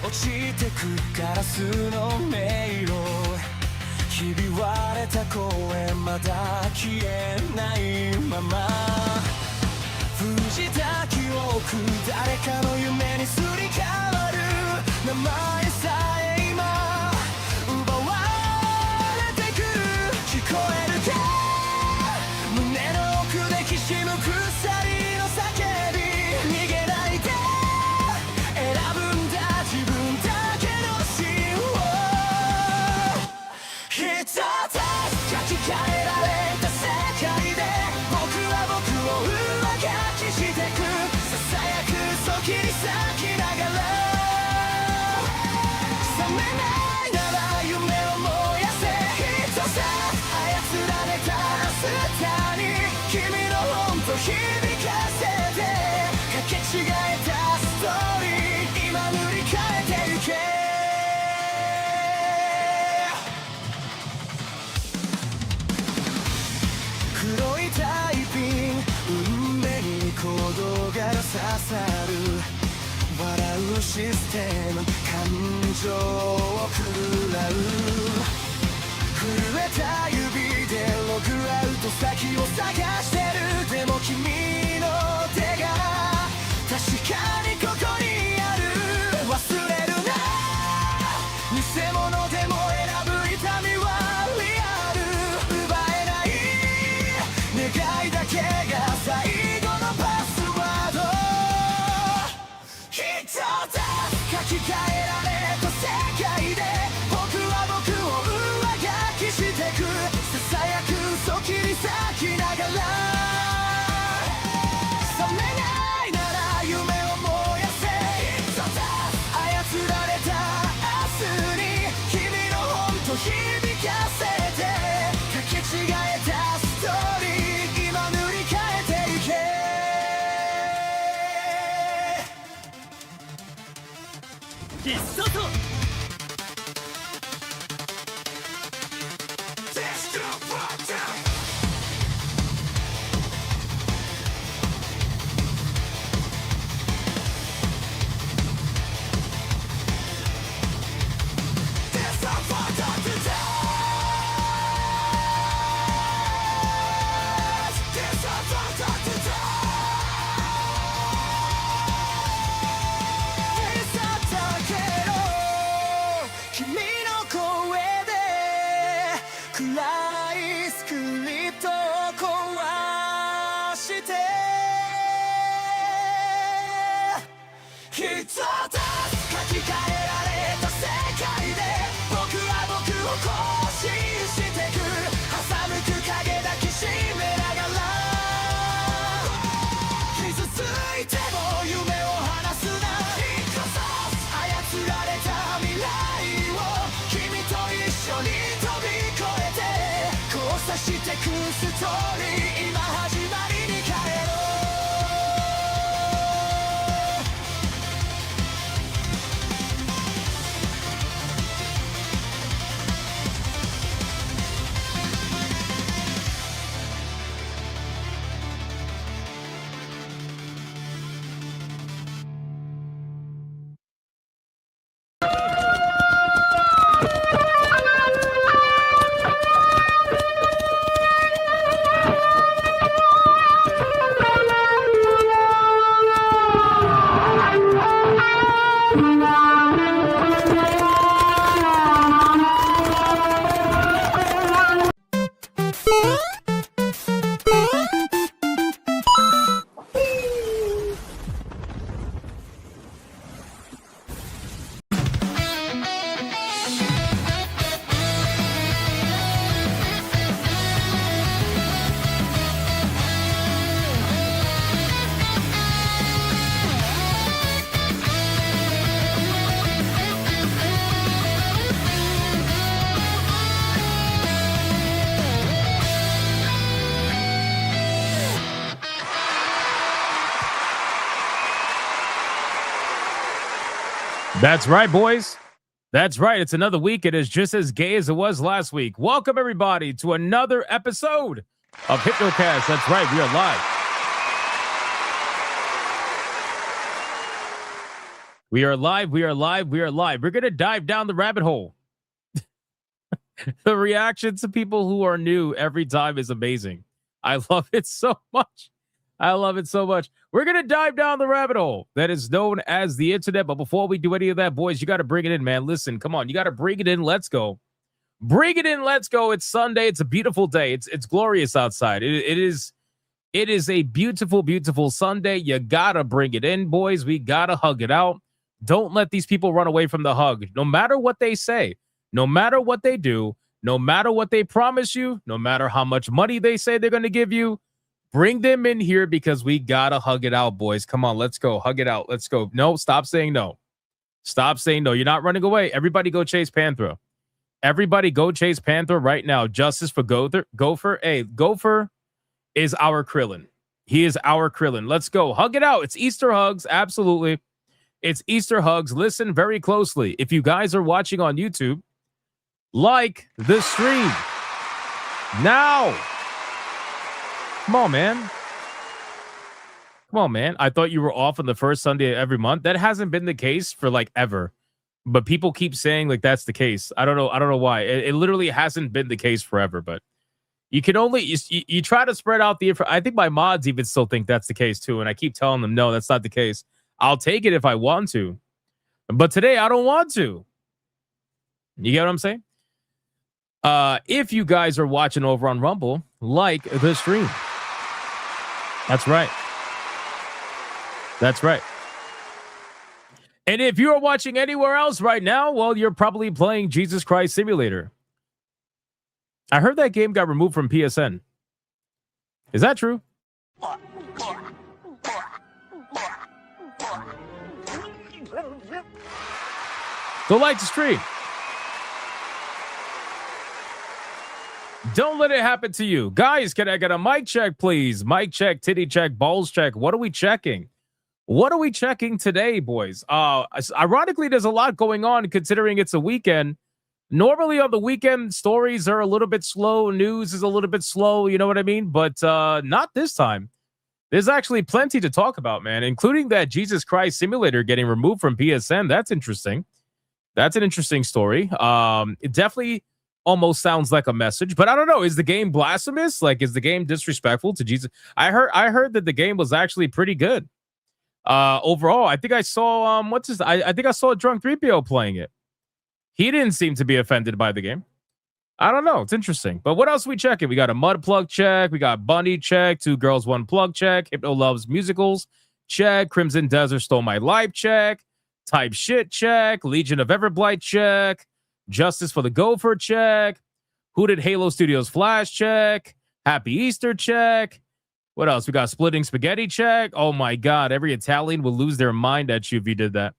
落ちてくガラスの迷路ひび割れた声まだ消えないまま藤た記憶誰かの夢にすり替わる名前さえ今奪われてく聞こえるか胸の奥できしむ鎖の叫び逃げないで選ぶんだ自分だけの芯を一つ書き換えられた世界で僕は僕を上書きしてくささやく嘘切り裂きながら覚めないなら夢を燃やせ一つ操られたスターに君の本と響かせてかけ違えたストーリー今塗り替えてゆけ黒いタイピン運命に鼓動が刺さる笑うシステム感情を食らう震えた指でログアウト先を探してるでも君の手が確かにここにある忘れるな偽物でも選ぶ痛みはリアル奪えない願いだけが最後のパスワード一つ書き換えられた世界で僕は僕を上書きしてくささやく嘘切り裂きながら覚めないなら夢を燃やせ一つ操られた明日に君の本と響かせてかけ違えたストーリー今塗り替えてゆけ必殺してくストーリー今始まりに帰ろThat's right, boys. That's right. It's another week. It is just as gay as it was last week. Welcome, everybody, to another episode of Hypnocast. That's right. We are live. We are live. We are live. We are live. We're going to dive down the rabbit hole. The reaction to people who are new every time is amazing. I love it so much. I love it so much. We're going to dive down the rabbit hole that is known as the internet. But before we do any of that, boys, you got to bring it in, man. Listen, come on. You got to bring it in. Let's go. Bring it in. Let's go. It's Sunday. It's a beautiful day. It's glorious outside. It is a beautiful, beautiful Sunday. You got to bring it in, boys. We got to hug it out. Don't let these people run away from the hug. No matter what they say, no matter what they do, no matter what they promise you, no matter how much money they say they're going to give you, bring them in here because we got to hug it out, boys. Come on, let's go. Hug it out. Let's go. No, stop saying no. Stop saying no. You're not running away. Everybody go chase Panther. Everybody go chase Panther right now. Justice for Gopher. Hey, Gopher is our Krillin. He is our Krillin. Let's go. Hug it out. It's Easter hugs. Absolutely. It's Easter hugs. Listen very closely. If you guys are watching on YouTube, like the stream. Now. Come on, man. Come on, man. I thought you were off on the first Sunday of every month. That hasn't been the case for like ever. But people keep saying like that's the case. I don't know why. It literally hasn't been the case forever, but you can only you try to spread out the info. I think my mods even still think that's the case too, and I keep telling them no, that's not the case. I'll take it if I want to, but today I don't want to. You get what I'm saying? If you guys are watching over on Rumble, like the stream. That's right. That's right. And if you are watching anywhere else right now, well, you're probably playing Jesus Christ Simulator. I heard that game got removed from PSN. Is that true? Go like the stream. Don't let it happen to you. Guys, can I get a mic check, please? Mic check, titty check, balls check. What are we checking? What are we checking today, boys? Ironically, there's a lot going on considering it's a weekend. Normally on the weekend, stories are a little bit slow. News is a little bit slow. You know what I mean? But not this time. There's actually plenty to talk about, man, including that Jesus Christ Simulator getting removed from PSN. That's interesting. That's an interesting story. It definitely almost sounds like a message, but I don't know. Is the game blasphemous? Like, is the game disrespectful to Jesus? I heard that the game was actually pretty good. Overall, I think I saw I think I saw a drunk 3PO playing it. He didn't seem to be offended by the game. I don't know. It's interesting. But what else are we checking? We got a mud plug check. We got Bunny check. 2 girls, 1 plug check. Hypno loves musicals check. Crimson Desert stole my life check. Type shit check. Legion of Everblight check. Justice for the Gopher check. Who did Halo Studios Flash check. Happy Easter check. What else? We got Splitting Spaghetti check. Oh my God. Every Italian will lose their mind at you if you did that.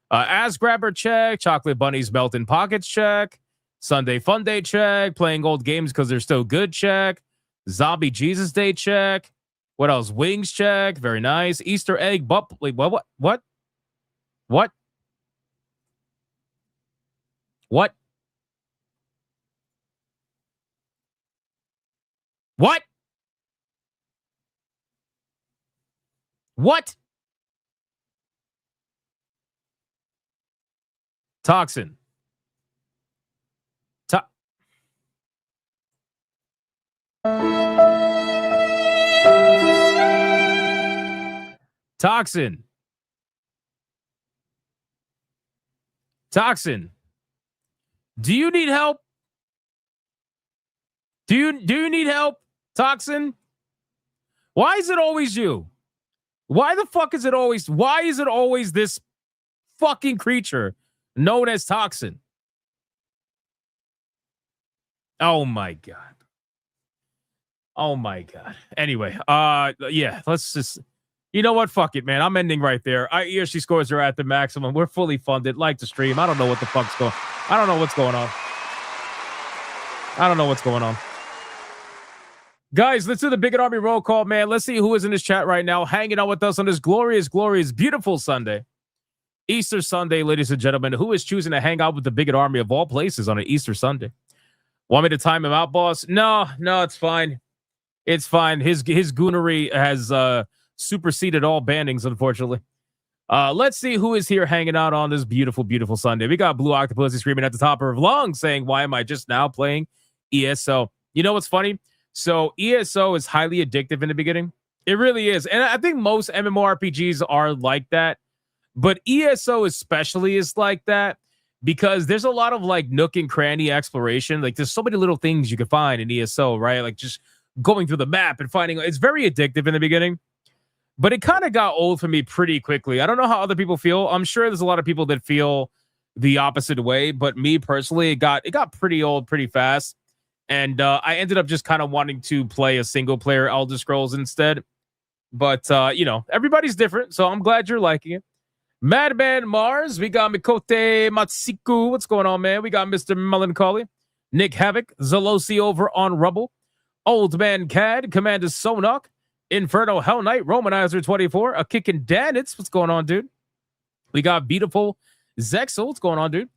Ass Grabber check. Chocolate Bunnies Melt in Pockets check. Sunday Fun Day check. Playing old games because they're still good check. Zombie Jesus Day check. What else? Wings check. Very nice. Easter egg. Wait, what? What? What? What? What? What? Toxin. Toxin. Toxin. Do you need help? Do you need help? Toxin? Why is it always you? Why the fuck is it always this fucking creature known as Toxin? Oh my God. Oh my God. Anyway, yeah, let's just, you know what? Fuck it, man. I'm ending right there. ESG scores are at the maximum. We're fully funded. Like the stream. I don't know what the fuck's going on. I don't know what's going on. I don't know what's going on. Guys, let's do the Bigot Army roll call, man. Let's see who is in this chat right now, hanging out with us on this glorious, glorious, beautiful Sunday. Easter Sunday, ladies and gentlemen. Who is choosing to hang out with the Bigot Army of all places on an Easter Sunday? Want me to time him out, boss? No, it's fine. It's fine. His goonery has superseded all bannings, unfortunately. Let's see who is here hanging out on this beautiful, beautiful Sunday. We got Blue Octopus screaming at the top of her lungs saying, why am I just now playing ESO? You know what's funny? So ESO is highly addictive in the beginning. It really is. And I think most MMORPGs are like that. But ESO especially is like that because there's a lot of like nook and cranny exploration. Like there's so many little things you can find in ESO, right? Like just going through the map and finding it's very addictive in the beginning. But it kind of got old for me pretty quickly. I don't know how other people feel. I'm sure there's a lot of people that feel the opposite way, but me personally, it got pretty old pretty fast. And I ended up just kind of wanting to play a single player Elder Scrolls instead. But you know, everybody's different, so I'm glad you're liking it. Madman Mars, we got Mikote Matsiku. What's going on, man? We got Mr. Melancholy, Nick Havoc, Zalosi over on Rubble, Old Man Cad, Commander Sonok, Inferno Hell Knight, Romanizer 24, a kicking Danitz. What's going on, dude? We got Beautiful Zexel. What's going on, dude?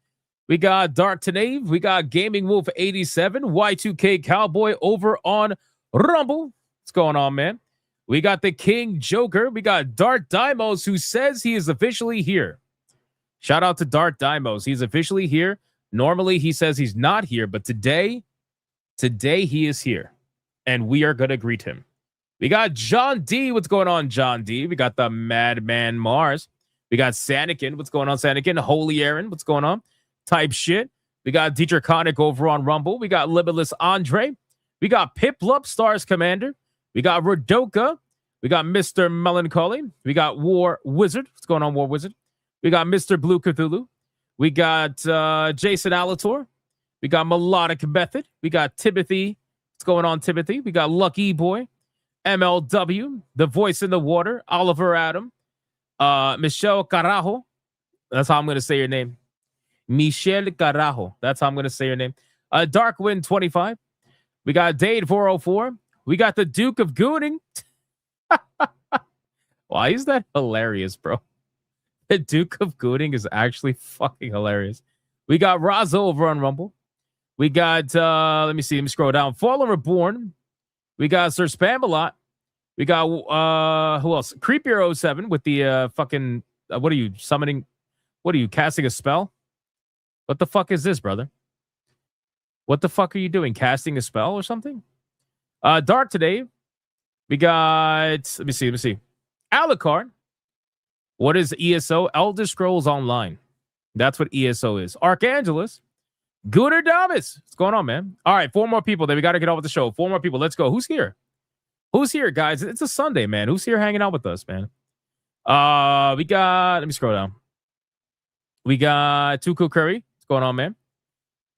We got Dark Tenave. We got Gaming Wolf 87, Y2K Cowboy over on Rumble. What's going on, man? We got the King Joker. We got Dart Dimos, who says he is officially here. Shout out to Dart Dimos. He's officially here. Normally, he says he's not here, but today he is here, and we are going to greet him. We got John D. What's going on, John D? We got the Madman Mars. We got Sanikin. What's going on, Sanikin? Holy Aaron. What's going on? Type shit. We got Dietrich Koenig over on Rumble. We got Limitless Andre. We got Piplup, Stars Commander. We got Rodoka. We got Mr. Melancholy. We got War Wizard. What's going on, War Wizard? We got Mr. Blue Cthulhu. We got Jason Alator. We got Melodic Method. We got Timothy. What's going on, Timothy? We got Lucky Boy. MLW, The Voice in the Water, Oliver Adam, Michelle Carajo. That's how I'm going to say your name. Michelle Carajo. That's how I'm going to say your name. Darkwind 25. We got Dade 404. We got the Duke of Gooning. Why is that hilarious, bro? The Duke of Gooning is actually fucking hilarious. We got Razo over on Rumble. We got, let me scroll down. Fallen Reborn. We got Sir Spamalot. We got who else? Creepier 07 with the fucking what are you summoning? What are you casting a spell? What the fuck is this, brother? What the fuck are you doing? Casting a spell or something? Dark today. We got let me see. Alucard. What is ESO? Elder Scrolls Online. That's what ESO is. Archangelus. Gooder Damas. What's going on, man? All right, 4 more people. Then we got to get on with the show. 4 more people. Let's go. Who's here? Who's here, guys? It's a Sunday, man. Who's here hanging out with us, man? We got. Let me scroll down. We got Tuku Curry. What's going on, man?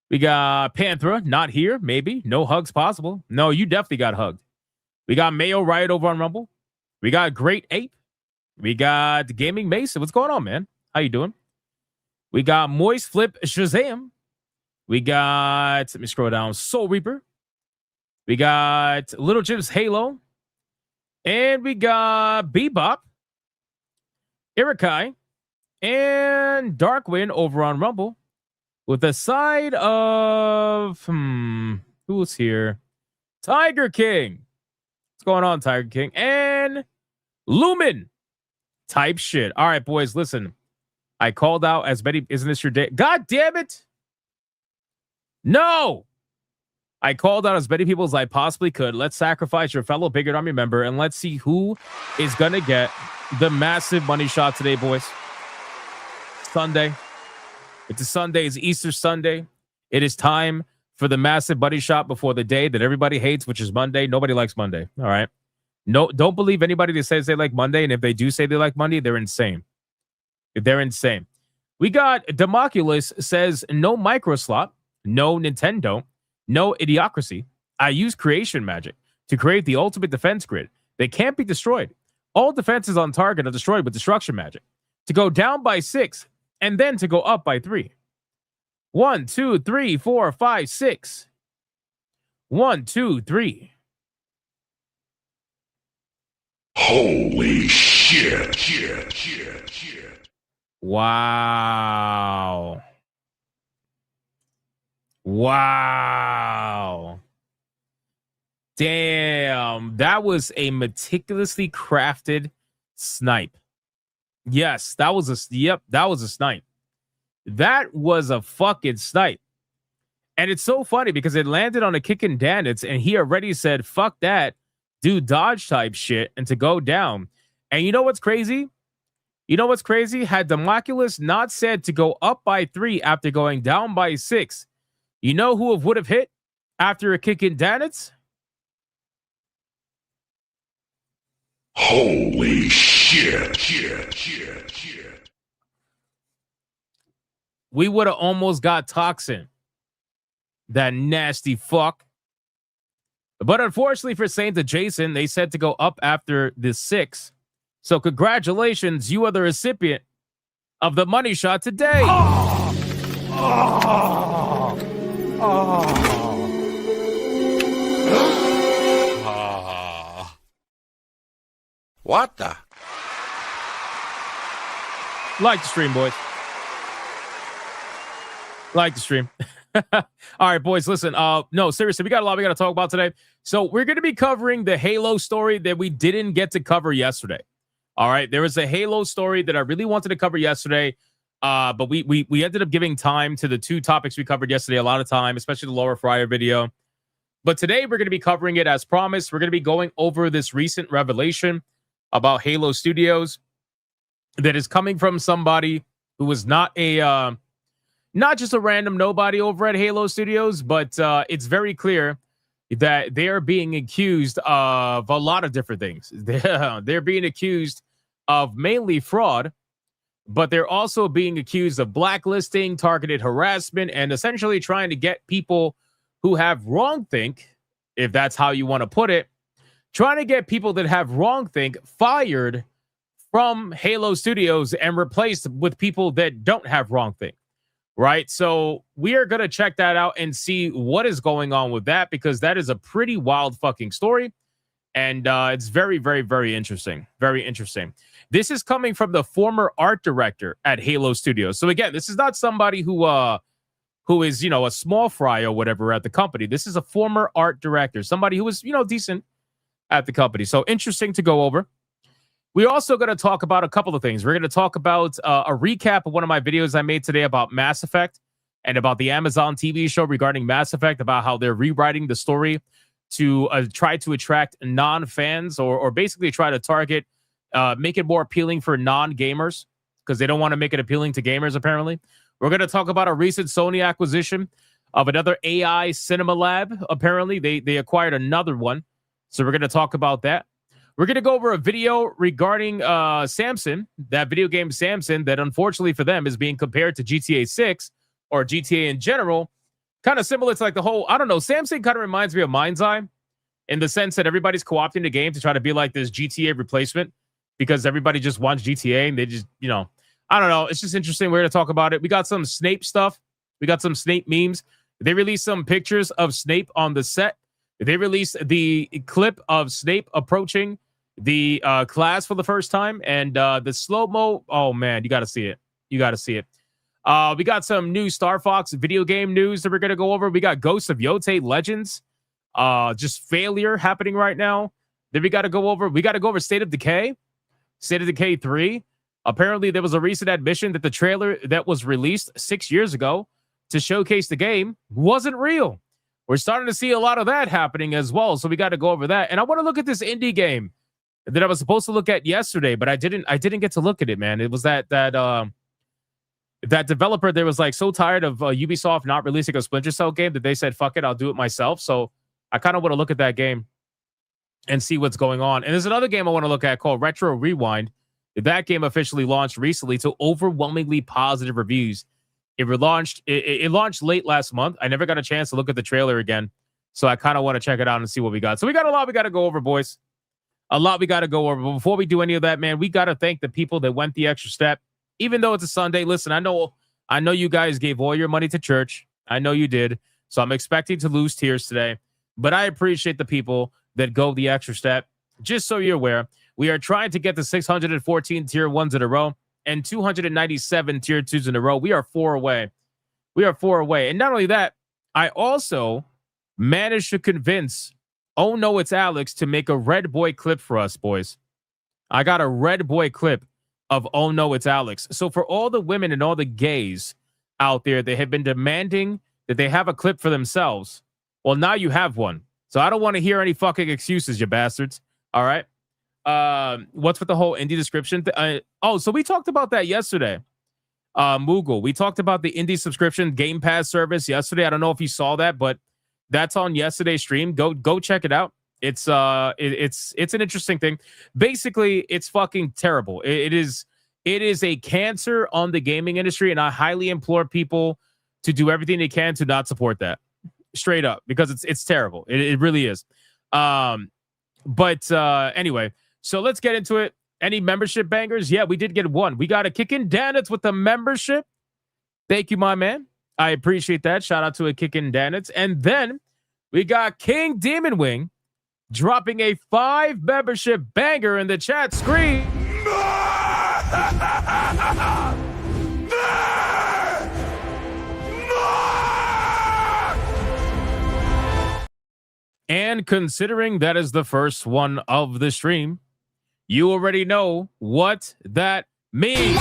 We got Panthera. Not here. Maybe. No hugs possible. No, you definitely got hugged. We got Mayo Riot over on Rumble. We got Great Ape. We got Gaming Mason. What's going on, man? How you doing? We got Moist Flip Shazam. We got, let me scroll down, Soul Reaper. We got Little Jim's Halo. And we got Bebop, Irakai, and Darkwind over on Rumble. With a side of, who's here? Tiger King. What's going on, Tiger King? And Lumen. Type shit. All right, boys, listen. I called out as many, isn't this your day? God damn it. No! I called out as many people as I possibly could. Let's sacrifice your fellow Bigger Army member and let's see who is going to get the massive money shot today, boys. Sunday. It's a Sunday. It's Easter Sunday. It is time for the massive money shot before the day that everybody hates, which is Monday. Nobody likes Monday. All right. No, don't believe anybody that says they like Monday. And if they do say they like Monday, they're insane. They're insane. We got Democulus says no micro slot. No Nintendo, no Idiocracy. I use creation magic to create the ultimate defense grid. They can't be destroyed. All defenses on target are destroyed with destruction magic. To go down by 6 and then to go up by 3. 1, 2, 3, 4, 5, 6. 1, 2, 3. Holy shit. Wow. Wow. Damn. That was a meticulously crafted snipe. Yes, that was that was a snipe. That was a fucking snipe. And it's so funny because it landed on a kicking Danitz, and he already said, fuck that, do dodge type shit, and to go down. And you know what's crazy? You know what's crazy? Had Democulus not said to go up by 3 after going down by 6, you know who would have hit after a kicking Danitz? Holy shit. We would have almost got Toxin. That nasty fuck. But unfortunately for Saint Adjacent, they said to go up after the 6. So congratulations, you are the recipient of the money shot today. What the? Like the stream, boys. Like the stream. All right, boys, listen. No, seriously, we got a lot we got to talk about today. So we're going to be covering the Halo story that we didn't get to cover yesterday. All right, there was a Halo story that I really wanted to cover yesterday, but we ended up giving time to the 2 topics we covered yesterday, a lot of time, especially the Laura Fryer video. But today we're going to be covering it as promised. We're going to be going over this recent revelation about Halo Studios that is coming from somebody who was not just a random nobody over at Halo Studios, but it's very clear that they are being accused of a lot of different things. They're being accused of mainly fraud, but they're also being accused of blacklisting, targeted harassment, and essentially trying to get people who have wrongthink, if that's how you want to put it, trying to get people that have wrongthink fired from Halo Studios and replaced with people that don't have wrongthink. Right. So we are going to check that out and see what is going on with that, because that is a pretty wild fucking story. And it's very, very, very interesting. Very interesting. This is coming from the former art director at Halo Studios. So again, this is not somebody who is, you know, a small fry or whatever at the company. This is a former art director, somebody who was, you know, decent at the company. So interesting to go over. We're also going to talk about a couple of things. We're going to talk about a recap of one of my videos I made today about Mass Effect and about the Amazon TV show regarding Mass Effect, about how they're rewriting the story to try to attract non-fans or basically try to target, make it more appealing for non-gamers, because they don't want to make it appealing to gamers, apparently. We're going to talk about a recent Sony acquisition of another AI cinema lab. Apparently, they acquired another one. So we're going to talk about that. We're going to go over a video regarding Samson, that video game Samson, that unfortunately for them is being compared to GTA 6 or GTA in general. Kind of similar to like the whole, I don't know, Samson kind of reminds me of Mind's Eye in the sense that everybody's co-opting the game to try to be like this GTA replacement because everybody just wants GTA and they just, you know, I don't know. It's just interesting. We're going to talk about it. We got some Snape stuff. We got some Snape memes. They released some pictures of Snape on the set. They released the clip of Snape approaching the class for the first time, and the slow-mo. Oh man, you got to see it. You got to see it. We got some new Star Fox video game news that we're going to go over. We got Ghosts of Yotei Legends, just failure happening right now. Then we got to go over State of Decay 3. Apparently there was a recent admission that the trailer that was released 6 years ago to showcase the game wasn't real. We're starting to see a lot of that happening as well, so we got to go over that. And I want to look at this indie game that I was supposed to look at yesterday, but I didn't get to look at it, man. It was that developer that was like so tired of Ubisoft not releasing a Splinter Cell game that they said, fuck it, I'll do it myself. So I kind of want to look at that game and see what's going on. And there's another game I want to look at called Retro Rewind. That game officially launched recently to overwhelmingly positive reviews. It launched late last month. I never got a chance to look at the trailer again. So I kind of want to check it out and see what we got. So we got a lot we got to go over, boys. A lot we got to go over. But before we do any of that, man, we got to thank the people that went the extra step. Even though it's a Sunday, listen, I know you guys gave all your money to church. I know you did. So I'm expecting to lose tears today. But I appreciate the people that go the extra step. Just so you're aware, we are trying to get to 614 tier 1s in a row and 297 tier 2s in a row. We are 4 away. And not only that, I also managed to convince Oh No It's Alex to make a Red Boy clip for us, boys. I got a Red Boy clip of "Oh no, it's Alex." So for all the women and all the gays out there, they have been demanding that they have a clip for themselves. Well, now you have one. So I don't want to hear any fucking excuses, you bastards. All right. What's with the whole indie description? So we talked about that yesterday. Moogle, we talked about the indie subscription Game Pass service yesterday. I don't know if you saw that, but that's on yesterday's stream. Go check it out. It's an interesting thing. Basically, it's fucking terrible. It is a cancer on the gaming industry, and I highly implore people to do everything they can to not support that. Straight up, because it's terrible. It really is. Anyway, so let's get into it. Any membership bangers? Yeah, we did get one. We got a Kickin' Danitz with the membership. Thank you, my man. I appreciate that. Shout out to a Kickin' Danitz. And then we got King Demon Wing dropping a 5 membership banger in the chat screen. And considering that is the first one of the stream, you already know what that means.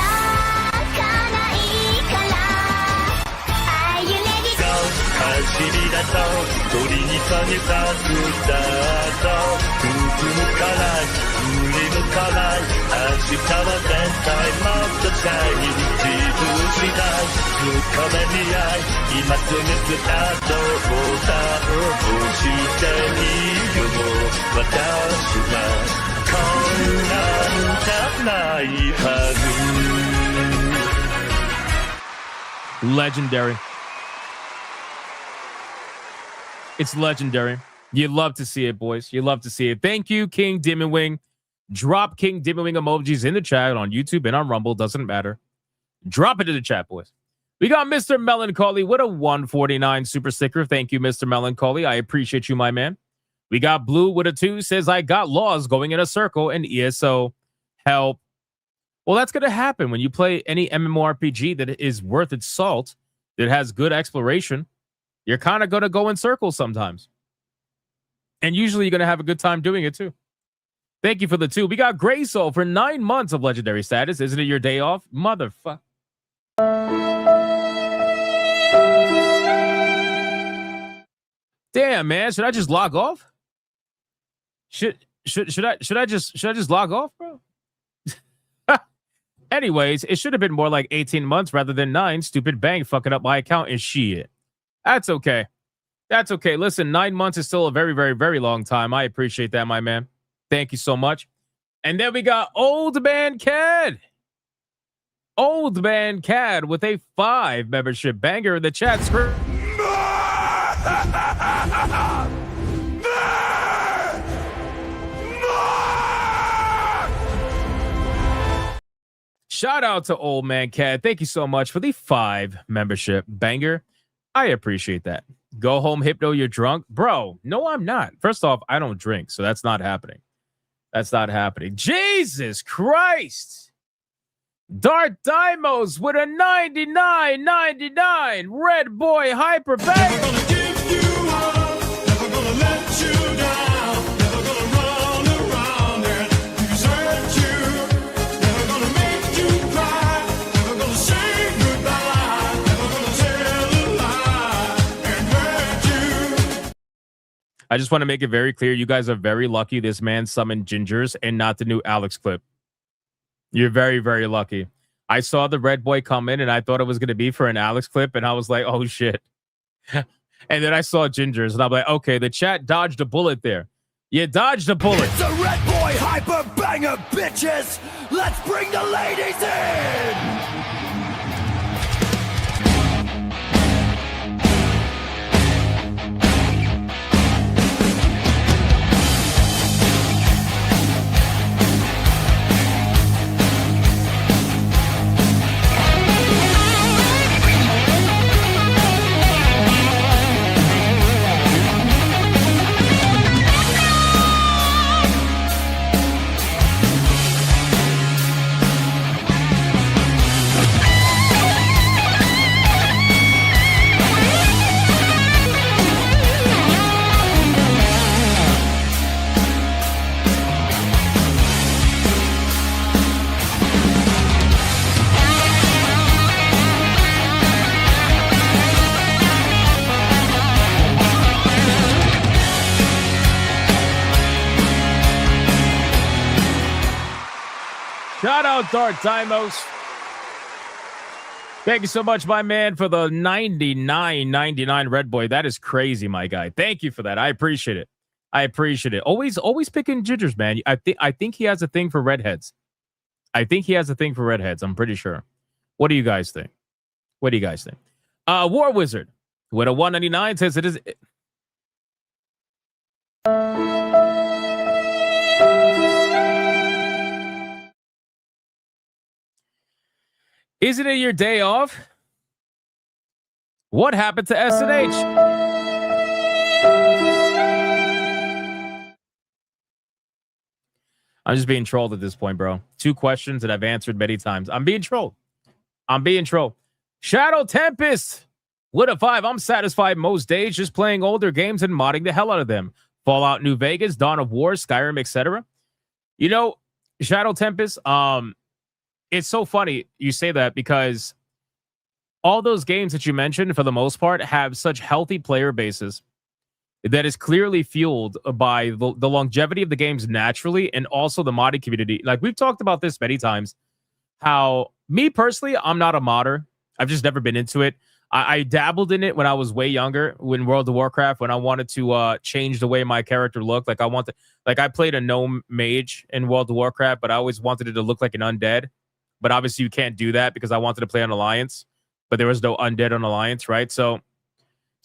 Legendary. It's legendary. You love to see it, boys. You love to see it. Thank you, King Demon Wing. Drop King Demon Wing emojis in the chat on YouTube and on Rumble. Doesn't matter. Drop it in the chat, boys. We got Mr. Melancholy with a 149 super sticker. Thank you, Mr. Melancholy. I appreciate you, my man. We got Blue with a 2. Says, I got laws going in a circle and ESO. Help. Well, that's going to happen when you play any MMORPG that is worth its salt, that has good exploration. You're kind of going to go in circles sometimes. And usually you're going to have a good time doing it too. Thank you for the 2. We got Gray Soul for 9 months of legendary status. Isn't it your day off? Motherfucker. Damn, man. Should I just log off? Should I just log off, bro? Anyways, it should have been more like 18 months rather than 9. Stupid bang fucking up my account and shit. That's okay. That's okay. Listen, 9 months is still a very, very, very long time. I appreciate that, my man. Thank you so much. And then we got Old Man Cad. Old Man Cad with a 5 membership banger in the chat screen. Shout out to Old Man Cad. Thank you so much for the 5 membership banger. I appreciate that. Go home, Hypno, you're drunk. Bro, no, I'm not. First off, I don't drink, so that's not happening. That's not happening. Jesus Christ. Dart Dimos with a 99.99 Red Boy Hyper Bang. Never gonna give you up, never gonna let you down, never gonna run around and desert you, never gonna make you cry, never gonna say goodbye, never gonna tell a lie and hurt you. I just want to make it very clear, you guys are very lucky this man summoned Gingers and not the new Alex clip. You're very, very lucky. I saw the Red Boy come in and I thought it was going to be for an Alex clip. And I was like, oh, shit. And then I saw Gingers and I'm like, okay, the chat dodged a bullet there. You dodged a bullet. It's a Red Boy Hyper Banger, bitches. Let's bring the ladies in. Shout out Dark Timos. Thank you so much, my man, for the 99.99 Red Boy. That is crazy, my guy. Thank you for that. I appreciate it. I appreciate it. Always picking gingers, man. I think he has a thing for redheads. I'm pretty sure. What do you guys think? War Wizard with a 199 says it is. Isn't it your day off? What happened to S&H? I'm just being trolled at this point, bro. 2 questions that I've answered many times. I'm being trolled. Shadow Tempest with a 5. I'm satisfied most days just playing older games and modding the hell out of them. Fallout New Vegas, Dawn of War, Skyrim, etc. You know, Shadow Tempest, it's so funny you say that because all those games that you mentioned, for the most part, have such healthy player bases that is clearly fueled by the longevity of the games naturally and also the modding community. Like, we've talked about this many times, how me personally, I'm not a modder. I've just never been into it. I dabbled in it when I was way younger, when World of Warcraft, when I wanted to change the way my character looked. Like, I played a gnome mage in World of Warcraft, but I always wanted it to look like an undead. But obviously you can't do that because I wanted to play on Alliance, but there was no undead on Alliance, right? So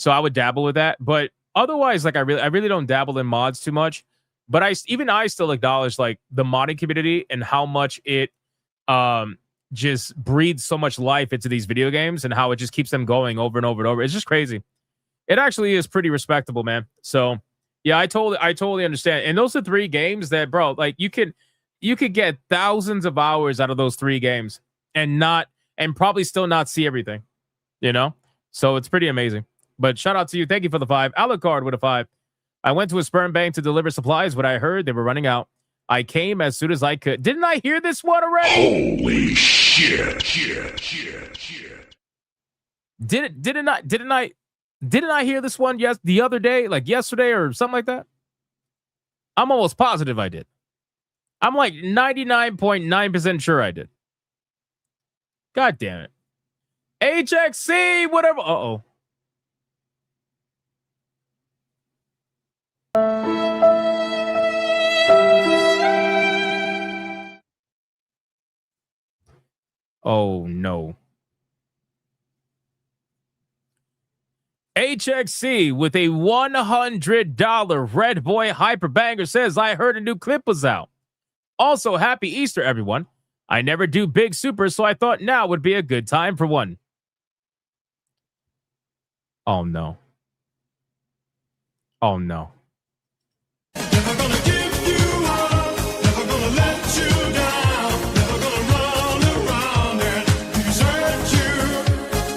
I would dabble with that. But otherwise, like, I really don't dabble in mods too much. But I still acknowledge, like, the modding community and how much it just breathes so much life into these video games and how it just keeps them going over and over and over. It's just crazy. It actually is pretty respectable, man. So yeah, I totally understand. And those are 3 games that, bro, like, you could get thousands of hours out of those 3 games and probably still not see everything, you know? So it's pretty amazing. But shout out to you. Thank you for the 5. Alucard with a 5. I went to a sperm bank to deliver supplies, but I heard they were running out. I came as soon as I could. Didn't I hear this one already? Holy shit. Didn't I hear this one the other day, like yesterday or something like that? I'm almost positive I did. I'm like 99.9% sure I did. God damn it. HXC, whatever. Uh-oh. Oh, no. HXC with a $100 Red Boy Hyperbanger says, I heard a new clip was out. Also, happy Easter, everyone. I never do big supers, so I thought now would be a good time for one. Oh, no. Oh, no. Never gonna give you up, never gonna let you down, never gonna run around and desert you,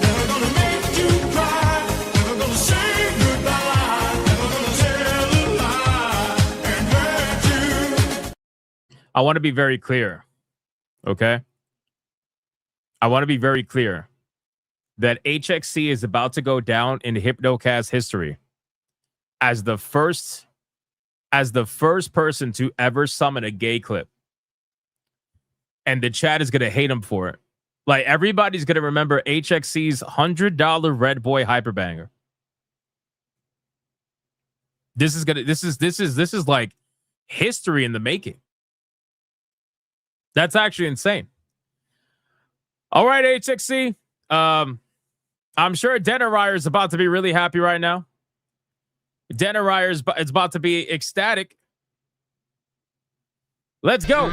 never gonna make you cry, never gonna say goodbye, never gonna tell a lie and hurt you. I want to be very clear, okay? I want to be very clear that HXC is about to go down in Hypnocast history as the first person to ever summon a gay clip. And the chat is going to hate him for it. Like, everybody's going to remember HXC's $100 Red Boy Hyperbanger. This is like history in the making. That's actually insane. All right, HXC. I'm sure Denarier is about to be really happy right now. Denarier is about to be ecstatic. Let's go. All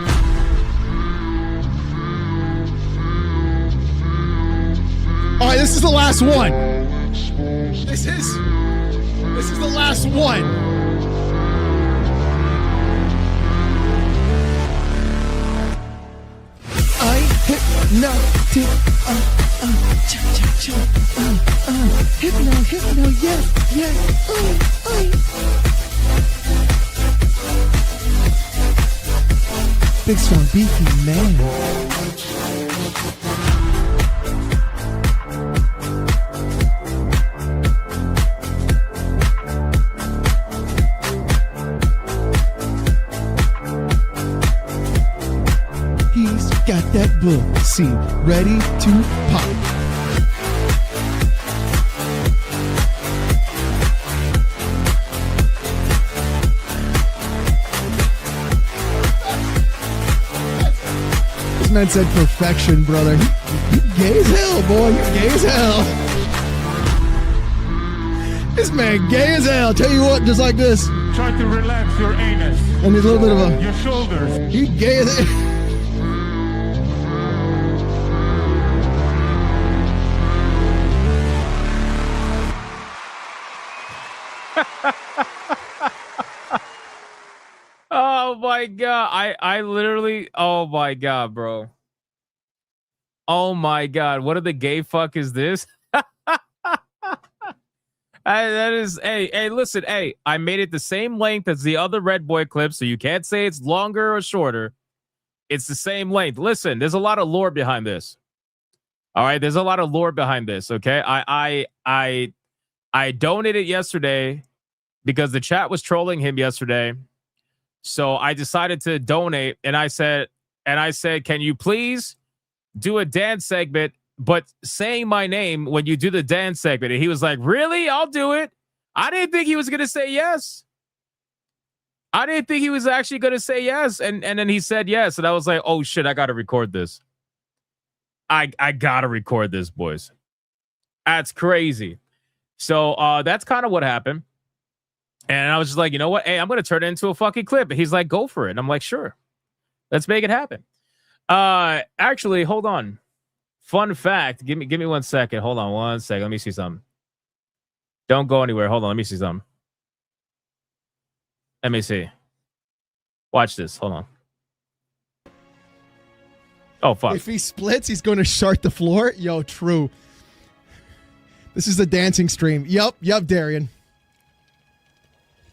right, this is the last one. This is the last one. I hypnotic, hypno, yes, big strong beefy man. that book. See, ready to pop. This man said perfection, brother. You gay as hell, boy. You gay as hell. This man gay as hell. Tell you what, just like this. Try to relax your anus. And there's a little bit of your shoulders. You gay as hell. Oh my god. I literally, oh my god, bro. Oh my god. What are the gay fuck is this? That is, hey, listen, hey, I made it the same length as the other Red Boy clip, so you can't say it's longer or shorter. It's the same length. Listen, there's a lot of lore behind this. All right, there's a lot of lore behind this. Okay, I donated yesterday because the chat was trolling him yesterday, so I decided to donate, and I said, can you please do a dance segment? But saying my name when you do the dance segment. And he was like, really? I'll do it. I didn't think he was going to say yes. I didn't think he was actually going to say yes. And then he said yes. And I was like, oh, shit, I got to record this. I got to record this, boys. That's crazy. So that's kind of what happened. And I was just like, you know what? Hey, I'm going to turn it into a fucking clip. And he's like, go for it. And I'm like, sure. Let's make it happen. Actually, hold on. Fun fact, give me 1 second. Hold on 1 second. Let me see something. Don't go anywhere. Hold on. Let me see something. Let me see. Watch this. Hold on. Oh, fuck. If he splits, he's going to shart the floor. Yo, true. This is a dancing stream. Yup, Darian.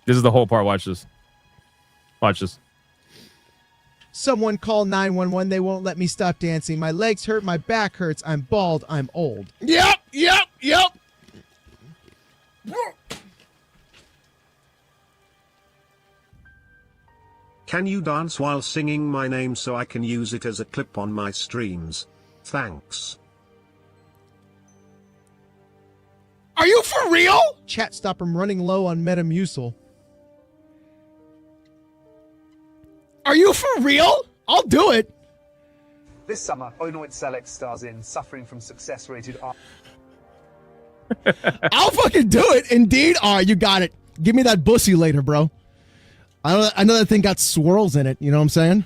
This is the whole part. Watch this. Watch this. Someone call 911. They won't let me stop dancing. My legs hurt. My back hurts. I'm bald. I'm old. Yep. Can you dance while singing my name so I can use it as a clip on my streams? Thanks. Are you for real? Chat, stop. I'm running low on Metamucil. Are you for real? I'll do it. This summer, Onoid Select stars in Suffering from Success-Rated R. I'll fucking do it. Indeed. All right, you got it. Give me that bussy later, bro. I know that thing got swirls in it. You know what I'm saying?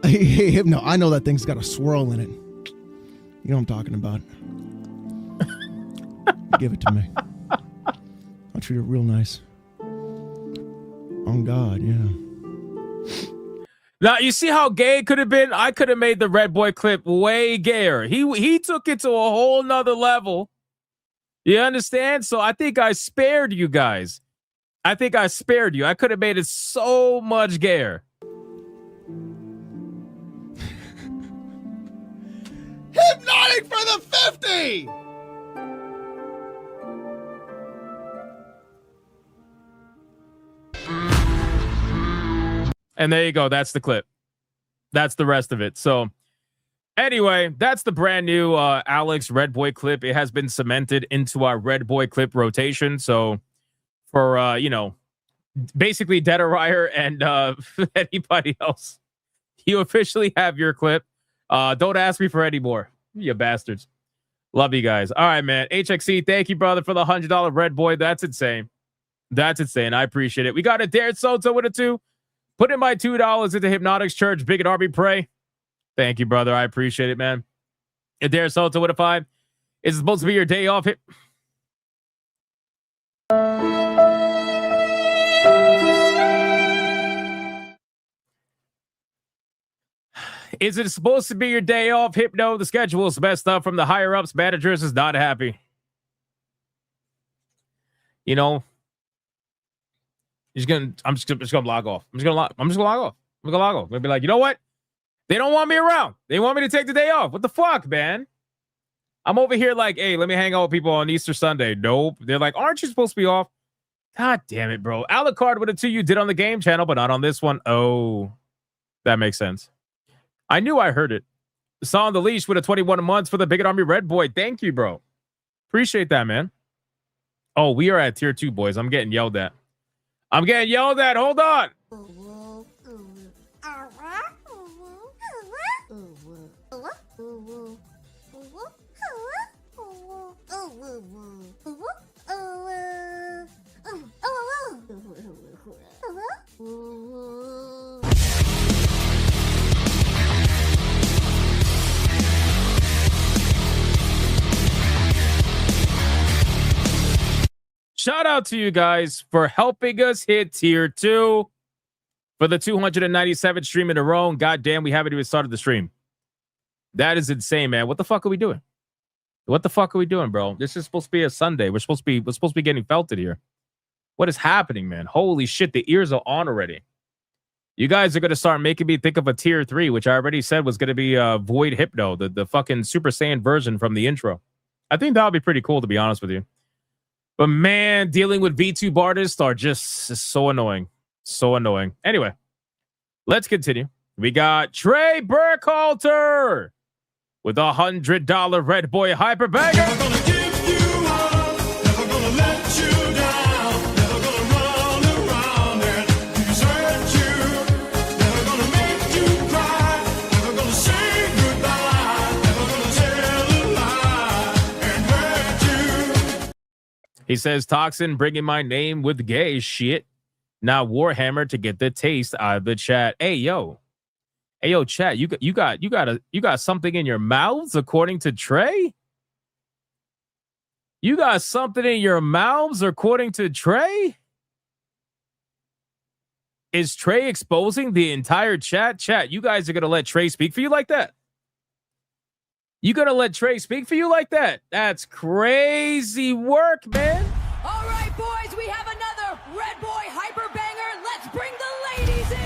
Hey, no, I know that thing's got a swirl in it. You know what I'm talking about. Give it to me. I'll treat it real nice. Oh, God, yeah. Now, you see how gay it could have been? I could have made the Red Boy clip way gayer. He took it to a whole nother level. You understand? So I think I spared you guys. I think I spared you. I could have made it so much gayer. Hypnotic for the 50! And there you go. That's the clip. That's the rest of it. So anyway, that's the brand new Alex Red Boy clip. It has been cemented into our Red Boy clip rotation. So for, basically Dead Arriver and anybody else, you officially have your clip. Don't ask me for any more, you bastards. Love you guys. All right, man. HXC, thank you, brother, for the $100 Red Boy. That's insane. That's insane. I appreciate it. We got a Darren Soto with it too. Put in my $2 into Hypnotic's Church. Big and RB Pray. Thank you, brother. I appreciate it, man. And Darren Soto with a 5. It's supposed to be your day off. Is it supposed to be your day off? Hypno, the schedule is messed up from the higher ups. Managers is not happy. You know, I'm just gonna log off. I'm just gonna log off. I'm gonna log off. I'm gonna be like, you know what? They don't want me around. They want me to take the day off. What the fuck, man? I'm over here like, hey, let me hang out with people on Easter Sunday. Nope. They're like, aren't you supposed to be off? God damn it, bro. Alucard with a 2 you did on the game channel, but not on this one. Oh, that makes sense. I knew I heard it. Saw on the leash with a 21 months for the Big Army Red Boy. Thank you, bro. Appreciate that, man. Oh, we are at tier 2, boys. I'm getting yelled at. I'm getting yelled at. Hold on. Shout out to you guys for helping us hit tier 2 for the 297th stream in a row. And goddamn, we haven't even started the stream. That is insane, man. What the fuck are we doing? What the fuck are we doing, bro? This is supposed to be a Sunday. We're supposed to be getting felted here. What is happening, man? Holy shit, the ears are on already. You guys are gonna start making me think of a tier 3, which I already said was gonna be Void Hypno, the fucking Super Saiyan version from the intro. I think that would be pretty cool, to be honest with you. But man, dealing with V2 artists are just so annoying. So annoying. Anyway, let's continue. We got Trey Burkhalter with a $100 Red Boy Hyper Bagger. Never gonna give you up, never gonna let you down, never gonna run around and desert you, never gonna make you cry, never gonna say goodbye, never gonna tell a lie and hurt you. He says, Toxin bringing my name with gay shit. Now Warhammer to get the taste out of the chat. Hey yo, chat. You got something in your mouths, according to Trey. You got something in your mouths, according to Trey. Is Trey exposing the entire chat? Chat, you guys are gonna let Trey speak for you like that? You gonna let Trey speak for you like that? That's crazy work, man. All right, boys, we have another Red Boy Hyper Banger. Let's bring the ladies in.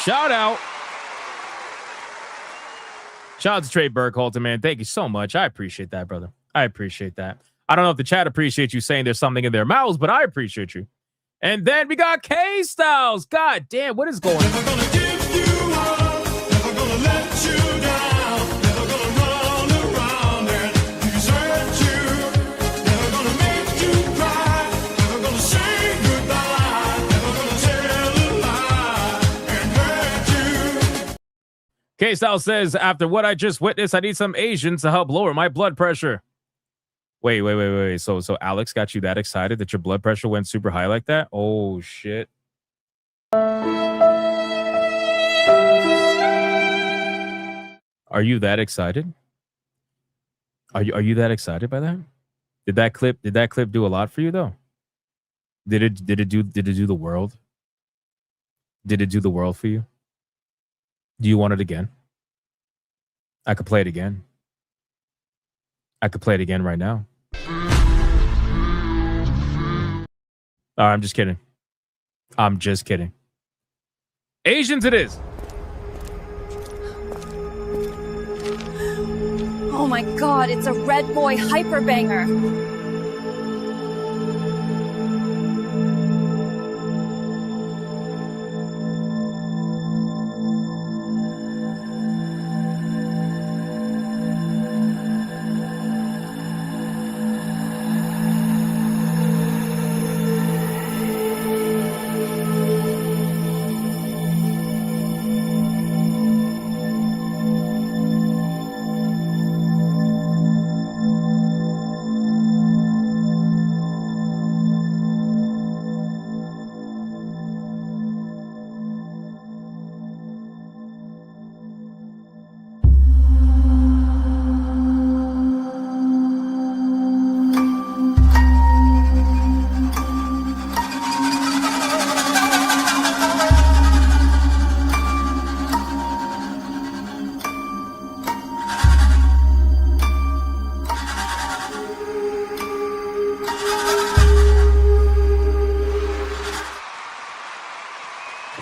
Shout out. Shout out to Trey Burkhalter, man. Thank you so much. I appreciate that, brother. I appreciate that. I don't know if the chat appreciates you saying there's something in their mouths, but I appreciate you. And then we got K-Styles. God damn, what is going on? Never gonna give you up, never gonna let you down, never gonna run around and desert you, never gonna make you cry, never gonna say goodbye, never gonna tell a lie and hurt you. K-Styles says, after what I just witnessed, I need some Asians to help lower my blood pressure. Wait. So Alex got you that excited that your blood pressure went super high like that? Oh, shit. Are you that excited? Are you that excited by that? Did that clip do a lot for you though? Did it do the world? Did it do the world for you? Do you want it again? I could play it again. I could play it again right now. All right, I'm just kidding. I'm just kidding. Asians it is. Oh my god, it's a Red Boy Hyper Banger.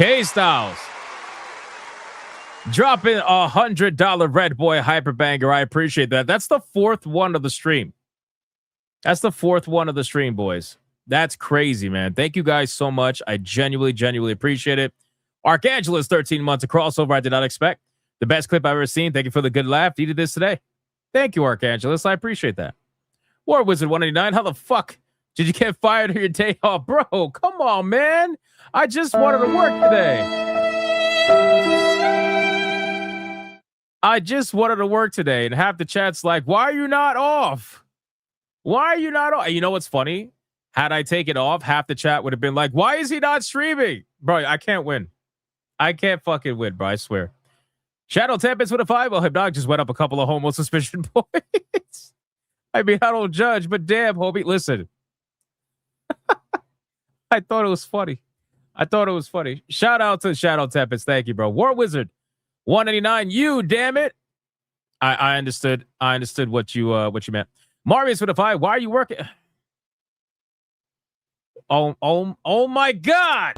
K-Styles. Dropping $100 Red Boy Hyper Banger. I appreciate that. That's the fourth one of the stream. That's the fourth one of the stream, boys. That's crazy, man. Thank you guys so much. I genuinely appreciate it. Archangelus, 13 months, a crossover I did not expect. The best clip I've ever seen. Thank you for the good laugh. Needed this today. Thank you, Archangelus. I appreciate that. War Wizard 189. How the fuck did you get fired on your day off? Bro, come on, man. I just wanted to work today. I just wanted to work today. And half the chat's like, why are you not off? Why are you not off? You know what's funny? Had I taken off, half the chat would have been like, why is he not streaming? Bro, I can't win. I can't fucking win, bro. I swear. Shadow Tempest with a 5. Well, Hypnotic just went up a couple of homo suspicion points. I mean, I don't judge, but damn, homie, listen. I thought it was funny. Shout out to Shadow Tempest. Thank you, bro. War Wizard 189. You, damn it. I understood. I understood what you meant. Marius with a 5. Why are you working? Oh my God.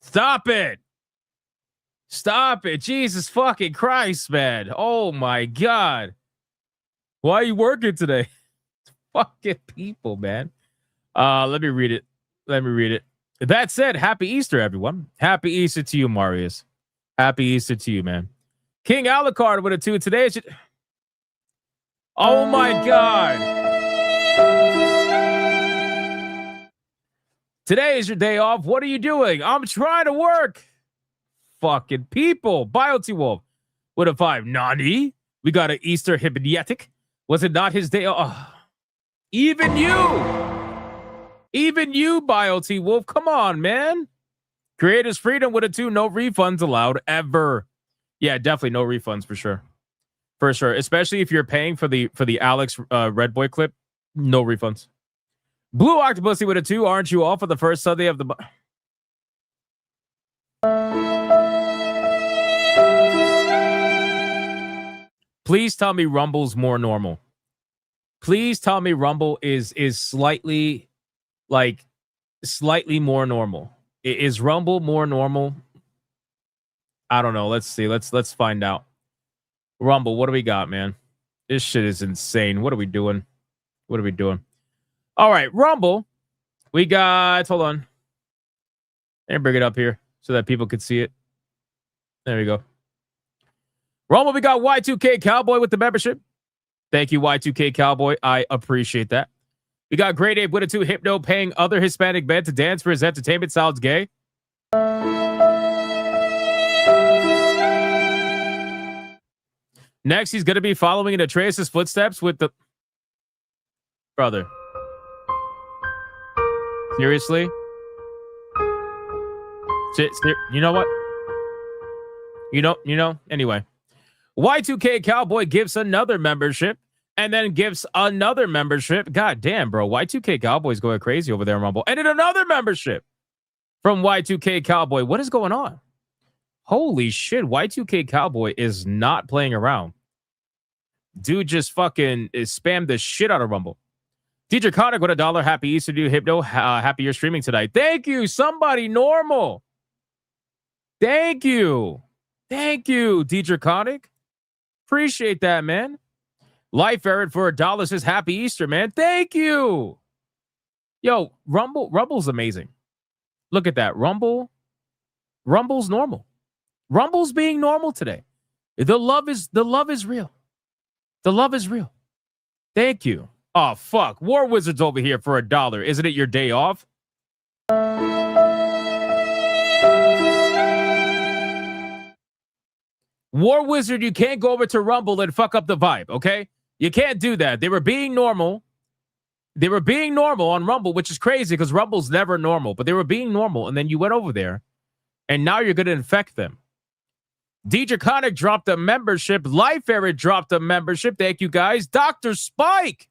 Stop it. Stop it. Jesus fucking Christ, man. Oh my God. Why are you working today? Fucking people, man. Let me read it. That said, happy Easter, everyone. Happy Easter to you, Marius. Happy Easter to you, man. King Alucard with a 2. Today is... Oh my God. Today is your day off. What are you doing? I'm trying to work. Fucking people. Biotee Wolf with a 5. Nani? We got an Easter Hypnotic. Was it not his day off? Oh. Even you, Biotee Wolf. Come on, man. Creators freedom with a 2. No refunds allowed ever. Yeah, definitely no refunds for sure. For sure. Especially if you're paying for the Alex Red Boy clip. No refunds. Blue Octopusy with a 2. Aren't you off for the first Sunday of the... Please tell me Rumble's more normal. Please tell me Rumble is slightly more normal. Is Rumble more normal? I don't know. Let's see. Let's find out. Rumble, what do we got, man? This shit is insane. What are we doing? All right, Rumble. We got, hold on. Let me bring it up here so that people could see it. There we go. Rumble, we got Y2K Cowboy with the membership. Thank you, Y2K Cowboy. I appreciate that. We got Great Ape with a 2. Hypno paying other Hispanic men to dance for his entertainment. Sounds gay. Next, he's going to be following in Atreus' footsteps with the... Brother. Seriously? You know what? Anyway. Y2K Cowboy gives another membership and then gives another membership. God damn, bro. Y2K Cowboy's going crazy over there in Rumble. And then another membership from Y2K Cowboy. What is going on? Holy shit. Y2K Cowboy is not playing around. Dude just fucking spammed the shit out of Rumble. DJ Conic with $1. Happy Easter to you, Hypno. Happy you're streaming tonight. Thank you. Somebody normal. Thank you, DJ Conic. Appreciate that, man. Life Errant for $1 says happy Easter, man. Thank you. Yo, Rumble's amazing. Look at that. Rumble's normal. Rumble's being normal today. The love is real. The love is real. Thank you. Oh, fuck. War Wizard's over here for $1. Isn't it your day off? War Wizard, you can't go over to Rumble and fuck up the vibe, okay? You can't do that. They were being normal. They were being normal on Rumble, which is crazy because Rumble's never normal. But they were being normal, and then you went over there, and now you're going to infect them. DJ Conic dropped a membership. Life Errant dropped a membership. Thank you, guys. Dr. Spike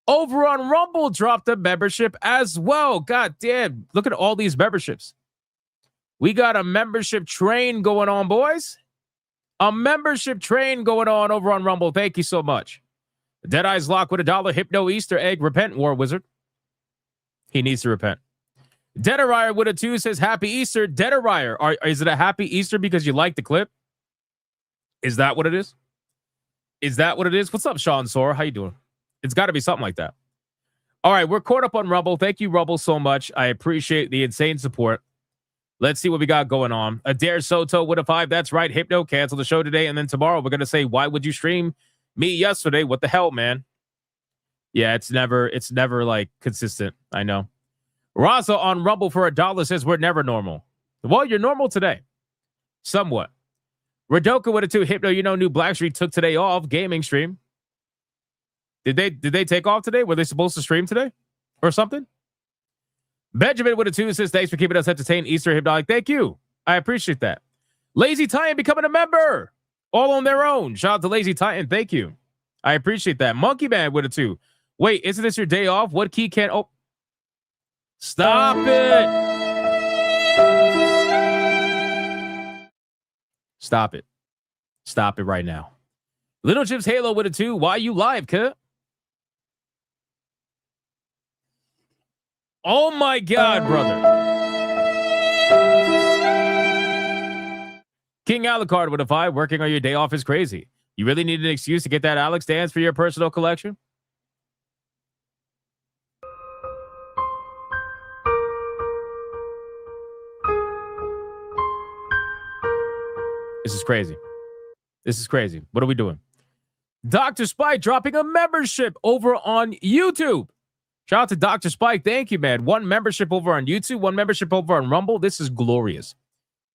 over on Rumble dropped a membership as well. God damn. Look at all these memberships. We got a membership train going on, boys. A membership train going on over on Rumble. Thank you so much. Deadeye's Lock with $1. Hypno Easter egg. Repent, War Wizard. He needs to repent. Deadarier with a 2 says Happy Easter. Deadarier, is it a Happy Easter because you like the clip? Is that what it is? Is that what it is? What's up, Sean Sora? How you doing? It's got to be something like that. All right, we're caught up on Rumble. Thank you, Rumble, so much. I appreciate the insane support. Let's see what we got going on. Adair Soto with a 5. That's right. Hypno, cancel the show today. And then tomorrow we're going to say, why would you stream me yesterday? What the hell, man? Yeah, it's never like consistent. I know. Raza on Rumble for $1 says we're never normal. Well, you're normal today. Somewhat. Radoka with a 2. Hypno, you know, new Blackstreet took today off. Gaming stream. Did they take off today? Were they supposed to stream today? Or something? Benjamin with a 2 says thanks for keeping us entertained. Easter Hypnotic. Thank you. I appreciate that. Lazy Titan becoming a member. All on their own. Shout out to Lazy Titan. Thank you. I appreciate that. Monkey Man with a 2. Wait, isn't this your day off? What key can't... Oh. Stop it. Stop it. Stop it right now. Little Chips Halo with a 2. Why you live, cut? Oh my God, brother. King Alucard with a 5. Working on your day off is crazy. You really need an excuse to get that Alex dance for your personal collection? This is crazy. This is crazy. What are we doing? Dr. Spike dropping a membership over on YouTube. Shout out to Dr. Spike. Thank you, man. 1 membership over on YouTube, 1 membership over on Rumble. This is glorious.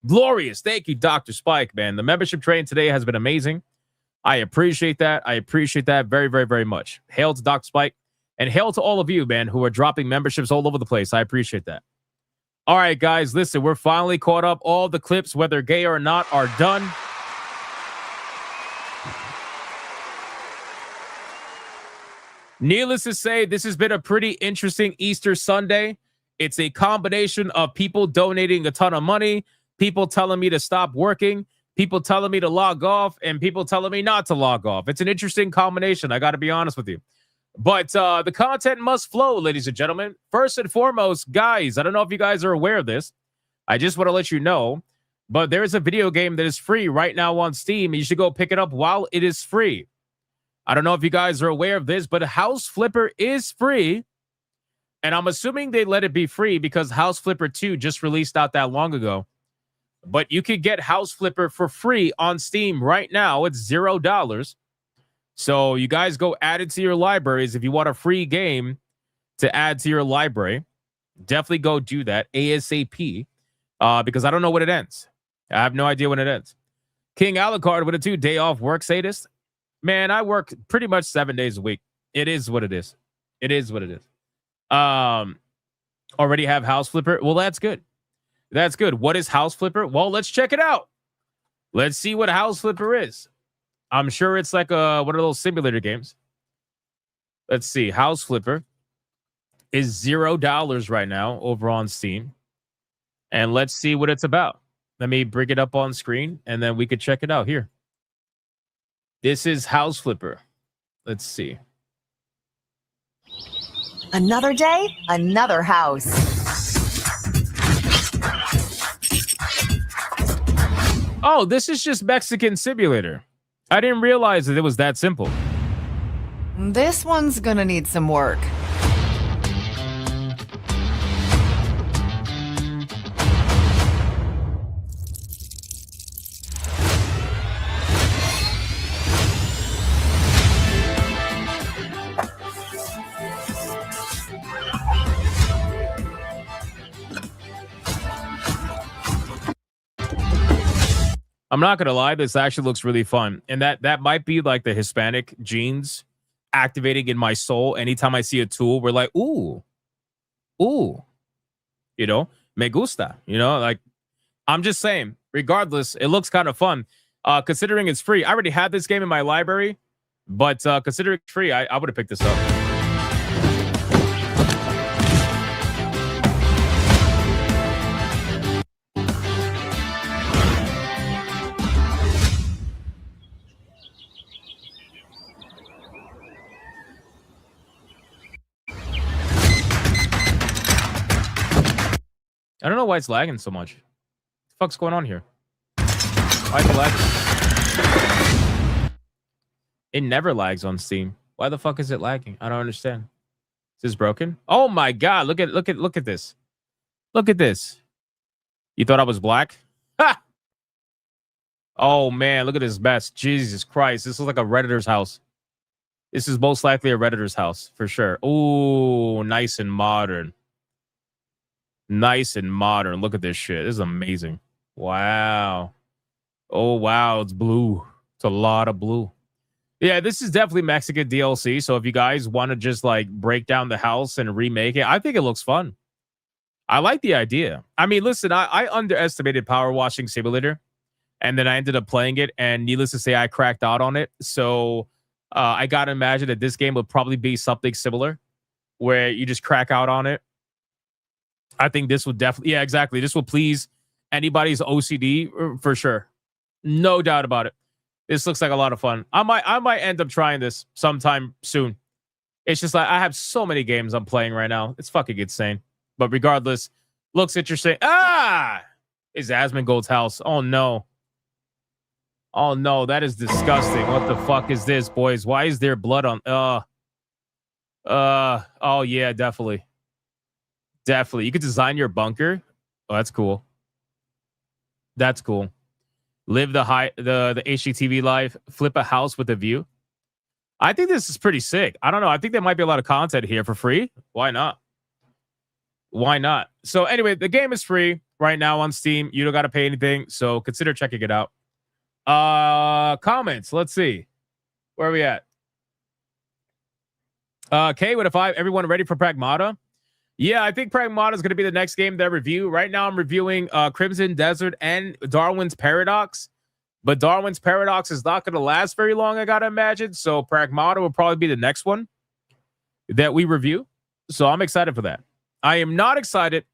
Glorious. Thank you, Dr. Spike, man. The membership train today has been amazing. I appreciate that. I appreciate that very, very, very much. Hail to Dr. Spike. And hail to all of you, man, who are dropping memberships all over the place. I appreciate that. All right, guys, listen, we're finally caught up. All the clips, whether gay or not, are done. Needless to say, this has been a pretty interesting Easter Sunday. It's a combination of people donating a ton of money, people telling me to stop working, people telling me to log off, and people telling me not to log off. It's an interesting combination, I got to be honest with you. But the content must flow, ladies and gentlemen. First and foremost, guys, I don't know if you guys are aware of this. I just want to let you know. But there is a video game that is free right now on Steam. You should go pick it up while it is free. I don't know if you guys are aware of this, but House Flipper is free. And I'm assuming they let it be free because House Flipper 2 just released out that long ago. But you could get House Flipper for free on Steam right now. It's $0. So you guys go add it to your libraries. If you want a free game to add to your library, definitely go do that ASAP because I don't know when it ends. I have no idea when it ends. King Alucard with a 2 day off work sadist. Man, I work pretty much 7 days a week. It is what it is. It is what it is. Already have House Flipper. Well, that's good. That's good. What is House Flipper? Well, let's check it out. Let's see what House Flipper is. I'm sure it's like one of those simulator games. Let's see. House Flipper is $0 right now over on Steam. And let's see what it's about. Let me bring it up on screen and then we could check it out here. This is House Flipper. Let's see. Another day, another house. Oh, this is just Mexican Simulator. I didn't realize that it was that simple. This one's gonna need some work. I'm not gonna lie, this actually looks really fun. And that might be like the Hispanic genes activating in my soul. Anytime I see a tool, we're like, ooh, you know, me gusta, you know, like I'm just saying, regardless, it looks kind of fun. Considering it's free. I already had this game in my library, but considering it's free, I would have picked this up. I don't know why it's lagging so much. What the fuck's going on here? Why is it lagging? It never lags on Steam. Why the fuck is it lagging? I don't understand. Is this broken? Oh my god! Look at this. Look at this. You thought I was black? Ha! Oh man, look at this mess. Jesus Christ, this is like a Redditor's house. This is most likely a Redditor's house for sure. Ooh, nice and modern. Nice and modern. Look at this shit. This is amazing. Wow. Oh wow, it's blue. It's a lot of blue. Yeah, this is definitely Mexican DLC. So if you guys want to just like break down the house and remake it, I think it looks fun. I like the idea. I mean, listen, I underestimated Power Washing Simulator, and then I ended up playing it, and needless to say, I cracked out on it. So I gotta imagine that this game would probably be something similar, where you just crack out on it. I think this would definitely, yeah, exactly. This will please anybody's OCD for sure, no doubt about it. This looks like a lot of fun. I might end up trying this sometime soon. It's just like I have so many games I'm playing right now. It's fucking insane. But regardless, looks interesting. Ah, is Asmongold's house? Oh no. Oh no, that is disgusting. What the fuck is this, boys? Why is there blood on? Oh yeah, definitely. Definitely. You could design your bunker. Oh, that's cool. That's cool. Live the HGTV life. Flip a house with a view. I think this is pretty sick. I don't know. I think there might be a lot of content here for free. Why not? Why not? So anyway, the game is free right now on Steam. You don't got to pay anything. So consider checking it out. Comments. Let's see. Where are we at? K with a 5. Everyone ready for Pragmata? Yeah, I think Pragmata is going to be the next game that I review. Right now, I'm reviewing Crimson Desert and Darwin's Paradox. But Darwin's Paradox is not going to last very long, I got to imagine. So Pragmata will probably be the next one that we review. So I'm excited for that. I am not excited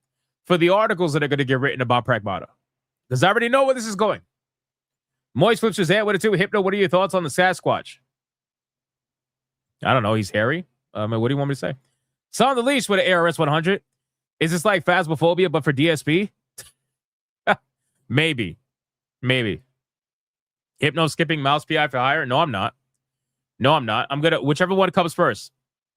for the articles that are going to get written about Pragmata, because I already know where this is going. Moist Flips is there. What it do? Hypno, what are your thoughts on the Sasquatch? I don't know. He's hairy. What do you want me to say? Son on the Leash with an ARS 100. Is this like Phasmophobia, but for DSP? Maybe. Hypno skipping Mouse PI for hire? No, I'm not. I'm going to, whichever one comes first.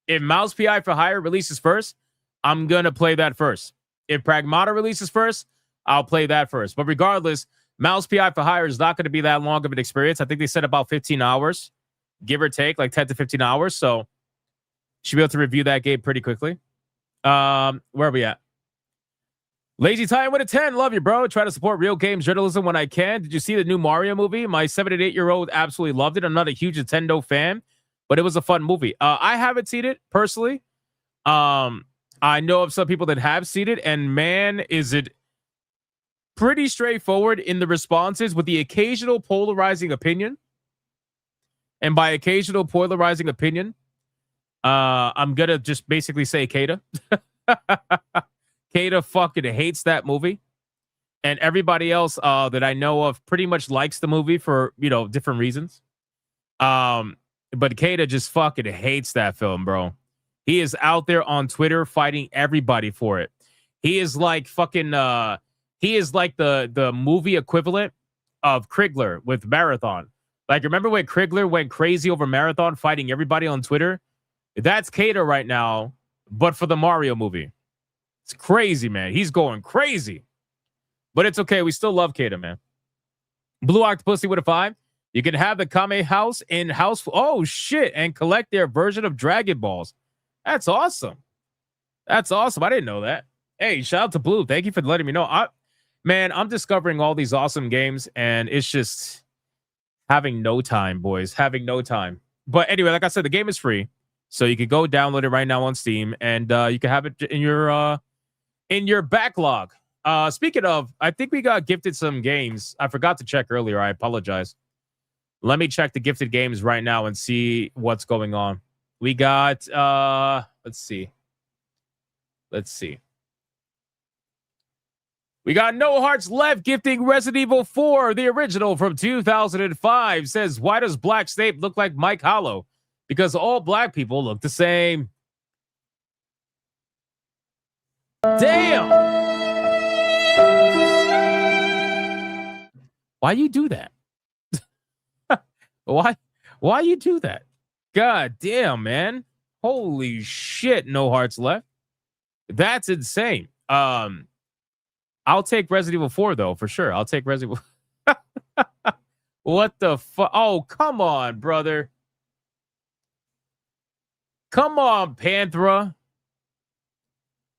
If Mouse PI for hire releases first, I'm going to play that first. If Pragmata releases first, I'll play that first. But regardless, Mouse PI for hire is not going to be that long of an experience. I think they said about 15 hours, give or take, like 10 to 15 hours. So should be able to review that game pretty quickly. Where are we at? Lazy Time with a 10. Love you, bro. Try to support real games journalism when I can. Did you see the new Mario movie? My 7 and 8-year-old absolutely loved it. I'm not a huge Nintendo fan, but it was a fun movie. I haven't seen it personally. I know of some people that have seen it, and man, is it pretty straightforward in the responses with the occasional polarizing opinion. And by occasional polarizing opinion, I'm gonna just basically say Kata. Kata fucking hates that movie, and everybody else that I know of pretty much likes the movie for different reasons. But Kata just fucking hates that film, bro. He is out there on Twitter fighting everybody for it. He is like fucking. He is like the movie equivalent of Krigler with Marathon. Like, remember when Krigler went crazy over Marathon, fighting everybody on Twitter? That's Kata right now, but for the Mario movie. It's crazy, man. He's going crazy. But it's okay. We still love Kata, man. Blue Octopussy with a 5. You can have the Kame house in house. Oh, shit. And collect their version of Dragon Balls. That's awesome. That's awesome. I didn't know that. Hey, shout out to Blue. Thank you for letting me know. I'm discovering all these awesome games, and it's just having no time, boys. Having no time. But anyway, like I said, the game is free. So you can go download it right now on Steam, and you can have it in your backlog. Speaking of, I think we got gifted some games. I forgot to check earlier. I apologize. Let me check the gifted games right now and see what's going on. We got, let's see. We got No Hearts Left gifting Resident Evil 4, the original from 2005. Says, why does Black Snape look like Mike Hollow? Because all black people look the same. Damn. Why you do that? Why you do that? God damn, man. Holy shit, no hearts left. That's insane. I'll take Resident Evil 4 though, for sure. I'll take Resident Evil. What the fuck? Oh, come on, brother. Come on, Panthera.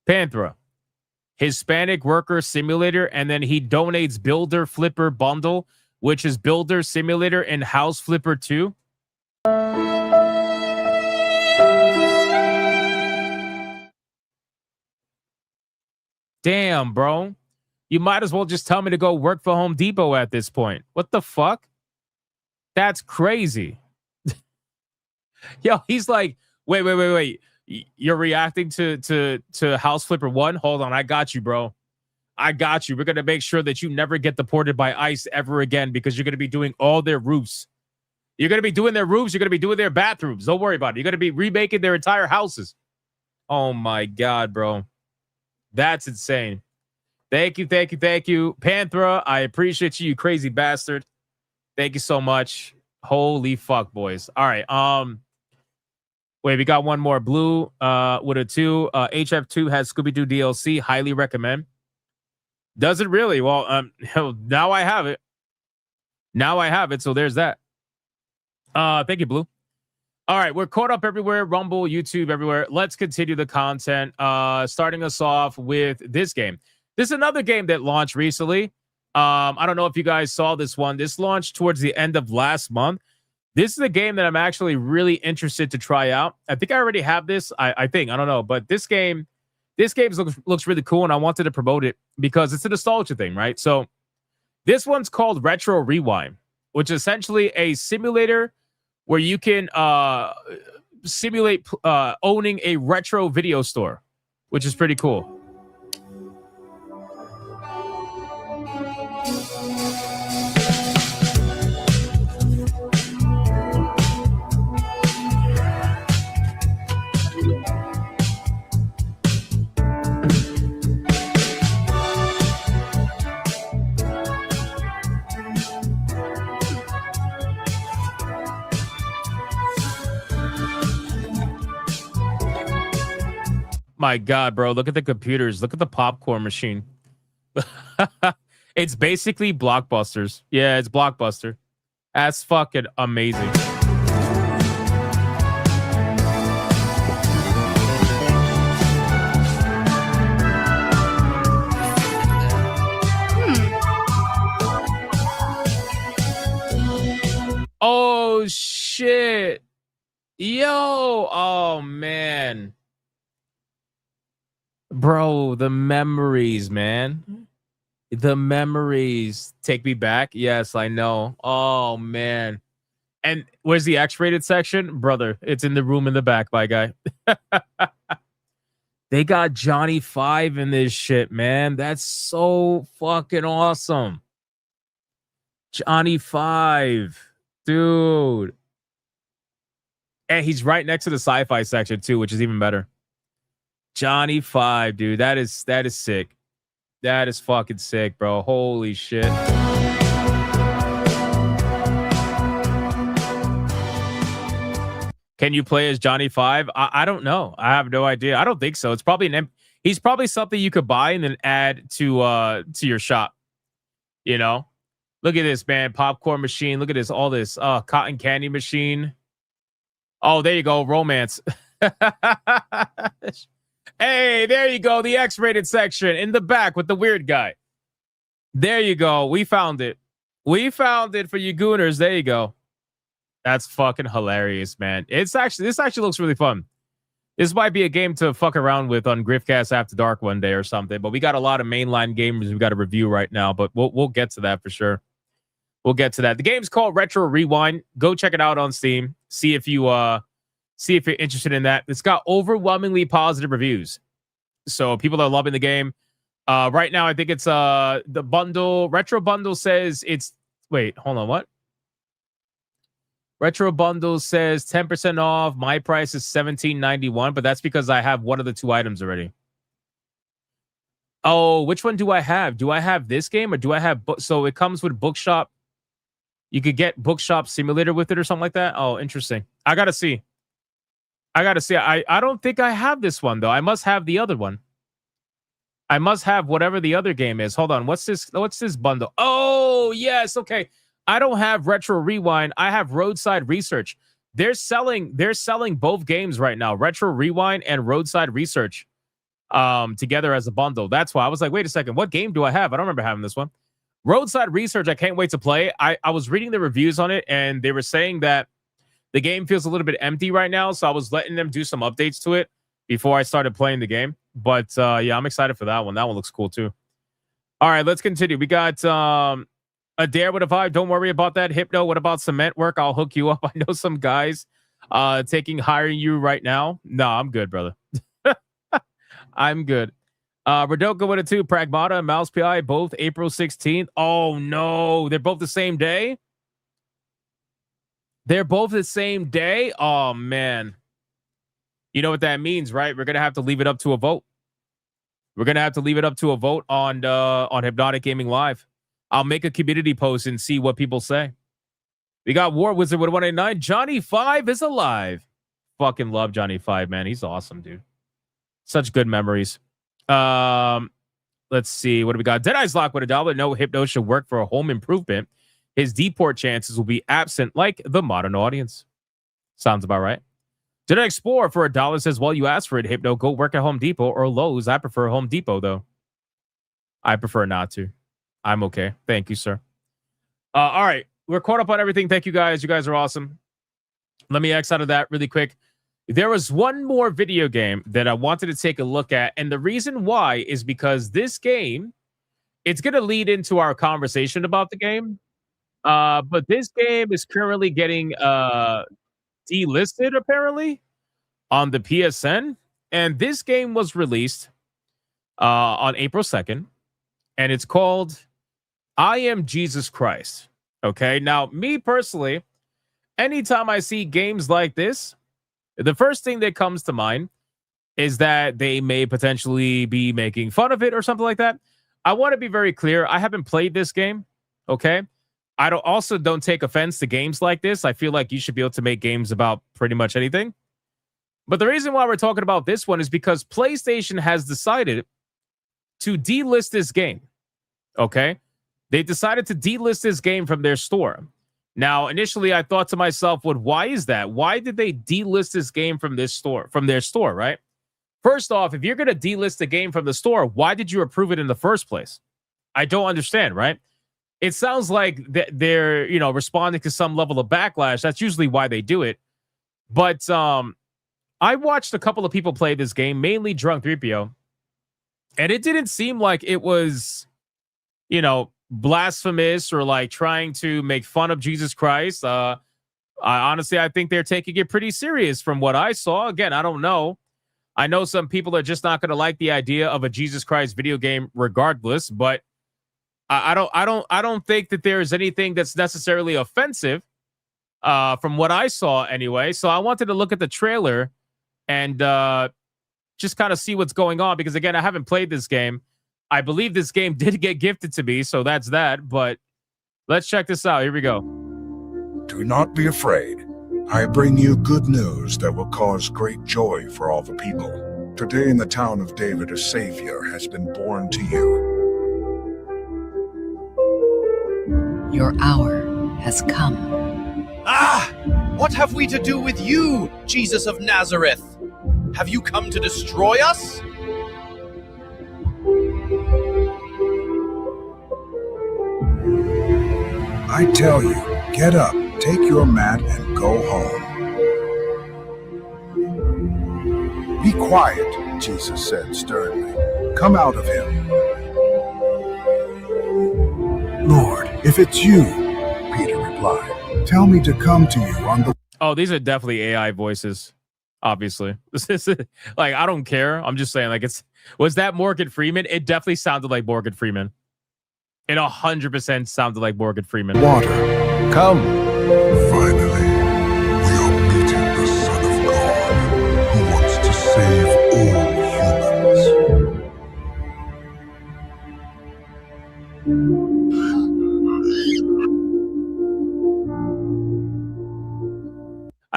Panthera. Hispanic Worker Simulator, and then he donates Builder Flipper Bundle, which is Builder Simulator and House Flipper 2. Damn, bro. You might as well just tell me to go work for Home Depot at this point. What the fuck? That's crazy. Yo, he's like, wait. You're reacting to House Flipper 1? Hold on, I got you, bro. I got you. We're going to make sure that you never get deported by ICE ever again because you're going to be doing all their roofs. You're going to be doing their roofs. You're going to be doing their bathrooms. Don't worry about it. You're going to be remaking their entire houses. Oh, my God, bro. That's insane. Thank you. Panthera, I appreciate you, you crazy bastard. Thank you so much. Holy fuck, boys. All right. Wait, we got one more. Blue with a 2. HF2 has Scooby-Doo DLC. Highly recommend. Does it really? Well, now I have it. So there's that. Thank you, Blue. All right, we're caught up everywhere. Rumble, YouTube, everywhere. Let's continue the content. Starting us off with this game. This is another game that launched recently. I don't know if you guys saw this one. This launched towards the end of last month. This is a game that I'm actually really interested to try out. I think I already have this. I think. I don't know. But this game looks really cool, and I wanted to promote it because it's a nostalgia thing, right? So this one's called Retro Rewind, which is essentially a simulator where you can simulate owning a retro video store, which is pretty cool. My God, bro, look at the computers. Look at the popcorn machine. It's basically Blockbusters. Yeah, it's Blockbuster. That's fucking amazing. Oh, shit. Yo. Oh, man. Bro, the memories, man. The memories take me back. Yes, I know. Oh, man. And where's the X-rated section? Brother, it's in the room in the back, my guy. They got Johnny 5 in this shit, man. That's so fucking awesome. Johnny 5. Dude. And he's right next to the sci-fi section, too, which is even better. Johnny 5, dude. That is sick. That is fucking sick, bro. Holy shit. Can you play as Johnny 5? I don't know. I have no idea. I don't think so. It's probably he's probably something you could buy and then add to your shop. You know? Look at this, man. Popcorn machine. Look at this. All this. Cotton candy machine. Oh, there you go. Romance. Hey, there you go. The X-rated section in the back with the weird guy. There you go. We found it. We found it for you gooners. There you go. That's fucking hilarious, man. This actually looks really fun. This might be a game to fuck around with on Griffcast After Dark one day or something. But we got a lot of mainline gamers we've got to review right now. But we'll get to that for sure. We'll get to that. The game's called Retro Rewind. Go check it out on Steam. See if you're interested in that. It's got overwhelmingly positive reviews. So people are loving the game. Right now, I think it's the bundle. Retro Bundle says it's... Wait, hold on. What? Retro Bundle says 10% off. My price is $17.91, but that's because I have one of the 2 items already. Oh, which one do I have? Do I have this game or do I have so it comes with Bookshop? You could get Bookshop Simulator with it or something like that. Oh, interesting. I gotta see. I don't think I have this one though. I must have the other one. I must have whatever the other game is. Hold on. What's this bundle? Oh, yes. Okay. I don't have Retro Rewind. I have Roadside Research. They're selling both games right now. Retro Rewind and Roadside Research together as a bundle. That's why I was like, wait a second. What game do I have? I don't remember having this one. Roadside Research, I can't wait to play. I was reading the reviews on it, and they were saying that the game feels a little bit empty right now, so I was letting them do some updates to it before I started playing the game. But yeah, I'm excited for that one. That one looks cool too. All right, let's continue. We got Adair with a vibe. Don't worry about that. Hypno, what about cement work? I'll hook you up. I know some guys hiring you right now. No, I'm good, brother. I'm good. Radoka with a 2. Pragmata and Mouse PI, both April 16th. Oh, no. They're both the same day? They're both the same day? Oh, man. You know what that means, right? We're going to have to leave it up to a vote. We're going to have to leave it up to a vote on Hypnotic Gaming Live. I'll make a community post and see what people say. We got War Wizard with 189. Johnny 5 is alive. Fucking love Johnny 5, man. He's awesome, dude. Such good memories. Let's see. What do we got? Deadeye's Lock with $1. No, Hypno should work for a home improvement. His deport chances will be absent like the modern audience. Sounds about right. Deadeye's Explorer for $1 says, well, you asked for it, Hypno. Go work at Home Depot or Lowe's. I prefer Home Depot, though. I prefer not to. I'm okay. Thank you, sir. All right. We're caught up on everything. Thank you, guys. You guys are awesome. Let me X out of that really quick. There was one more video game that I wanted to take a look at. And the reason why is because this game, it's going to lead into our conversation about the game. But this game is currently getting delisted, apparently, on the PSN. And this game was released on April 2nd. And it's called I Am Jesus Christ. Okay. Now, me personally, anytime I see games like this, the first thing that comes to mind is that they may potentially be making fun of it or something like that. I want to be very clear. I haven't played this game. Okay. I don't take offense to games like this. I feel like you should be able to make games about pretty much anything. But the reason why we're talking about this one is because PlayStation has decided to delist this game. Okay. They decided to delist this game from their store. Now, initially, I thought to myself, well, why is that? Why did they delist this game from their store, right? First off, if you're going to delist the game from the store, why did you approve it in the first place? I don't understand, right? It sounds like they're, responding to some level of backlash. That's usually why they do it. But I watched a couple of people play this game, mainly Drunk 3PO, and it didn't seem like it was, blasphemous or like trying to make fun of Jesus Christ. I think they're taking it pretty serious from what I saw. Again, I don't know. I know some people are just not going to like the idea of a Jesus Christ video game regardless, but I don't think that there is anything that's necessarily offensive from what I saw anyway. So I wanted to look at the trailer and just kind of see what's going on, because again, I haven't played this game. I believe this game did get gifted to me, so that's that. But let's check this out. Here we go. Do not be afraid. I bring you good news that will cause great joy for all the people. Today in the town of David, a Savior has been born to you. Your hour has come. Ah! What have we to do with you, Jesus of Nazareth? Have you come to destroy us? I tell you, get up, take your mat, and go home. Be quiet, Jesus said sternly. Come out of him. Lord, if it's you, Peter replied, tell me to come to you on the... Oh, these are definitely AI voices, obviously. This is like, I don't care. I'm just saying, like, was that Morgan Freeman? It definitely sounded like Morgan Freeman. It 100% sounded like Morgan Freeman. Water, come. Finally, we are meeting the Son of God, who wants to save all humans. I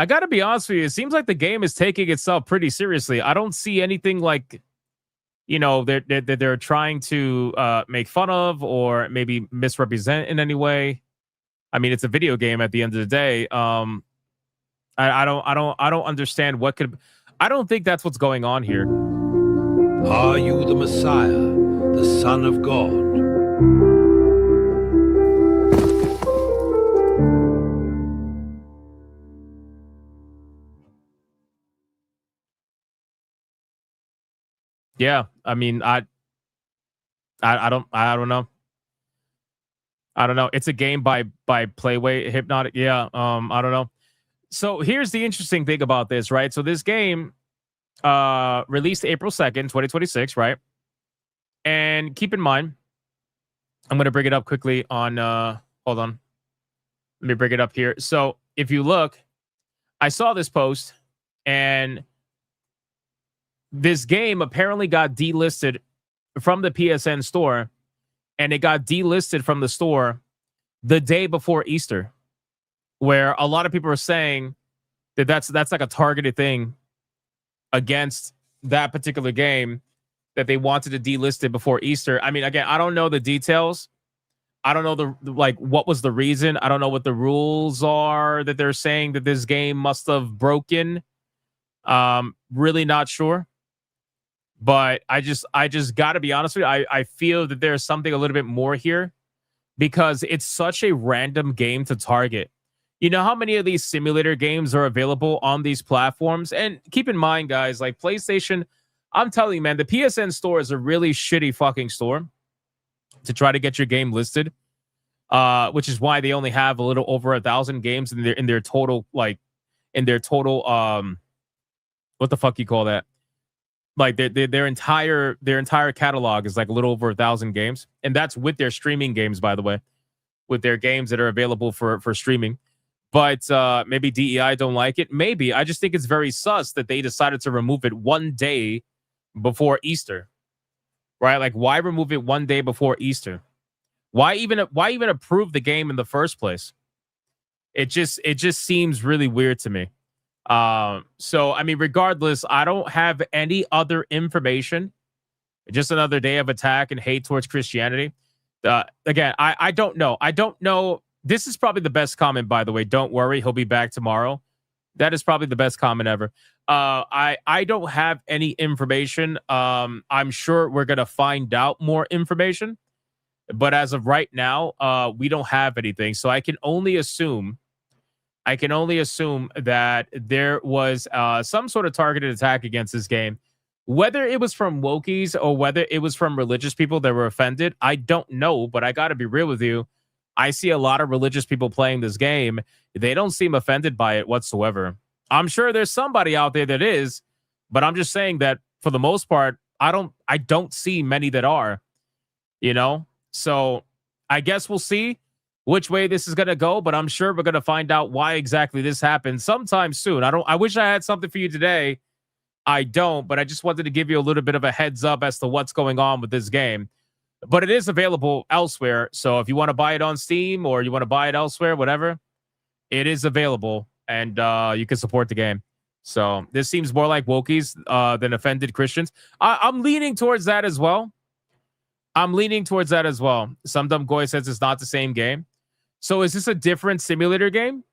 gotta be honest with you. It seems like the game is taking itself pretty seriously. I don't see anything like, you know, they're trying to make fun of or maybe misrepresent in any way. I mean, it's a video game at the end of the day. I don't understand what could. I don't think that's what's going on here. Are you the Messiah, the Son of God? Yeah, I mean, I don't know. I don't know. It's a game by Playway Hypnotic. Yeah, I don't know. So here's the interesting thing about this, right? So this game released April 2nd, 2026, right? And keep in mind, I'm going to bring it up quickly on hold on. Let me bring it up here. So if you look, I saw this post and this game apparently got delisted from the PSN store, and it got delisted from the store the day before Easter, where a lot of people are saying that that's like a targeted thing against that particular game, that they wanted to delist it before Easter. I mean, again, I don't know the details. I don't know the like what was the reason. I don't know what the rules are that they're saying that this game must have broken. Really not sure. But I just got to be honest with you. I feel that there's something a little bit more here because it's such a random game to target. You know how many of these simulator games are available on these platforms? And keep in mind, guys, like PlayStation, I'm telling you, man, the PSN store is a really shitty fucking store to try to get your game listed. Which is why they only have a little over 1,000 games in their total, like in their total what the fuck you call that? Like their entire catalog is like a little over 1,000 games, and that's with their streaming games, by the way, with their games that are available for streaming. But maybe DEI don't like it. Maybe I just think it's very sus that they decided to remove it one day before Easter, right? Like, why remove it one day before Easter? Why even approve the game in the first place? It just seems really weird to me. So I mean, regardless, I don't have any other information. Just another day of attack and hate towards Christianity. Again, I don't know. I don't know. This is probably the best comment, by the way. Don't worry, he'll be back tomorrow. That is probably the best comment ever. I don't have any information. I'm sure we're gonna find out more information, but as of right now, we don't have anything. So I can only assume that there was some sort of targeted attack against this game. Whether it was from wokies or whether it was from religious people that were offended, I don't know, but I got to be real with you. I see a lot of religious people playing this game. They don't seem offended by it whatsoever. I'm sure there's somebody out there that is, but I'm just saying that for the most part, I don't see many that are, you know? So I guess we'll see which way this is going to go, but I'm sure we're going to find out why exactly this happened sometime soon. I wish I had something for you today. I don't, but I just wanted to give you a little bit of a heads up as to what's going on with this game. But it is available elsewhere. So if you want to buy it on Steam or you want to buy it elsewhere, whatever, it is available, and you can support the game. So this seems more like wokies than offended Christians. I'm leaning towards that as well. Some dumb goy says it's not the same game. So is this a different simulator game?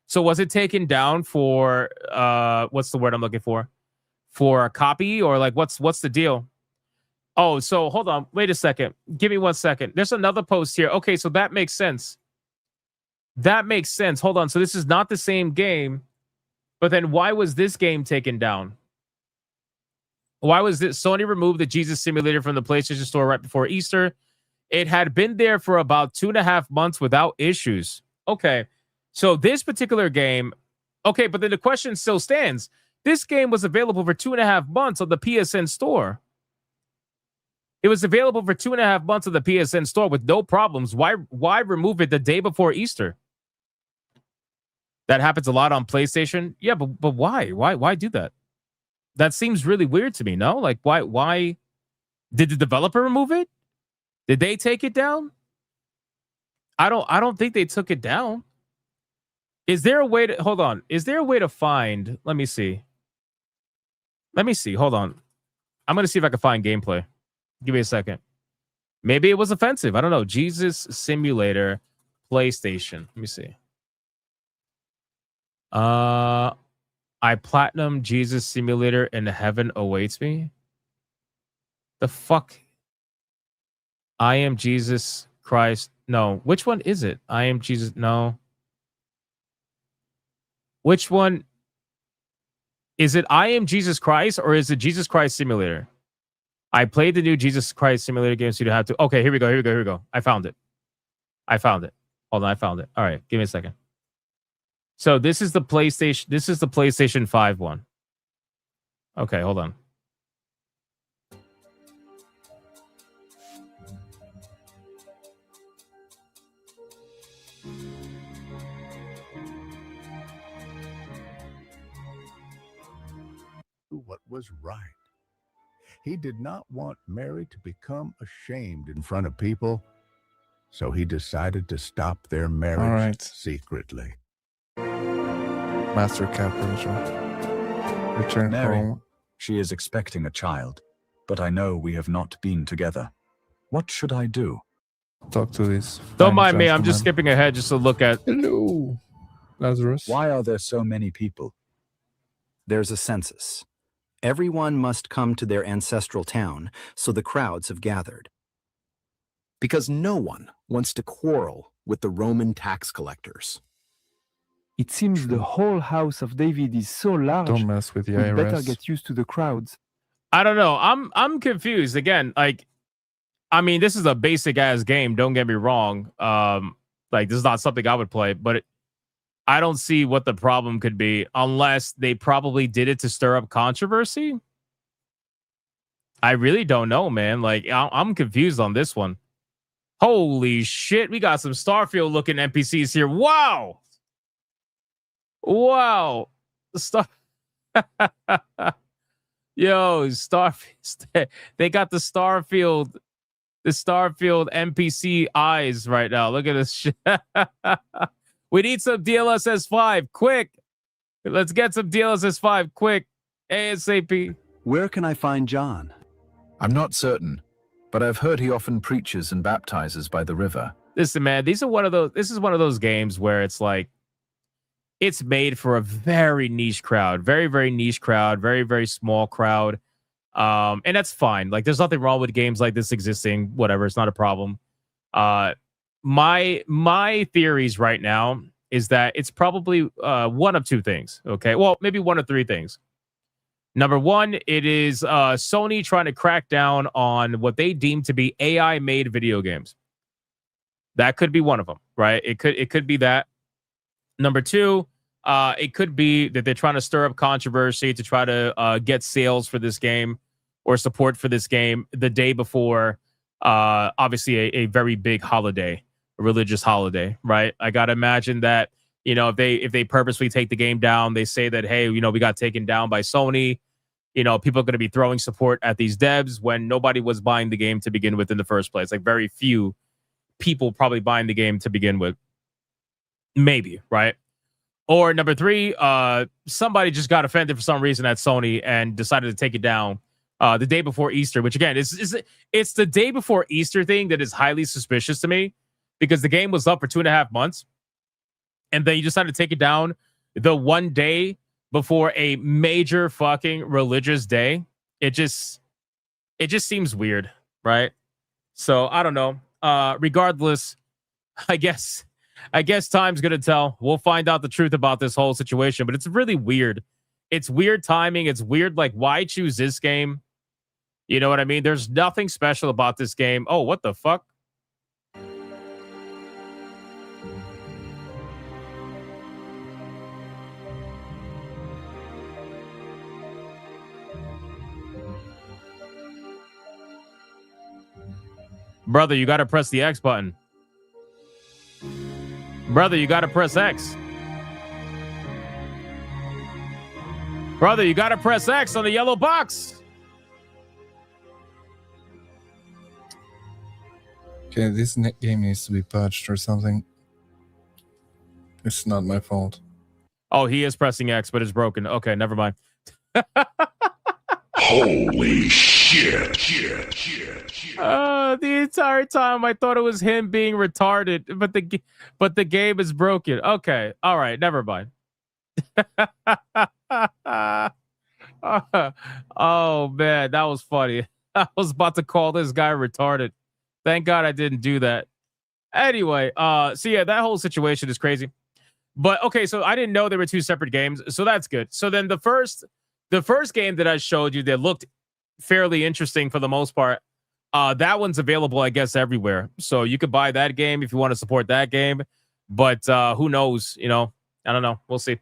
So was it taken down for what's the word I'm looking for? For a copy, or like what's the deal? Oh, so hold on. Wait a second. Give me 1 second. There's another post here. Okay, so that makes sense. Hold on. So this is not the same game, but then why was this game taken down? Why was this? Sony removed the Jesus Simulator from the PlayStation Store right before Easter. It had been there for about 2.5 months without issues. Okay, so this particular game, okay, but then the question still stands. This game was available for 2.5 months on the PSN Store. It was available for 2.5 months on the PSN Store with no problems. Why remove it the day before Easter? That happens a lot on PlayStation. Yeah, but why? Why do that? That seems really weird to me, no? Like, why did the developer remove it? Did they take it down? I don't think they took it down. Is there a way to hold on? Is there a way to find? Let me see. Hold on. I'm gonna see if I can find gameplay. Give me a second. Maybe it was offensive. I don't know. Jesus Simulator PlayStation. Let me see. I platinum Jesus Simulator and heaven awaits me. The fuck? I am Jesus Christ. No. Which one is it? I am Jesus. No. Which one? Is it I am Jesus Christ or is it Jesus Christ Simulator? I played the new Jesus Christ Simulator game, so you don't have to. Okay, here we go. I found it. Hold on, I found it. All right, give me a second. So this is the PlayStation. This is the PlayStation 5 one. Okay, hold on. What was right. He did not want Mary to become ashamed in front of people, so he decided to stop their marriage secretly. Master Captain return Mary, home. she is expecting a child, but I know we have not been together. What should I do? Talk to this. Don't mind me. I'm just skipping ahead just to look at. Hello, Lazarus. Why are there so many people? There's a census. Everyone must come to their ancestral town, so the crowds have gathered. Because no one wants to quarrel with the Roman tax collectors. It seems the whole house of David is so large. Don't mess with the we IRS. better get used to the crowds. I don't know. I'm confused again. Like, I mean, this is a basic ass game. Don't get me wrong. Like, this is not something I would play, but I don't see what the problem could be unless they probably did it to stir up controversy. I really don't know, man. Like, I'm confused on this one. Holy shit. We got some Starfield looking NPCs here. Wow. Wow. Yo, Starfield. They got the Starfield NPC eyes right now. Look at this shit. We need some DLSS 5, quick. Let's get some DLSS 5, quick. ASAP. Where can I find John? I'm not certain, but I've heard he often preaches and baptizes by the river. Listen, man, this is one of those games where it's like, it's made for a very niche crowd, very, very niche crowd, very, very small crowd. And that's fine. Like, there's nothing wrong with games like this existing, whatever. It's not a problem. My theories right now is that it's probably one of two things. Okay, well, maybe one of three things. Number one, it is Sony trying to crack down on what they deem to be AI-made video games. That could be one of them, right? It could be that. Number two, it could be that they're trying to stir up controversy to try to get sales for this game or support for this game the day before, obviously a very big holiday. Religious holiday, right? I gotta imagine that, you know, if they purposely take the game down, they say that, hey, you know, we got taken down by Sony. You know, people are going to be throwing support at these devs when nobody was buying the game to begin with in the first place. Like, very few people probably buying the game to begin with. Maybe, right? Or number three, somebody just got offended for some reason at Sony and decided to take it down the day before Easter, which again, it's the day before Easter thing that is highly suspicious to me. Because the game was up for 2.5 months. And then you decided to take it down the one day before a major fucking religious day. It just seems weird, right? So I don't know. Regardless, I guess time's gonna tell. We'll find out the truth about this whole situation. But it's really weird. It's weird timing. It's weird, like, why choose this game? You know what I mean? There's nothing special about this game. Oh, what the fuck? Brother, you got to press the X button. Brother, you got to press X. Brother, you got to press X on the yellow box. Okay, this game needs to be patched or something. It's not my fault. Oh, he is pressing X, but it's broken. Okay, never mind. Holy shit. The entire time I thought it was him being retarded, but the game is broken. Okay, all right, never mind. Oh man, that was funny. I was about to call this guy retarded. Thank God I didn't do that. Anyway, so yeah, that whole situation is crazy. But okay, so I didn't know there were two separate games, so that's good. So then the first game that I showed you that looked fairly interesting for the most part, that one's available, I guess, everywhere. So you could buy that game if you want to support that game. But who knows? You know, I don't know. We'll see.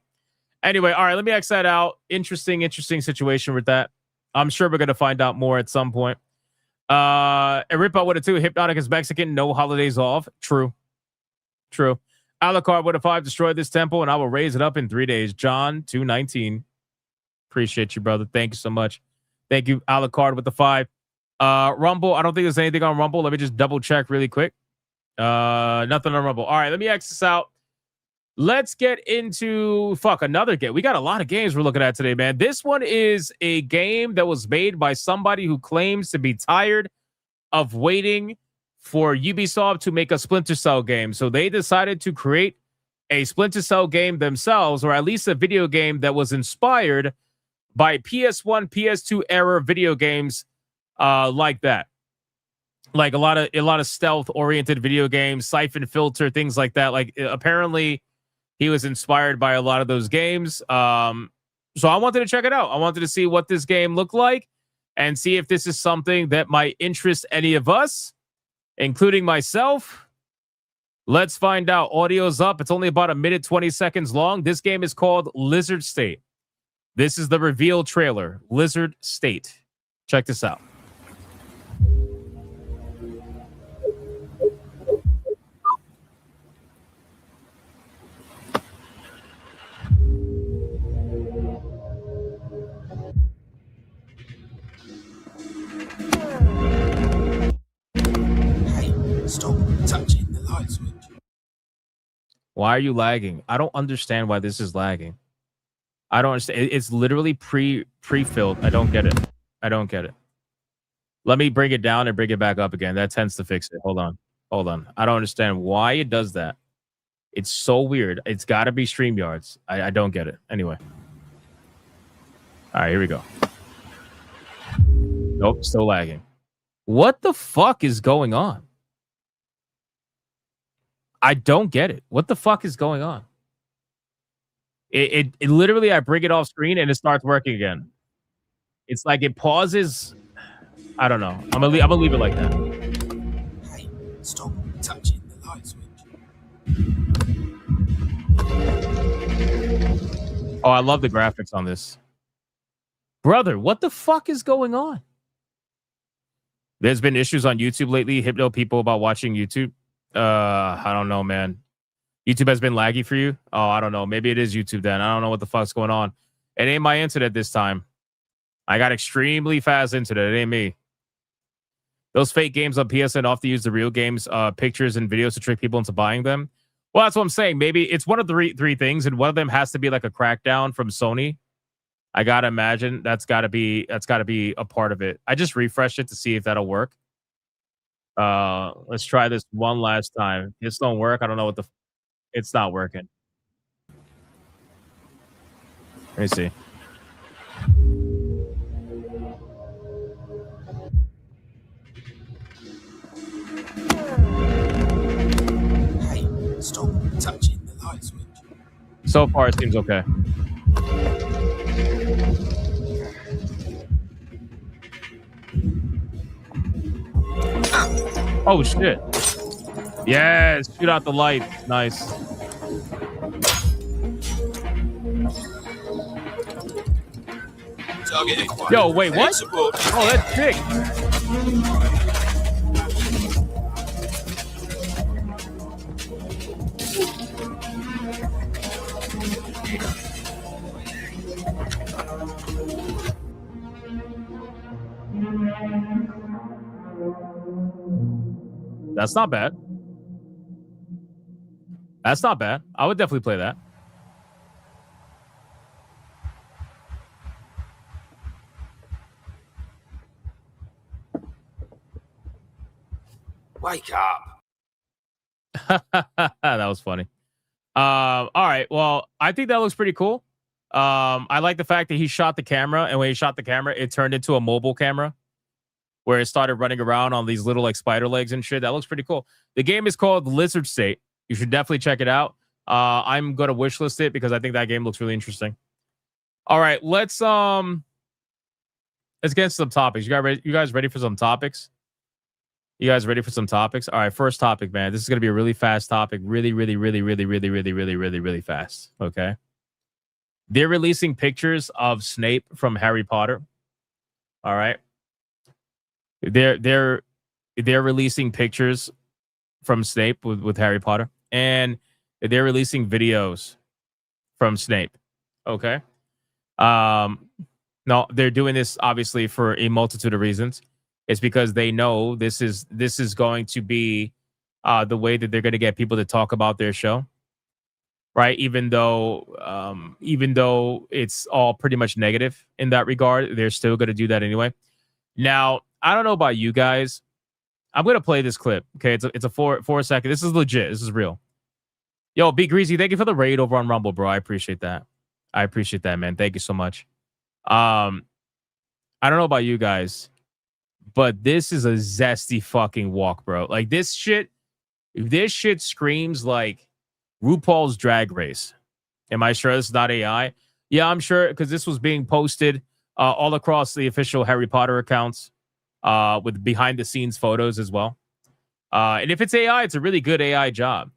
Anyway, all right, let me X that out. Interesting situation with that. I'm sure we're gonna find out more at some point. A rip out with a 2. Hypnotic is Mexican. No holidays off. True. Alucard with a 5. Destroy this temple, and I will raise it up in 3 days. John 2:19. Appreciate you, brother. Thank you so much. Thank you, Alucard with the 5. Rumble. I don't think there's anything on Rumble. Let me just double check really quick. Nothing on Rumble. All right, let me X this out. Let's get into another game. We got a lot of games we're looking at today, man. This one is a game that was made by somebody who claims to be tired of waiting for Ubisoft to make a Splinter Cell game. So they decided to create a Splinter Cell game themselves, or at least a video game that was inspired by PS1, PS2 era video games like that. Like a lot of stealth oriented video games, Siphon Filter, things like that. Like apparently he was inspired by a lot of those games. So I wanted to check it out. I wanted to see what this game looked like and see if this is something that might interest any of us, including myself. Let's find out. Audio's up. It's only about 1 minute, 20 seconds long. This game is called Lizard State. This is the reveal trailer. Lizard State. Check this out. Stop touching the light switch. Why are you lagging? I don't understand why this is lagging. I don't understand. It's literally pre-filled. I don't get it. Let me bring it down and bring it back up again. That tends to fix it. Hold on. I don't understand why it does that. It's so weird. It's got to be StreamYards. I don't get it. Anyway. All right, here we go. Nope, still lagging. What the fuck is going on? I don't get it. What the fuck is going on? It literally, I bring it off screen and it starts working again. It's like it pauses. I don't know. I'm gonna leave it like that. Hey, stop touching the light switch. Oh, I love the graphics on this. Brother, what the fuck is going on? There's been issues on YouTube lately. Hypno people about watching YouTube. I don't know, man. YouTube has been laggy for you? Oh, I don't know. Maybe it is YouTube then. I don't know what the fuck's going on. It ain't my internet this time. I got extremely fast internet. It ain't me. Those fake games on PSN often use the real games, pictures and videos to trick people into buying them. Well, that's what I'm saying. Maybe it's one of the three things, and one of them has to be like a crackdown from Sony. I gotta imagine that's gotta be a part of it. I just refreshed it to see if that'll work. Let's try this one last time. This don't work. I don't know what it's not working. Let me see. Hey, stop touching the light switch. So far, it seems okay. Oh shit! Yes, shoot out the light. Nice. Yo, wait, what? Oh, that's sick. That's not bad. That's not bad. I would definitely play that. Wake up. That was funny. All right. Well, I think that looks pretty cool. I like the fact that he shot the camera, and when he shot the camera, it turned into a mobile camera where it started running around on these little like spider legs and shit. That looks pretty cool. The game is called Lizard State. You should definitely check it out. I'm gonna wishlist it because I think that game looks really interesting. All right, let's get into some topics. You guys ready for some topics? You guys ready for some topics? All right, first topic, man. This is gonna be a really fast topic. Really fast. Okay. They're releasing pictures of Snape from Harry Potter. All right. They're releasing pictures from Snape with Harry Potter, and they're releasing videos from Snape. Okay. No, they're doing this obviously for a multitude of reasons. It's because they know this is going to be the way that they're going to get people to talk about their show, right? Even though it's all pretty much negative in that regard, they're still going to do that anyway. Now, I don't know about you guys. I'm going to play this clip. Okay, it's a 4 second. This is legit. This is real. Yo, Be Greasy, thank you for the raid over on Rumble, bro. I appreciate that. I appreciate that, man. Thank you so much. I don't know about you guys, but this is a zesty fucking walk, bro. Like this shit screams like RuPaul's Drag Race. Am I sure this is not AI? Yeah, I'm sure, because this was being posted all across the official Harry Potter accounts with behind the scenes photos as well. And if it's AI, it's a really good AI job.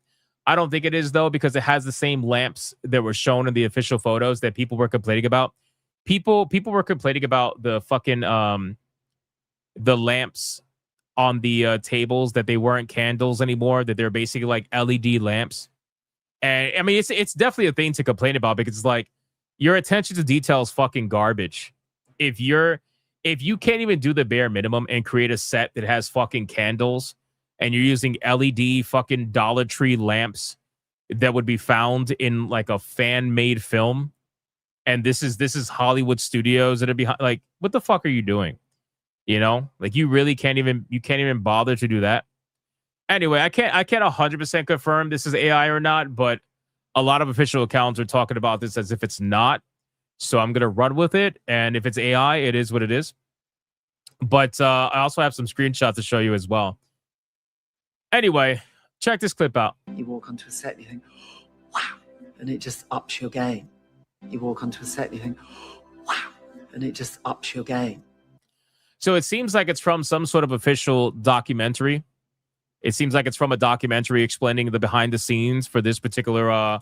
I don't think it is, though, because it has the same lamps that were shown in the official photos that people were complaining about. People were complaining about the fucking the lamps on the tables, that they weren't candles anymore, that they're basically like LED lamps. And I mean, it's definitely a thing to complain about, because it's like your attention to detail is fucking garbage. If you can't even do the bare minimum and create a set that has fucking candles, and you're using LED fucking Dollar Tree lamps that would be found in like a fan-made film, and this is Hollywood studios that are behind, like, what the fuck are you doing? You know, like you can't even bother to do that. Anyway, I can't 100% confirm this is AI or not, but a lot of official accounts are talking about this as if it's not. So I'm gonna run with it, and if it's AI, it is what it is. But I also have some screenshots to show you as well. Anyway, check this clip out. You walk onto a set and you think, wow, and it just ups your game. You walk onto a set and you think, wow, and it just ups your game. So it seems like it's from some sort of official documentary. It seems like it's from a documentary explaining the behind the scenes for this particular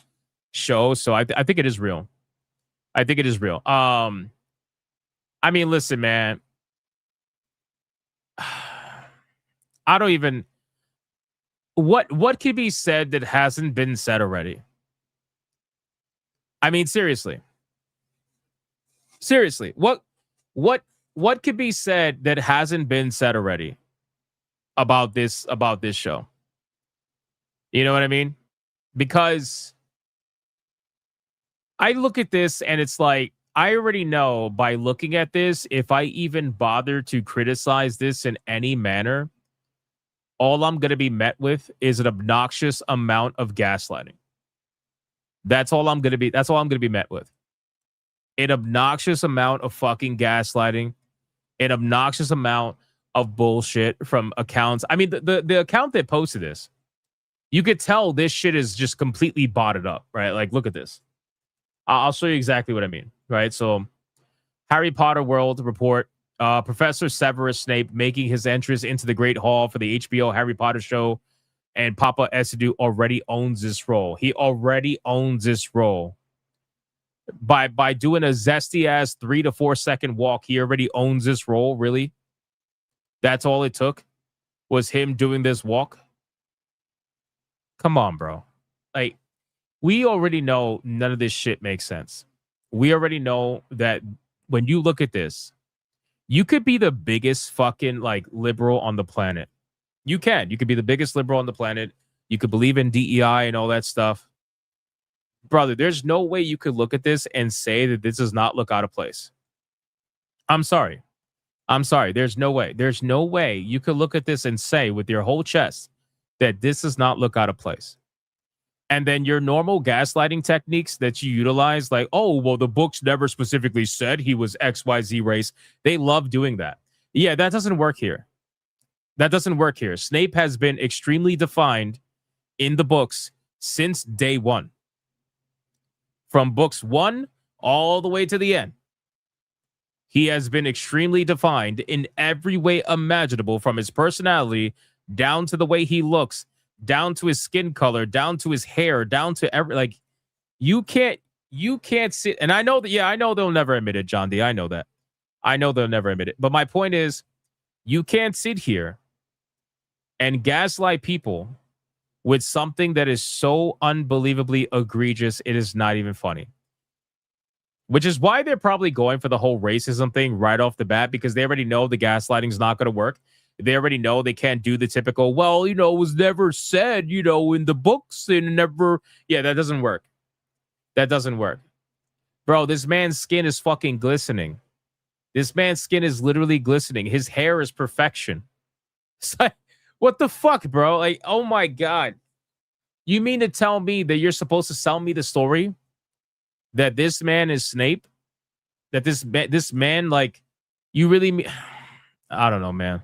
show. So I think it is real. I think it is real. I mean, listen, man. I don't even... What could be said that hasn't been said already? I mean, seriously. Seriously. What could be said that hasn't been said already about this show? You know what I mean? Because I look at this and it's like, I already know by looking at this, if I even bother to criticize this in any manner, all I'm going to be met with is an obnoxious amount of gaslighting. That's all I'm going to be met with. An obnoxious amount of fucking gaslighting, an obnoxious amount of bullshit from accounts. I mean, the account that posted this, you could tell this shit is just completely botted up, right? Like, look at this. I'll show you exactly what I mean, right? So, Harry Potter World Report. Professor Severus Snape making his entrance into the Great Hall for the HBO Harry Potter show, and Papa Esidu already owns this role. He already owns this role. By doing a zesty ass 3 to 4 second walk, he already owns this role. Really? That's all it took, was him doing this walk? Come on, bro. Like, we already know none of this shit makes sense. We already know that when you look at this, you could be the biggest fucking like liberal on the planet. You can. You could be the biggest liberal on the planet. You could believe in DEI and all that stuff. Brother, there's no way you could look at this and say that this does not look out of place. I'm sorry. There's no way. There's no way you could look at this and say with your whole chest that this does not look out of place. And then your normal gaslighting techniques that you utilize, like, oh, well, the books never specifically said he was XYZ race. They love doing that. Yeah, that doesn't work here. That doesn't work here. Snape has been extremely defined in the books since day one. From books 1 all the way to the end. He has been extremely defined in every way imaginable, from his personality down to the way he looks, down to his skin color, down to his hair, down to every, like, you can't sit. And I know that, yeah, I know they'll never admit it, John D. I know that. I know they'll never admit it. But my point is, you can't sit here and gaslight people with something that is so unbelievably egregious, it is not even funny. Which is why they're probably going for the whole racism thing right off the bat, because they already know the gaslighting is not going to work. They already know they can't do the typical, well, you know, it was never said, you know, in the books and never. Yeah, that doesn't work. That doesn't work. Bro, this man's skin is fucking glistening. This man's skin is literally glistening. His hair is perfection. It's like, what the fuck, bro? Like, oh my God. You mean to tell me that you're supposed to sell me the story that this man is Snape? That this man, like, you really I don't know, man.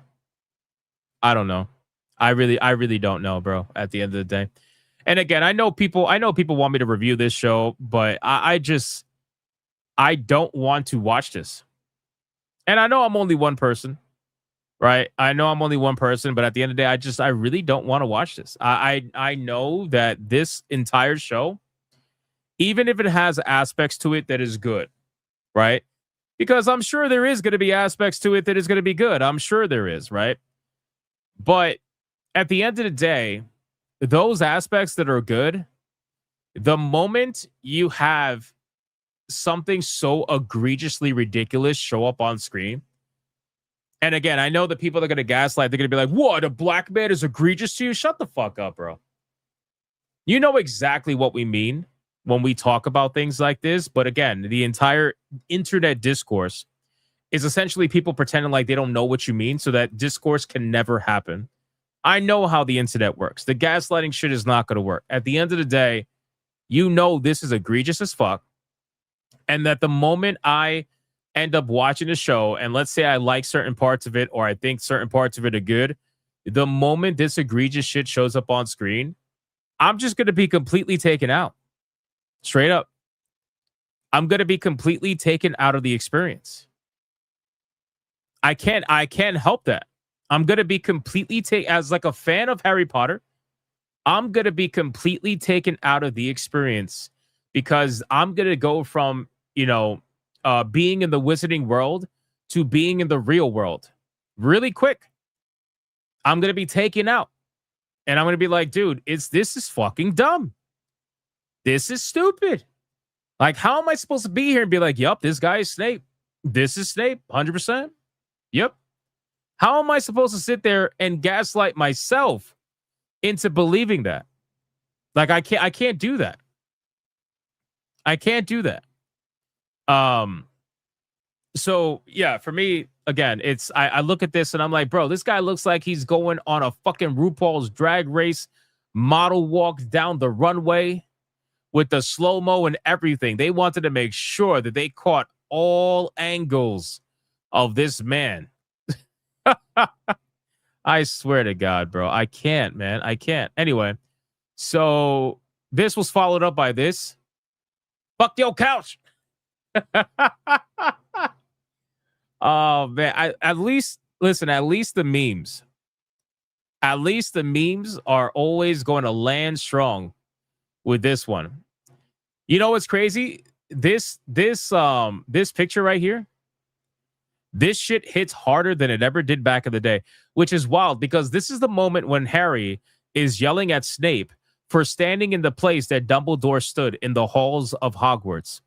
I don't know. I really don't know, bro, at the end of the day. And again, I know people want me to review this show, but I don't want to watch this. And I know I'm only one person, right? I know I'm only one person, but at the end of the day, I really don't want to watch this. I know that this entire show, even if it has aspects to it that is good, right? Because I'm sure there is going to be aspects to it that is going to be good. I'm sure there is, right? But at the end of the day, those aspects that are good, the moment you have something so egregiously ridiculous show up on screen, and again, I know the people that are going to gaslight, they're going to be like, what, a black man is egregious to you? Shut the fuck up, bro. You know exactly what we mean when we talk about things like this. But again, the entire internet discourse is essentially people pretending like they don't know what you mean so that discourse can never happen. I know how the internet works. The gaslighting shit is not going to work. At the end of the day, you know this is egregious as fuck. And that the moment I end up watching the show, and let's say I like certain parts of it, or I think certain parts of it are good, the moment this egregious shit shows up on screen, I'm just going to be completely taken out. Straight up. I'm going to be completely taken out of the experience. I can't help that. I'm going to be completely as like a fan of Harry Potter, I'm going to be completely taken out of the experience, because I'm going to go from, being in the wizarding world to being in the real world really quick. I'm going to be taken out, and I'm going to be like, dude, this is fucking dumb. This is stupid. Like, how am I supposed to be here and be like, yep, this guy is Snape. This is Snape, 100%. Yep. How am I supposed to sit there and gaslight myself into believing that? Like, I can't do that. I can't do that. So yeah, for me, again, it's I look at this and I'm like, bro, this guy looks like he's going on a fucking RuPaul's Drag Race model walk down the runway with the slow-mo and everything. They wanted to make sure that they caught all angles of this man. I swear to God, bro. I can't, man. I can't. Anyway, so this was followed up by this. Fuck your couch. Oh, man. At least the memes. At least the memes are always going to land strong with this one. You know what's crazy? This picture right here, this shit hits harder than it ever did back in the day, which is wild, because this is the moment when Harry is yelling at Snape for standing in the place that Dumbledore stood in the halls of Hogwarts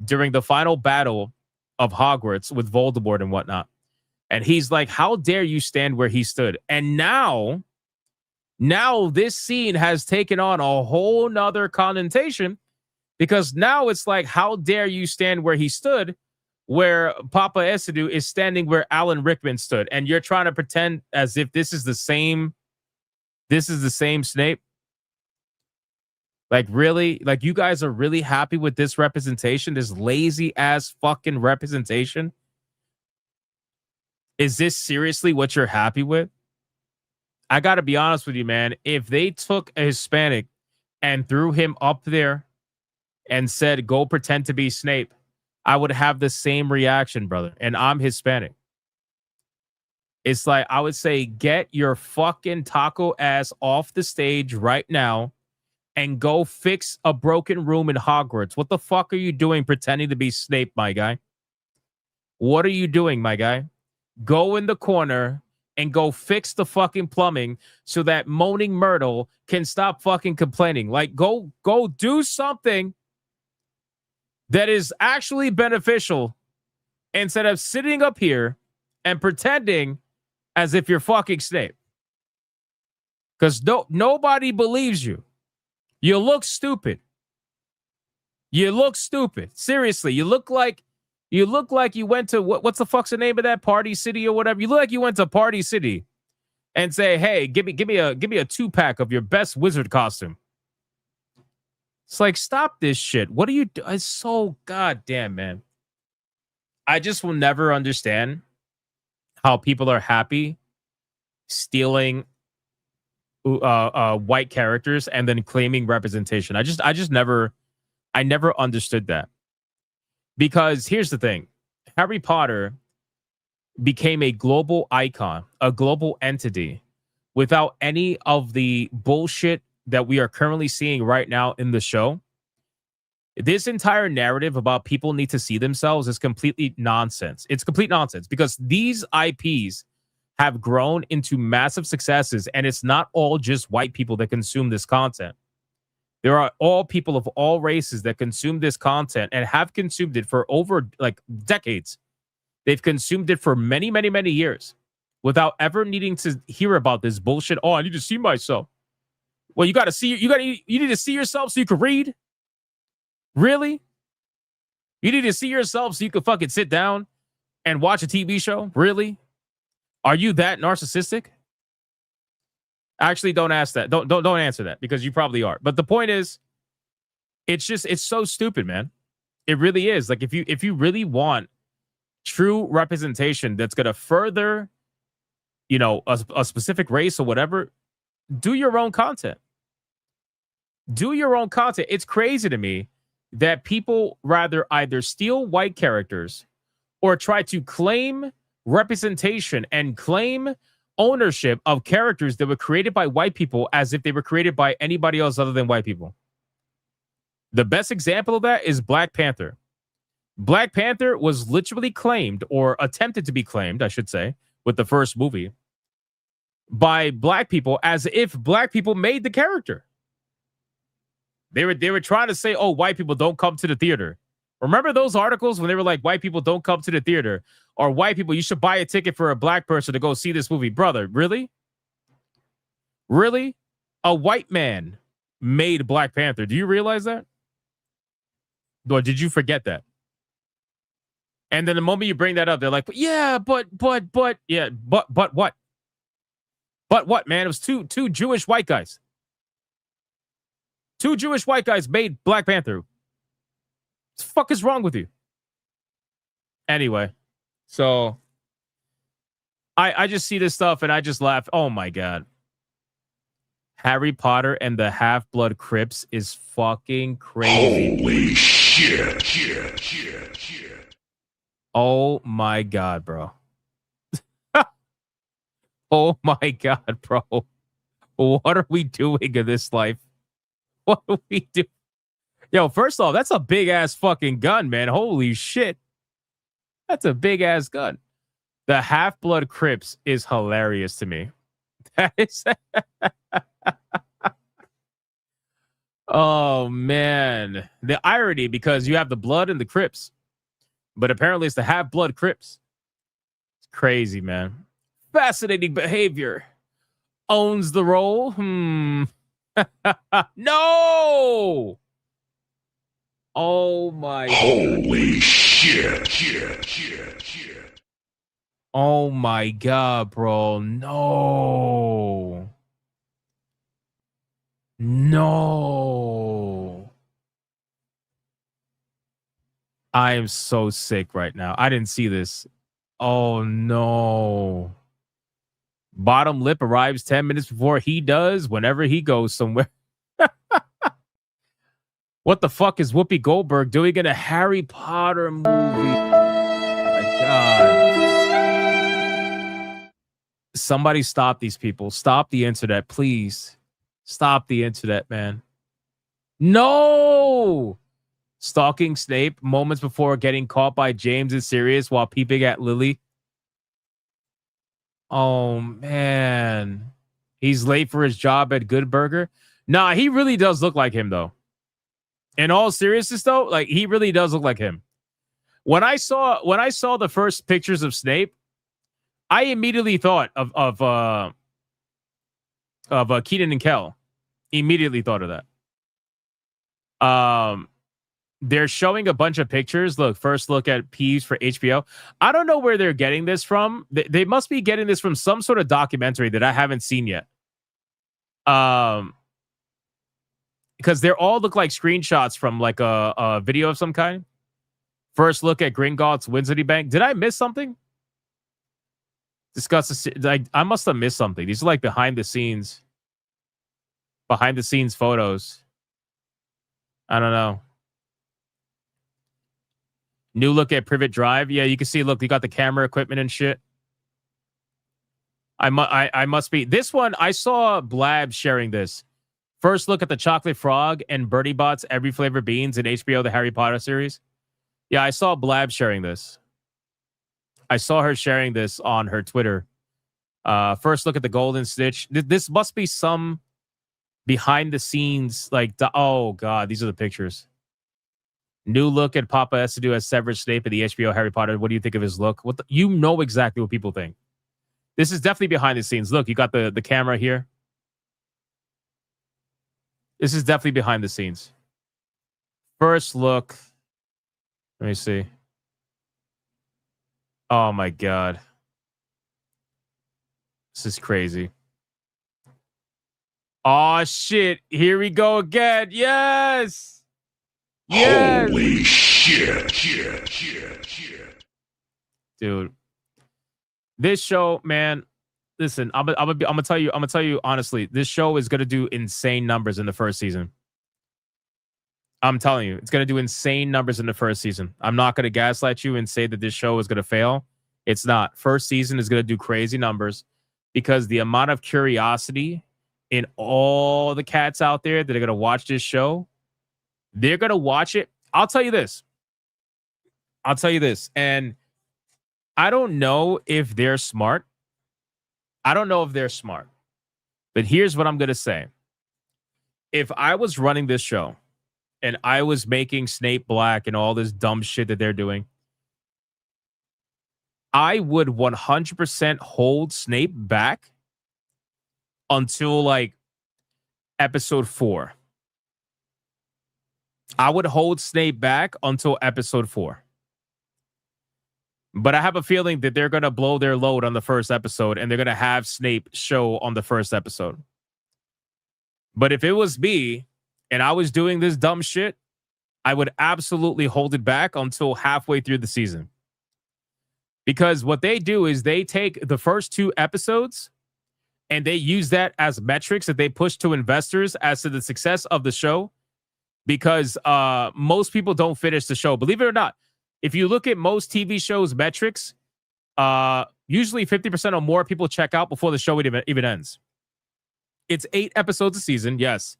during the final battle of Hogwarts with Voldemort and whatnot. And he's like, how dare you stand where he stood? And now Now this scene has taken on a whole nother connotation because now it's like, how dare you stand where he stood, where Papa Esidu is standing where Alan Rickman stood, and you're trying to pretend as if this is the same Snape. Like, really? Like, you guys are really happy with this representation, this lazy ass fucking representation? Is this seriously what you're happy with? I got to be honest with you, man. If they took a Hispanic and threw him up there and said, go pretend to be Snape, I would have the same reaction, brother. And I'm Hispanic. It's like, I would say, get your fucking taco ass off the stage right now and go fix a broken room in Hogwarts. What the fuck are you doing pretending to be Snape, my guy? What are you doing, my guy? Go in the corner and go fix the fucking plumbing so that Moaning Myrtle can stop fucking complaining. Like, go do something that is actually beneficial instead of sitting up here and pretending as if you're fucking Snape. Because nobody believes you. You look stupid. You look stupid. Seriously, you look like you went to what's the fuck's the name of that, Party City or whatever. You look like you went to Party City and say, "Hey, give me a 2-pack of your best wizard costume." It's like, stop this shit. What are you doing? It's so goddamn, man. I just will never understand how people are happy stealing white characters and then claiming representation. I never understood that. Because here's the thing. Harry Potter became a global icon, a global entity, without any of the bullshit that we are currently seeing right now in the show. This entire narrative about people need to see themselves is completely nonsense. It's complete nonsense because these IPs have grown into massive successes, and it's not all just white people that consume this content. There are all people of all races that consume this content and have consumed it for over like decades. They've consumed it for many, many, many years without ever needing to hear about this bullshit. Oh, I need to see myself. Well, you got to see, you need to see yourself so you can read. Really? You need to see yourself so you can fucking sit down and watch a TV show? Really? Are you that narcissistic? Actually, don't ask that. Don't answer that because you probably are. But the point is, it's so stupid, man. It really is. Like, if you really want true representation that's gonna further, a specific race or whatever, do your own content. Do your own content. It's crazy to me that people rather either steal white characters or try to claim representation and claim ownership of characters that were created by white people as if they were created by anybody else other than white people. The best example of that is Black Panther. Black Panther was literally claimed, or attempted to be claimed, I should say, with the first movie, by black people as if black people made the character. They were trying to say, oh, white people don't come to the theater. Remember those articles when they were like, white people don't come to the theater, or white people, you should buy a ticket for a black person to go see this movie. Brother, really? Really? A white man made Black Panther. Do you realize that? Or did you forget that? And then the moment you bring that up, they're like, yeah, but what? But what, man? It was two Jewish white guys. Two Jewish white guys made Black Panther. What the fuck is wrong with you? Anyway, so I just see this stuff and I just laugh. Oh my God. Harry Potter and the Half-Blood Crips is fucking crazy. Holy shit. Oh my God, bro. Oh my God, bro. What are we doing in this life? What do we do? Yo, first off, that's a big ass fucking gun, man. Holy shit. That's a big ass gun. The Half-Blood Crips is hilarious to me. That is. Oh, man. The irony, because you have the blood and the Crips, but apparently it's the Half-Blood Crips. It's crazy, man. Fascinating behavior. owns the role. No! Oh my. Holy shit. Oh my god, bro. No. No. I am so sick right now. I didn't see this. Oh no. Bottom lip arrives 10 minutes before he does whenever he goes somewhere. What the fuck is Whoopi Goldberg doing in a Harry Potter movie? Oh my God. Somebody stop these people. Stop the internet, please. Stop the internet, man. No! Stalking Snape moments before getting caught by James and Sirius while peeping at Lily. Oh, man. He's late for his job at Good Burger. Nah, he really does look like him, though. In all seriousness, though, like, he really does look like him. When I saw the first pictures of Snape, I immediately thought of Kenan and Kel. Immediately thought of that. They're showing a bunch of pictures. Look, first look at Peeves for HBO. I don't know where they're getting this from. They must be getting this from some sort of documentary that I haven't seen yet. Because they all look like screenshots from like a video of some kind. First look at Gringotts Windsor Bank. Did I miss something? Discuss this. I must have missed something. These are like behind the scenes photos. I don't know. New look at Privet Drive. Yeah, you can see. Look, you got the camera equipment and shit. I must be this one. I saw Blab sharing this. First look at the Chocolate Frog and Bertie Bott's Every Flavor Beans in HBO the Harry Potter series. Yeah, I saw Blab sharing this. I saw her sharing this on her Twitter. First look at the Golden Snitch. This must be some behind the scenes, like oh god, these are the pictures. New look at Papa Essedu as Severus Snape in the HBO Harry Potter. What do you think of his look? You know exactly what people think. This is definitely behind the scenes. Look, you got the camera here. This is definitely behind the scenes. First look. Let me see. Oh my god. This is crazy. Oh shit. Here we go again. Yes. Yes. Holy shit. Dude. This show, man. Listen, I'm gonna tell you honestly, this show is gonna do insane numbers in the first season. I'm telling you, it's gonna do insane numbers in the first season. I'm not gonna gaslight you and say that this show is gonna fail. It's not. First season is gonna do crazy numbers because the amount of curiosity in all the cats out there that are gonna watch this show, they're gonna watch it. I'll tell you this, and I don't know if they're smart. But here's what I'm going to say. If I was running this show and I was making Snape black and all this dumb shit that they're doing, I would 100% hold Snape back until like episode 4. I would hold Snape back until episode 4. But I have a feeling that they're going to blow their load on the first episode and they're going to have Snape show on the first episode. But if it was me and I was doing this dumb shit, I would absolutely hold it back until halfway through the season. Because what they do is they take the first 2 episodes and they use that as metrics that they push to investors as to the success of the show. Because most people don't finish the show. Believe it or not, if you look at most TV shows metrics, usually 50% or more people check out before the show even ends. It's 8 episodes a season, yes.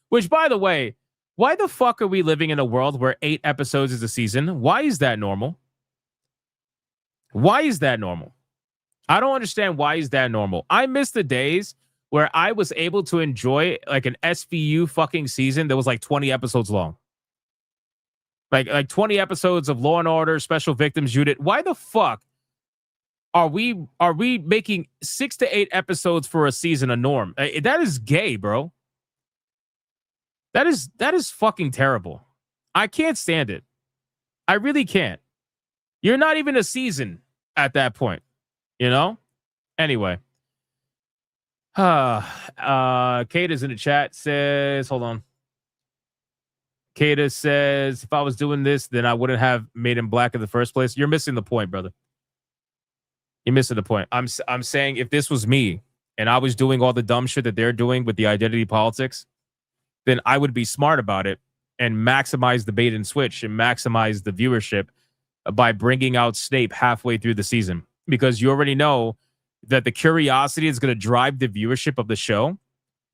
Which, by the way, why the fuck are we living in a world where 8 episodes is a season? Why is that normal? Why is that normal? I don't understand why is that normal. I miss the days where I was able to enjoy like an SVU fucking season that was like 20 episodes long. Like 20 episodes of Law and Order, Special Victims Unit. Why the fuck are we making 6 to 8 episodes for a season a norm? That is gay, bro. That is fucking terrible. I can't stand it. I really can't. You're not even a season at that point, you know? Anyway. Kate is in the chat, says, hold on. Kata says, if I was doing this, then I wouldn't have made him black in the first place. You're missing the point, brother. You're missing the point. I'm saying if this was me and I was doing all the dumb shit that they're doing with the identity politics, then I would be smart about it and maximize the bait and switch and maximize the viewership by bringing out Snape halfway through the season, because you already know that the curiosity is going to drive the viewership of the show,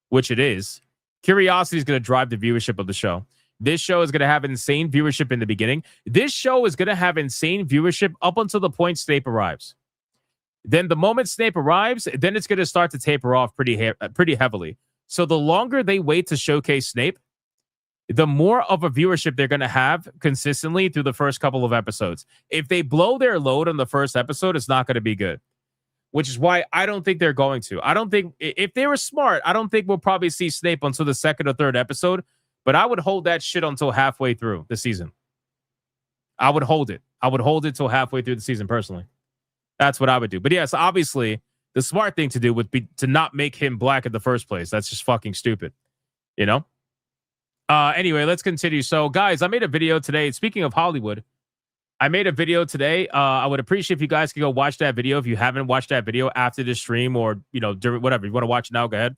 which it is. Curiosity is going to drive the viewership of the show. This show is going to have insane viewership in the beginning. This show is going to have insane viewership up until the point Snape arrives. Then the moment Snape arrives, then it's going to start to taper off pretty heavily. So the longer they wait to showcase Snape, the more of a viewership they're going to have consistently through the first couple of episodes. If they blow their load on the first episode, it's not going to be good. Which is why I don't think they're going to. I don't think, if they were smart, I don't think we'll probably see Snape until the second or third episode. But I would hold that shit until halfway through the season. I would hold it. I would hold it till halfway through the season, personally. That's what I would do. But yes, obviously, the smart thing to do would be to not make him black in the first place. That's just fucking stupid. You know? Anyway, let's continue. So, guys, I made a video today. Speaking of Hollywood, I made a video today. I would appreciate if you guys could go watch that video. If you haven't watched that video after the stream or, you know, during whatever, you want to watch it now, go ahead.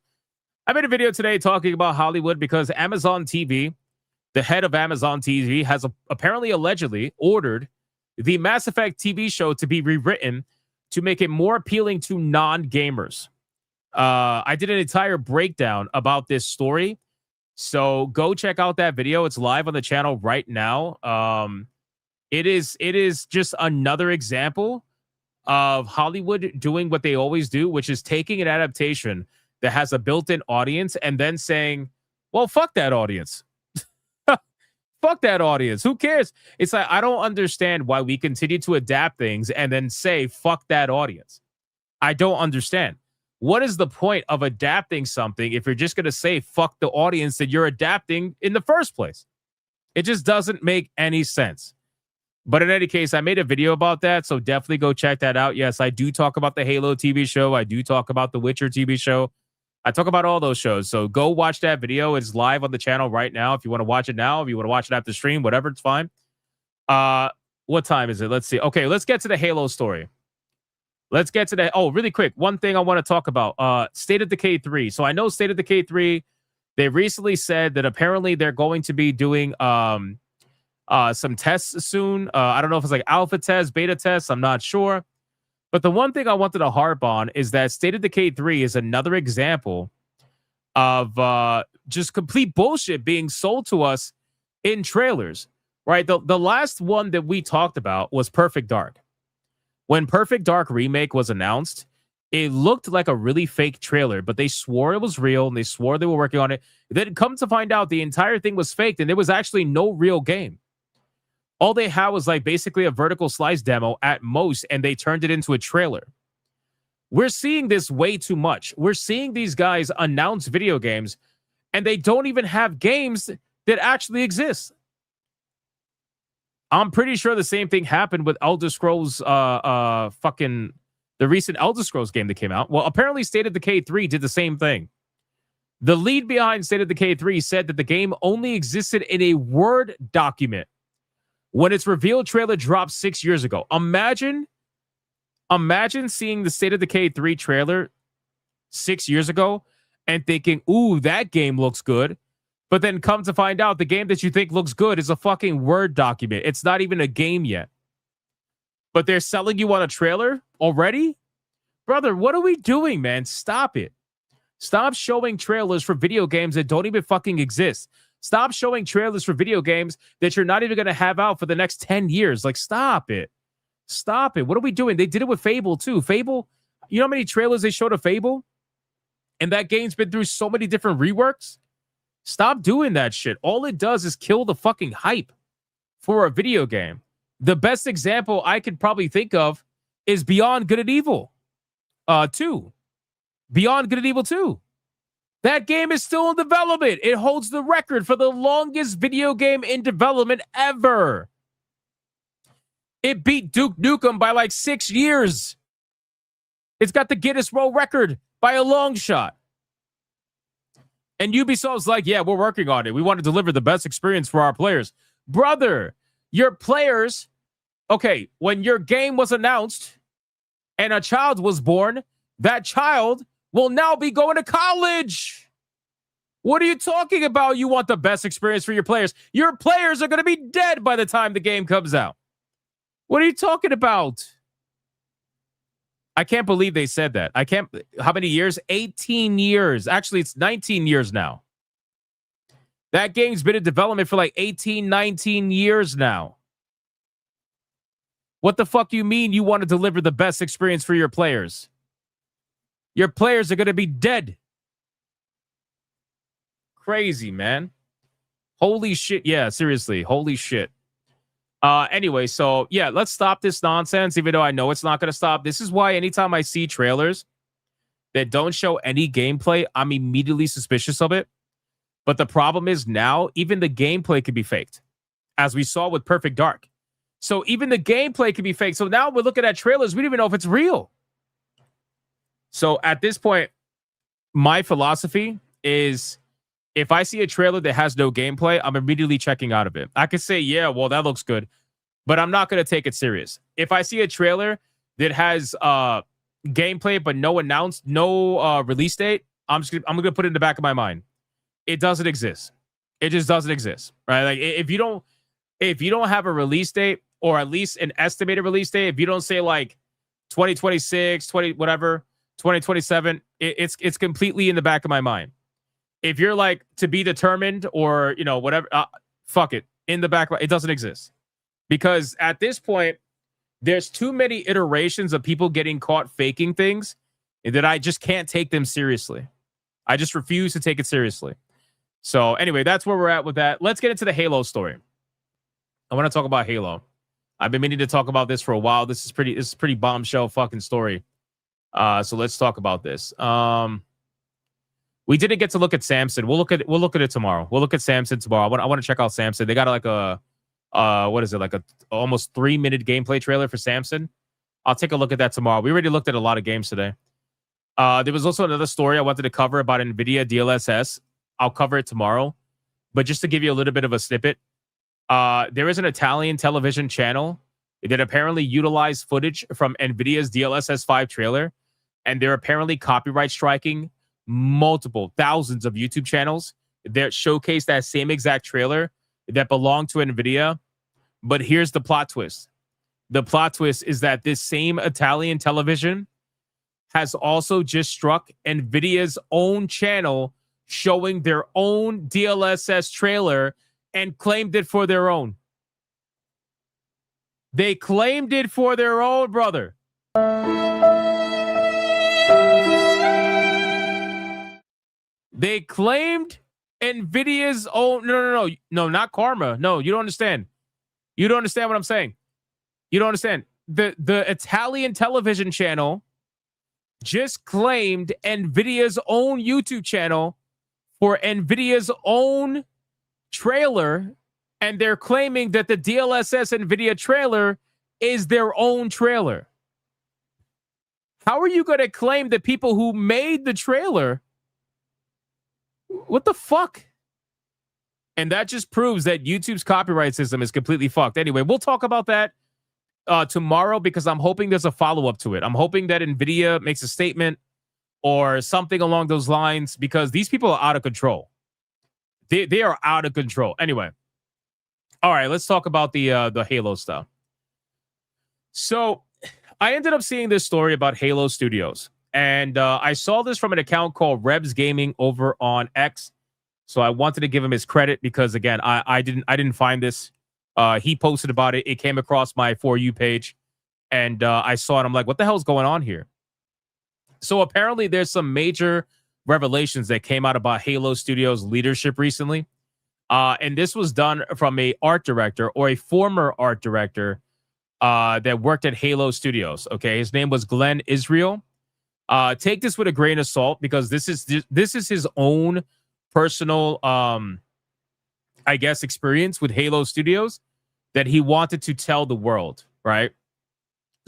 I made a video today talking about Hollywood because Amazon TV, the head of Amazon TV, has apparently allegedly ordered the Mass Effect TV show to be rewritten to make it more appealing to non-gamers. I did an entire breakdown about this story, so go check out that video. It's live on the channel right now. It is just another example of Hollywood doing what they always do, which is taking an adaptation that has a built-in audience and then saying, well, fuck that audience. Fuck that audience. Who cares? It's like, I don't understand why we continue to adapt things and then say, fuck that audience. I don't understand. What is the point of adapting something if you're just going to say, fuck the audience that you're adapting in the first place? It just doesn't make any sense. But in any case, I made a video about that, so definitely go check that out. Yes, I do talk about the Halo TV show. I do talk about the Witcher TV show. I talk about all those shows, so go watch that video. It's live on the channel right now. If you want to watch it now, if you want to watch it after stream, whatever, it's fine. What time is it? Let's see. Okay, let's get to the Halo story. Let's get to that. Oh, really quick. One thing I want to talk about. State of Decay 3. So I know State of Decay 3, they recently said that apparently they're going to be doing some tests soon. I don't know if it's like alpha tests, beta tests. I'm not sure. But the one thing I wanted to harp on is that State of Decay 3 is another example of just complete bullshit being sold to us in trailers, right? The last one that we talked about was Perfect Dark. When Perfect Dark Remake was announced, it looked like a really fake trailer, but they swore it was real and they swore they were working on it. Then come to find out the entire thing was faked and there was actually no real game. All they had was like basically a vertical slice demo at most, and they turned it into a trailer. We're seeing this way too much. We're seeing these guys announce video games, and they don't even have games that actually exist. I'm pretty sure the same thing happened with Elder Scrolls, the recent Elder Scrolls game that came out. Well, apparently State of Decay 3 did the same thing. The lead behind State of Decay 3 said that the game only existed in a Word document when its reveal trailer dropped 6 years ago. Imagine seeing the State of Decay 3 trailer 6 years ago and thinking, ooh, that game looks good. But then come to find out the game that you think looks good is a fucking Word document. It's not even a game yet. But they're selling you on a trailer already? Brother, what are we doing, man? Stop it. Stop showing trailers for video games that don't even fucking exist. Stop showing trailers for video games that you're not even going to have out for the next 10 years. Like, stop it. Stop it. What are we doing? They did it with Fable, too. Fable, you know how many trailers they showed of Fable? And that game's been through so many different reworks. Stop doing that shit. All it does is kill the fucking hype for a video game. The best example I could probably think of is Beyond Good and Evil 2. Beyond Good and Evil 2. That game is still in development. It holds the record for the longest video game in development ever. It beat Duke Nukem by like 6 years. It's got the Guinness World Record by a long shot. And Ubisoft's like, yeah, we're working on it. We want to deliver the best experience for our players. Brother, your players, okay, when your game was announced and a child was born, that child will now be going to college. What are you talking about? You want the best experience for your players. Your players are going to be dead by the time the game comes out. What are you talking about? I can't believe they said that. I can't. How many years? 18 years. Actually, it's 19 years now. That game's been in development for like 18, 19 years now. What the fuck you mean you want to deliver the best experience for your players? Your players are going to be dead. Crazy, man. Holy shit. Yeah, seriously. Holy shit. Anyway, so yeah, let's stop this nonsense, even though I know it's not going to stop. This is why anytime I see trailers that don't show any gameplay, I'm immediately suspicious of it. But the problem is now, even the gameplay can be faked, as we saw with Perfect Dark. So even the gameplay can be faked. So now we're looking at trailers. We don't even know if it's real. So at this point, my philosophy is if I see a trailer that has no gameplay, I'm immediately checking out of it. I could say, yeah, well, that looks good, but I'm not going to take it serious. If I see a trailer that has gameplay but no release date, I'm going to put it in the back of my mind. It doesn't exist. It just doesn't exist, right? Like if you don't have a release date or at least an estimated release date, if you don't say like 2026, 2027, it's completely in the back of my mind. If you're like to be determined or, whatever, fuck it. In the back, it doesn't exist. Because at this point, there's too many iterations of people getting caught faking things that I just can't take them seriously. I just refuse to take it seriously. So anyway, that's where we're at with that. Let's get into the Halo story. I want to talk about Halo. I've been meaning to talk about this for a while. This is pretty bombshell fucking story. So let's talk about this. We didn't get to look at Samson. We'll look at it tomorrow. We'll look at Samson tomorrow. I want to check out Samson. They got like a what is it, like a almost 3-minute gameplay trailer for Samson. I'll take a look at that tomorrow. We already looked at a lot of games today. There was also another story I wanted to cover about NVIDIA DLSS. I'll cover it tomorrow. But just to give you a little bit of a snippet, there is an Italian television channel that apparently utilized footage from NVIDIA's DLSS 5 trailer, and they're apparently copyright striking multiple thousands of YouTube channels that showcase that same exact trailer that belong to NVIDIA. But here's the plot twist. The plot twist is that this same Italian television has also just struck NVIDIA's own channel showing their own DLSS trailer and claimed it for their own. They claimed it for their own, brother. They claimed NVIDIA's own. No, not Karma. No, you don't understand. You don't understand what I'm saying. You don't understand. The Italian television channel just claimed NVIDIA's own YouTube channel for NVIDIA's own trailer, and they're claiming that the DLSS NVIDIA trailer is their own trailer. How are you going to claim that people who made the trailer? What the fuck? And that just proves that YouTube's copyright system is completely fucked. Anyway, we'll talk about that tomorrow because I'm hoping there's a follow-up to it. I'm hoping that NVIDIA makes a statement or something along those lines because these people are out of control. They are out of control. Anyway. All right, let's talk about the Halo stuff. So I ended up seeing this story about Halo Studios. And I saw this from an account called Rebs Gaming over on X. So I wanted to give him his credit because, again, I didn't find this. He posted about it. It came across my For You page. And I saw it. I'm like, what the hell's going on here? So apparently there's some major revelations that came out about Halo Studios leadership recently. And this was done from a art director or a former art director that worked at Halo Studios. Okay, his name was Glenn Israel. Take this with a grain of salt because this is his own personal, I guess, experience with Halo Studios that he wanted to tell the world, right?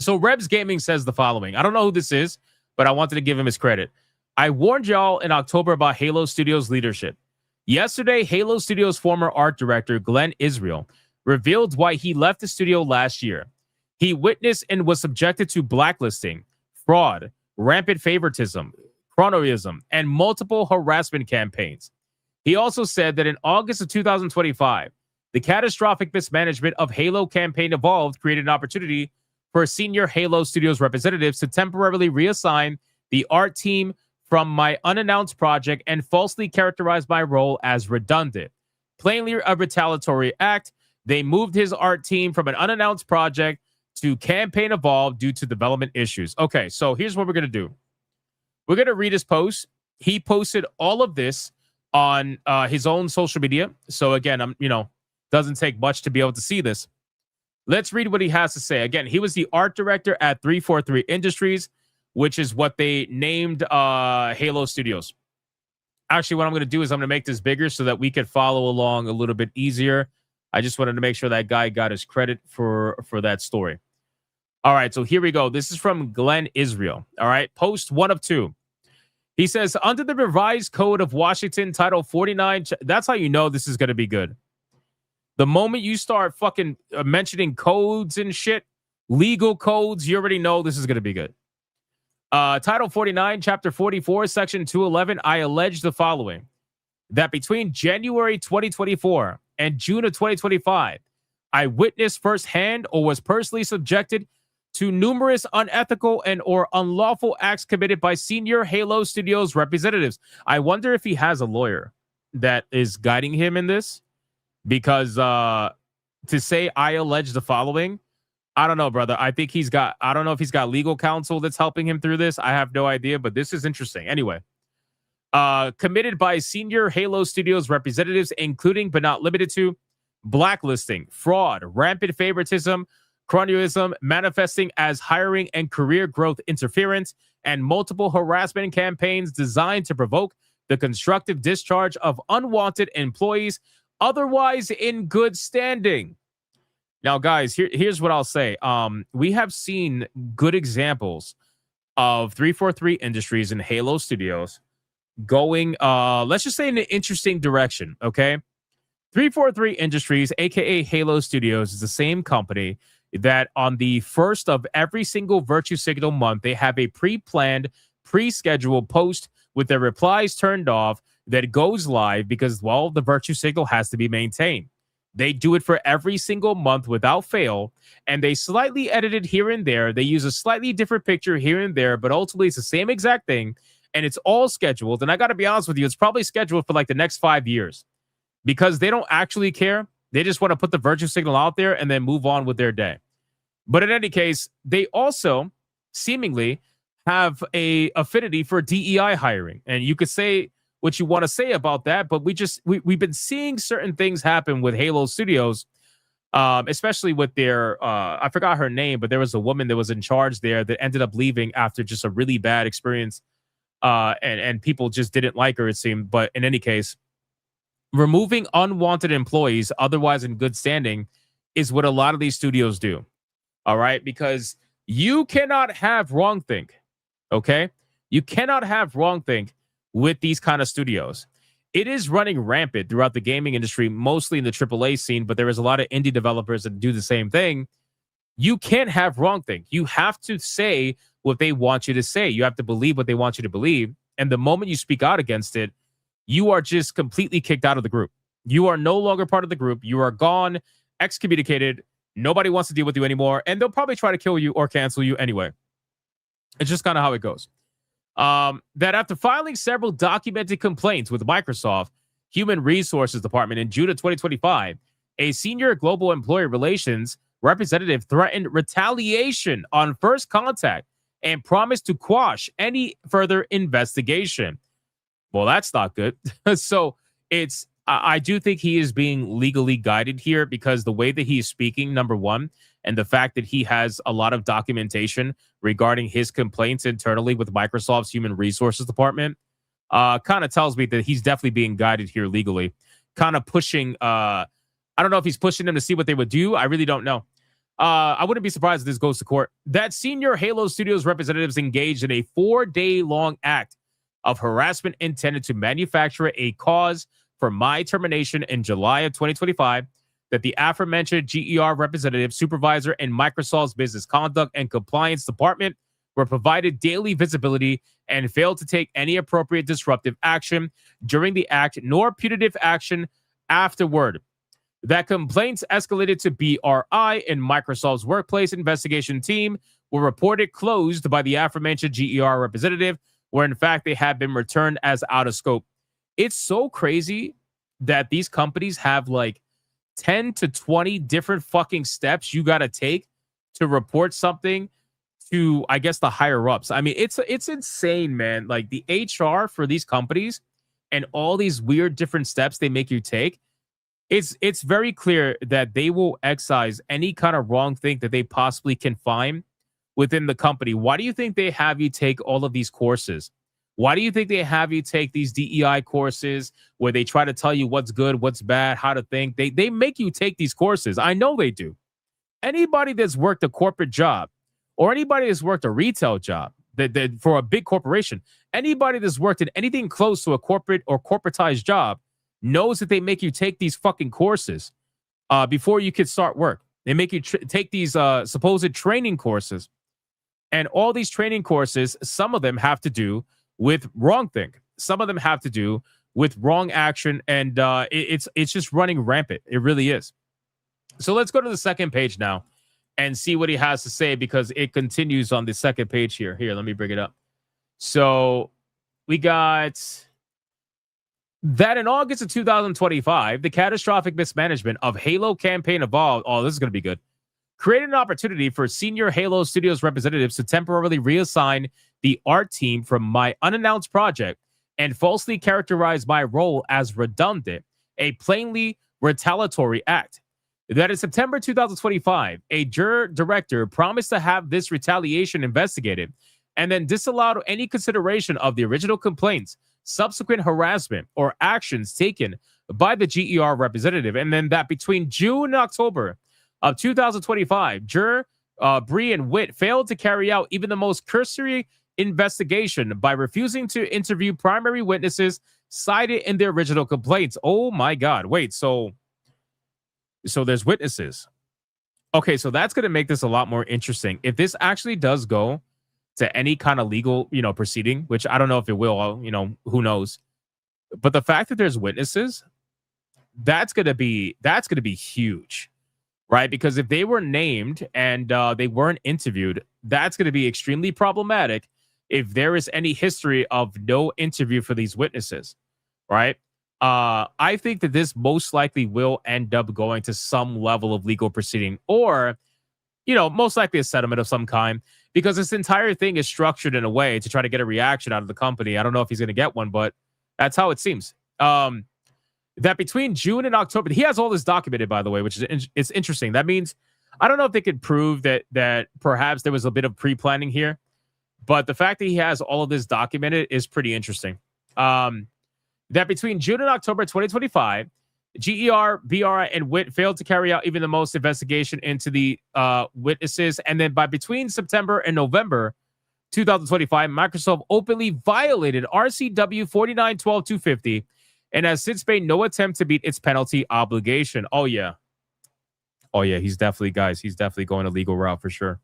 So Rebs Gaming says the following. I don't know who this is, but I wanted to give him his credit. I warned y'all in October about Halo Studios leadership. Yesterday, Halo Studios former art director Glenn Israel revealed why he left the studio last year. He witnessed and was subjected to blacklisting, fraud, rampant favoritism, chronoism, and multiple harassment campaigns. He also said that in August of 2025, the catastrophic mismanagement of Halo campaign Evolved created an opportunity for senior Halo Studios representatives to temporarily reassign the art team from my unannounced project and falsely characterize my role as redundant. Plainly a retaliatory act, they moved his art team from an unannounced project to campaign Evolved due to development issues. Okay, so here's what we're going to do. We're going to read his post. He posted all of this on his own social media. So again, doesn't take much to be able to see this. Let's read what he has to say. Again, he was the art director at 343 Industries, which is what they named Halo Studios. Actually, what I'm going to do is I'm going to make this bigger so that we could follow along a little bit easier. I just wanted to make sure that guy got his credit for that story. All right, so here we go. This is from Glenn Israel. All right, post 1 of 2. He says, under the revised code of Washington, Title 49, that's how you know this is going to be good. The moment you start fucking mentioning codes and shit, legal codes, you already know this is going to be good. Title 49, Chapter 44, Section 211, I allege the following. That between January 2024 and June of 2025, I witnessed firsthand or was personally subjected to numerous unethical and or unlawful acts committed by senior Halo Studios representatives. I wonder if he has a lawyer that is guiding him in this, because to say I allege the following, I don't know, brother. I think I don't know if he's got legal counsel that's helping him through this. I have no idea, but this is interesting. Anyway, committed by senior Halo Studios representatives, including but not limited to blacklisting, fraud, rampant favoritism, chronoism, manifesting as hiring and career growth interference, and multiple harassment campaigns designed to provoke the constructive discharge of unwanted employees otherwise in good standing. Now, guys, here's what I'll say. We have seen good examples of 343 Industries and Halo Studios going, let's just say, in an interesting direction, okay? 343 Industries, a.k.a. Halo Studios, is the same company that on the first of every single Virtue Signal month, they have a pre-planned, pre-scheduled post with their replies turned off that goes live because, well, the Virtue Signal has to be maintained. They do it for every single month without fail, and they slightly edit it here and there. They use a slightly different picture here and there, but ultimately it's the same exact thing, and it's all scheduled. And I got to be honest with you, it's probably scheduled for like the next 5 years because they don't actually care. They just want to put the Virtue Signal out there and then move on with their day. But in any case, they also seemingly have a affinity for DEI hiring. And you could say what you want to say about that, but we've been seeing certain things happen with Halo Studios, especially with their, I forgot her name, but there was a woman that was in charge there that ended up leaving after just a really bad experience. And people just didn't like her, it seemed. But in any case, removing unwanted employees otherwise in good standing is what a lot of these studios do. All right, because you cannot have wrongthink. Okay, you cannot have wrongthink with these kind of studios. It is running rampant throughout the gaming industry, mostly in the AAA scene, but there is a lot of indie developers that do the same thing. You can't have wrongthink. You have to say what they want you to say. You have to believe what they want you to believe. And the moment you speak out against it, you are just completely kicked out of the group. You are no longer part of the group. You are gone, excommunicated. Nobody wants to deal with you anymore, and they'll probably try to kill you or cancel you anyway. It's just kind of how it goes. That after filing several documented complaints with Microsoft Human Resources Department in June of 2025, a senior global employee relations representative threatened retaliation on first contact and promised to quash any further investigation. Well, that's not good. So I do think he is being legally guided here because the way that he is speaking, number one, and the fact that he has a lot of documentation regarding his complaints internally with Microsoft's human resources department kind of tells me that he's definitely being guided here legally, kind of pushing. I don't know if he's pushing them to see what they would do. I really don't know. I wouldn't be surprised if this goes to court. That senior Halo Studios representatives engaged in a 4-day-long act of harassment intended to manufacture a cause for my termination in July of 2025, that the aforementioned GER representative, supervisor, and Microsoft's business conduct and compliance department were provided daily visibility and failed to take any appropriate disruptive action during the act, nor punitive action afterward. That complaints escalated to BRI and Microsoft's workplace investigation team were reported closed by the aforementioned GER representative, where in fact they had been returned as out of scope. It's so crazy that these companies have like 10 to 20 different fucking steps you got to take to report something to, I guess, the higher ups. I mean, it's insane, man. Like the HR for these companies and all these weird different steps they make you take. It's very clear that they will excise any kind of wrong thing that they possibly can find within the company. Why do you think they have you take all of these courses? Why do you think they have you take these DEI courses where they try to tell you what's good, what's bad, how to think? They make you take these courses. I know they do. Anybody that's worked a corporate job or anybody that's worked a retail job that for a big corporation, anybody that's worked in anything close to a corporate or corporatized job knows that they make you take these fucking courses before you can start work. They make you take these supposed training courses. And all these training courses, some of them have to do with wrong thing. Some of them have to do with wrong action. And it's just running rampant. It really is. So let's go to the second page now and see what he has to say, because it continues on the second page here. Here, let me bring it up. So we got that in August of 2025, the catastrophic mismanagement of Halo campaign evolved. Oh, this is going to be good. Created an opportunity for senior Halo Studios representatives to temporarily reassign the art team from my unannounced project and falsely characterize my role as redundant, a plainly retaliatory act. That in September 2025, a director promised to have this retaliation investigated and then disallowed any consideration of the original complaints, subsequent harassment, or actions taken by the GER representative. And then that between June and October of 2025, Bree and Witt failed to carry out even the most cursory investigation by refusing to interview primary witnesses cited in their original complaints. Oh my God. Wait, so there's witnesses. Okay, so that's going to make this a lot more interesting. If this actually does go to any kind of legal, proceeding, which I don't know if it will, who knows. But the fact that there's witnesses, that's going to be huge, right? Because if they were named and they weren't interviewed, that's going to be extremely problematic if there is any history of no interview for these witnesses, right? I think that this most likely will end up going to some level of legal proceeding, or, most likely a settlement of some kind, because this entire thing is structured in a way to try to get a reaction out of the company. I don't know if he's going to get one, but that's how it seems. That between June and October, he has all this documented, by the way, which is it's interesting. That means I don't know if they could prove that perhaps there was a bit of pre-planning here, but the fact that he has all of this documented is pretty interesting. That between June and October 2025, GER, BRI, and WIT failed to carry out even the most investigation into the witnesses. And then by between September and November 2025, Microsoft openly violated RCW 49.12.250 and has since made no attempt to meet its penalty obligation. Oh, yeah. He's definitely going a legal route for sure.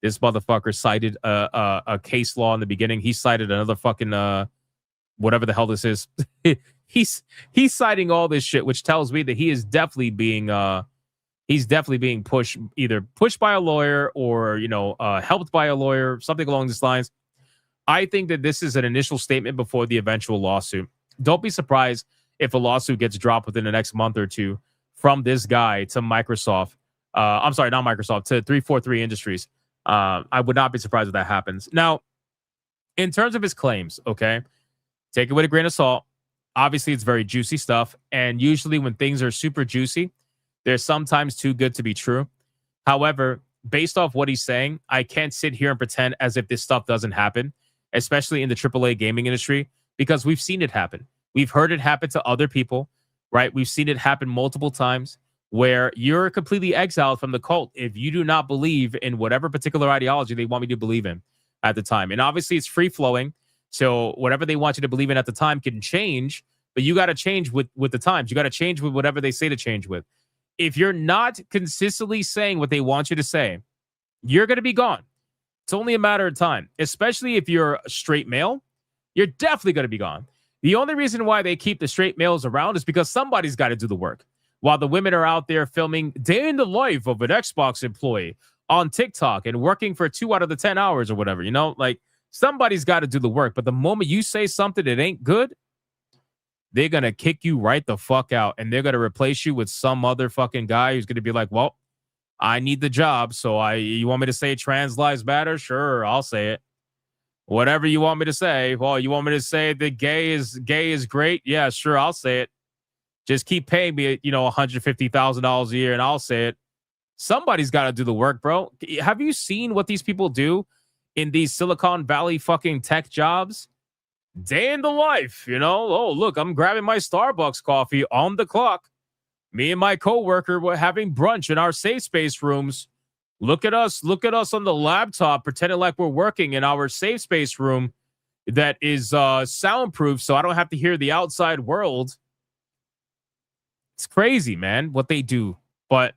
This motherfucker cited a case law in the beginning. He cited another fucking whatever the hell this is. he's citing all this shit, which tells me that he is definitely being pushed by a lawyer or helped by a lawyer, something along these lines. I think that this is an initial statement before the eventual lawsuit. Don't be surprised if a lawsuit gets dropped within the next month or two from this guy to Microsoft. I'm sorry, not Microsoft, to 343 Industries. I would not be surprised if that happens. Now, in terms of his claims, okay, take it with a grain of salt. Obviously, it's very juicy stuff. And usually when things are super juicy, they're sometimes too good to be true. However, based off what he's saying, I can't sit here and pretend as if this stuff doesn't happen, especially in the AAA gaming industry, because we've seen it happen. We've heard it happen to other people, right? We've seen it happen multiple times where you're completely exiled from the cult if you do not believe in whatever particular ideology they want me to believe in at the time. And obviously it's free flowing. So whatever they want you to believe in at the time can change, but you got to change with the times. You got to change with whatever they say to change with. If you're not consistently saying what they want you to say, you're going to be gone. It's only a matter of time, especially if you're a straight male. You're definitely going to be gone. The only reason why they keep the straight males around is because somebody's got to do the work. While the women are out there filming day in the life of an Xbox employee on TikTok and working for 2 out of the 10 hours or whatever, you know, like somebody's got to do the work. But the moment you say something that ain't good, they're going to kick you right the fuck out. And they're going to replace you with some other fucking guy who's going to be like, well, I need the job. So you want me to say trans lives matter? Sure, I'll say it. Whatever you want me to say. Well, you want me to say that gay is great? Yeah, sure, I'll say it. Just keep paying me, $150,000 a year, and I'll say it. Somebody's got to do the work, bro. Have you seen what these people do in these Silicon Valley fucking tech jobs? Day in the life, Oh, look, I'm grabbing my Starbucks coffee on the clock. Me and my coworker were having brunch in our safe space rooms. Look at us on the laptop, pretending like we're working in our safe space room that is soundproof, so I don't have to hear the outside world. It's crazy, man, what they do. But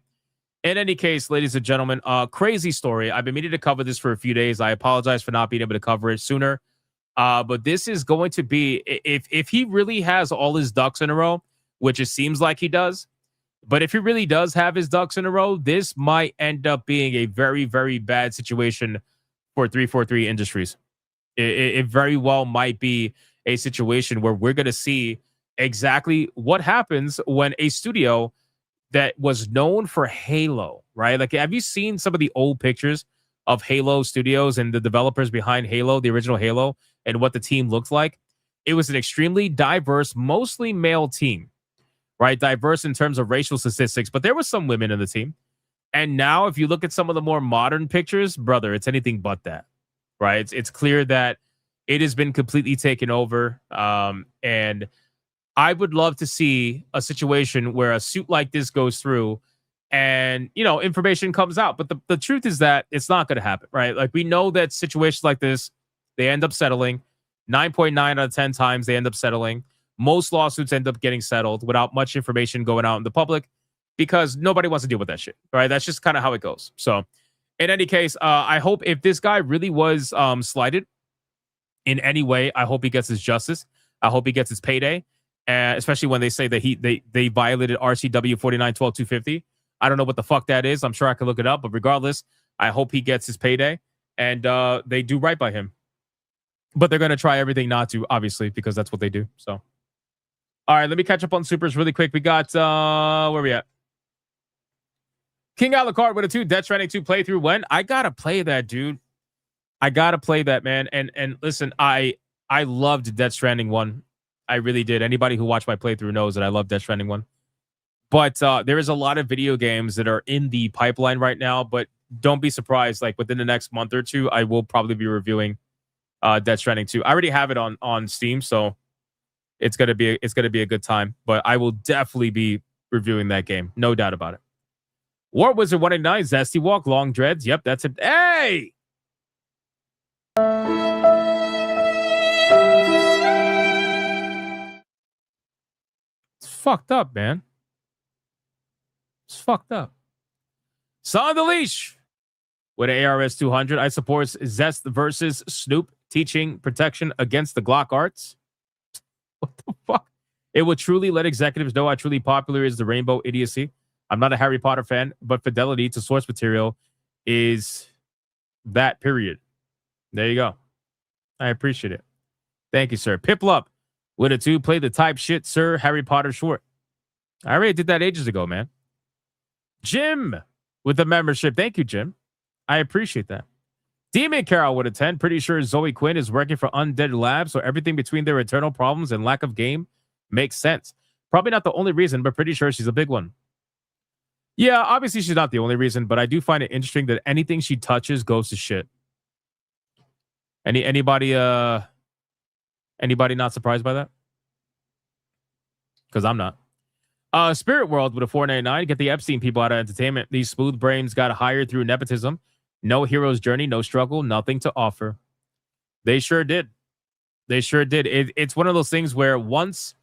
in any case, ladies and gentlemen, crazy story. I've been meaning to cover this for a few days. I apologize for not being able to cover it sooner. But this is going to be, if he really has all his ducks in a row, which it seems like he does, but if he really does have his ducks in a row, this might end up being a very, very bad situation for 343 Industries. It very well might be a situation where we're going to see exactly what happens when a studio that was known for Halo, right? Like, have you seen some of the old pictures of Halo Studios and the developers behind Halo, the original Halo, and what the team looked like? It was an extremely diverse, mostly male team, right? Diverse in terms of racial statistics, but there was some women in the team. And now, if you look at some of the more modern pictures, brother, it's anything but that, right? It's clear that it has been completely taken over. And I would love to see a situation where a suit like this goes through and, information comes out. But the truth is that it's not going to happen, right? Like, we know that situations like this, they end up settling. 9.9 out of 10 times they end up settling. Most lawsuits end up getting settled without much information going out in the public because nobody wants to deal with that shit, right? That's just kind of how it goes. So in any case, I hope if this guy really was slighted in any way, I hope he gets his justice. I hope he gets his payday. Especially when they say that they violated RCW 49-12-250. I don't know what the fuck that is. I'm sure I can look it up. But regardless, I hope he gets his payday and they do right by him. But they're going to try everything not to, obviously, because that's what they do. So, all right, let me catch up on supers really quick. We got, where we at? King Alucard with a 2. Death Stranding 2 playthrough. When? I got to play that, dude. I got to play that, man. And listen, I loved Death Stranding 1. I really did. Anybody who watched my playthrough knows that I love Death Stranding 1. But there is a lot of video games that are in the pipeline right now. But don't be surprised. Like, within the next month or two, I will probably be reviewing Death Stranding 2. I already have it on Steam, so it's gonna be a good time. But I will definitely be reviewing that game, no doubt about it. War Wizard 189, Zesty Walk, Long Dreads. Yep, that's it. Hey. Fucked up, man. It's fucked up. Son the Leash with an ARS 200. I support Zest versus Snoop teaching protection against the Glock arts. What the fuck? It will truly let executives know how truly popular is the rainbow idiocy. I'm not a Harry Potter fan, but fidelity to source material is that, period. There you go. I appreciate it. Thank you, sir. Piplup with a 2. Play the type shit, sir. Harry Potter short. I already did that ages ago, man. Jim with the membership. Thank you, Jim. I appreciate that. Demon Carol with a 10. Pretty sure Zoe Quinn is working for Undead Labs, so everything between their internal problems and lack of game makes sense. Probably not the only reason, but pretty sure she's a big one. Yeah, obviously she's not the only reason, but I do find it interesting that anything she touches goes to shit. Anybody not surprised by that? Because I'm not. Spirit World with a 499. Get the Epstein people out of entertainment. These smooth brains got hired through nepotism. No hero's journey, no struggle, nothing to offer. They sure did. They sure did. It's one of those things where once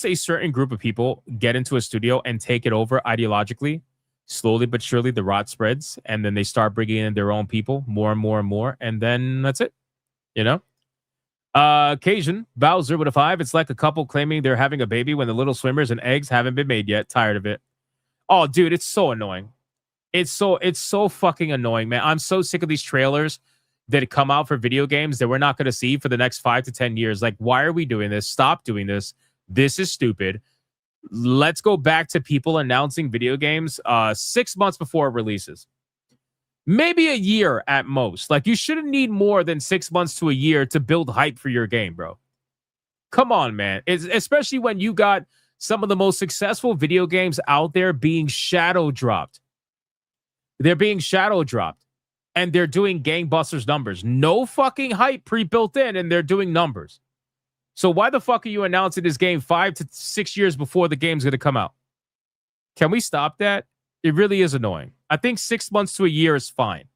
a certain group of people get into a studio and take it over ideologically, slowly but surely the rot spreads, and then they start bringing in their own people more and more and more, and then that's it. You know? Cajun, Baldur with a 5. It's like a couple claiming they're having a baby when the little swimmers and eggs haven't been made yet. Tired of it. Oh, dude, it's so annoying. It's so fucking annoying, man. I'm so sick of these trailers that come out for video games that we're not going to see for the next 5 to 10 years. Like, why are we doing this? Stop doing this. This is stupid. Let's go back to people announcing video games 6 months before it releases. Maybe a year at most. Like, you shouldn't need more than 6 months to a year to build hype for your game, bro. Come on, man. Especially when you got some of the most successful video games out there being shadow dropped. They're being shadow dropped. And they're doing gangbusters numbers. No fucking hype pre-built in, and they're doing numbers. So why the fuck are you announcing this game 5 to 6 years before the game's going to come out? Can we stop that? It really is annoying. I think 6 months to a year is fine.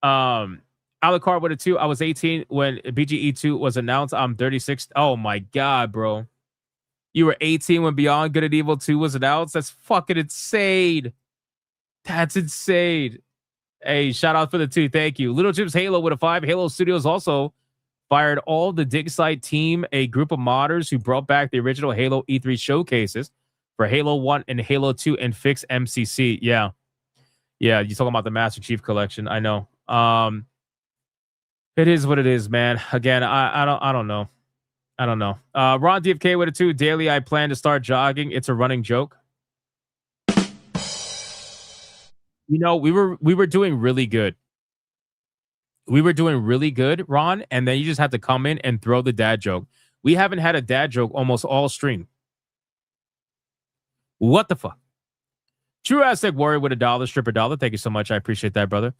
Alucard with a 2. I was 18 when BGE 2 was announced. I'm 36. Oh my God, bro. You were 18 when Beyond Good and Evil 2 was announced? That's fucking insane. That's insane. Hey, shout out for the 2. Thank you. Little Jim's Halo with a 5. Halo Studios also fired all the Dig Site team, a group of modders who brought back the original Halo E3 showcases for Halo 1 and Halo 2 and fix MCC. Yeah. Yeah, you're talking about the Master Chief Collection. I know. It is what it is, man. Again, I don't know. I don't know. Ron DFK with a 2. Daily, I plan to start jogging. It's a running joke. You know, we were doing really good. We were doing really good, Ron, and then you just had to come in and throw the dad joke. We haven't had a dad joke almost all stream. What the fuck? True Aztec Warrior with $1, stripper dollar. Thank you so much. I appreciate that, brother.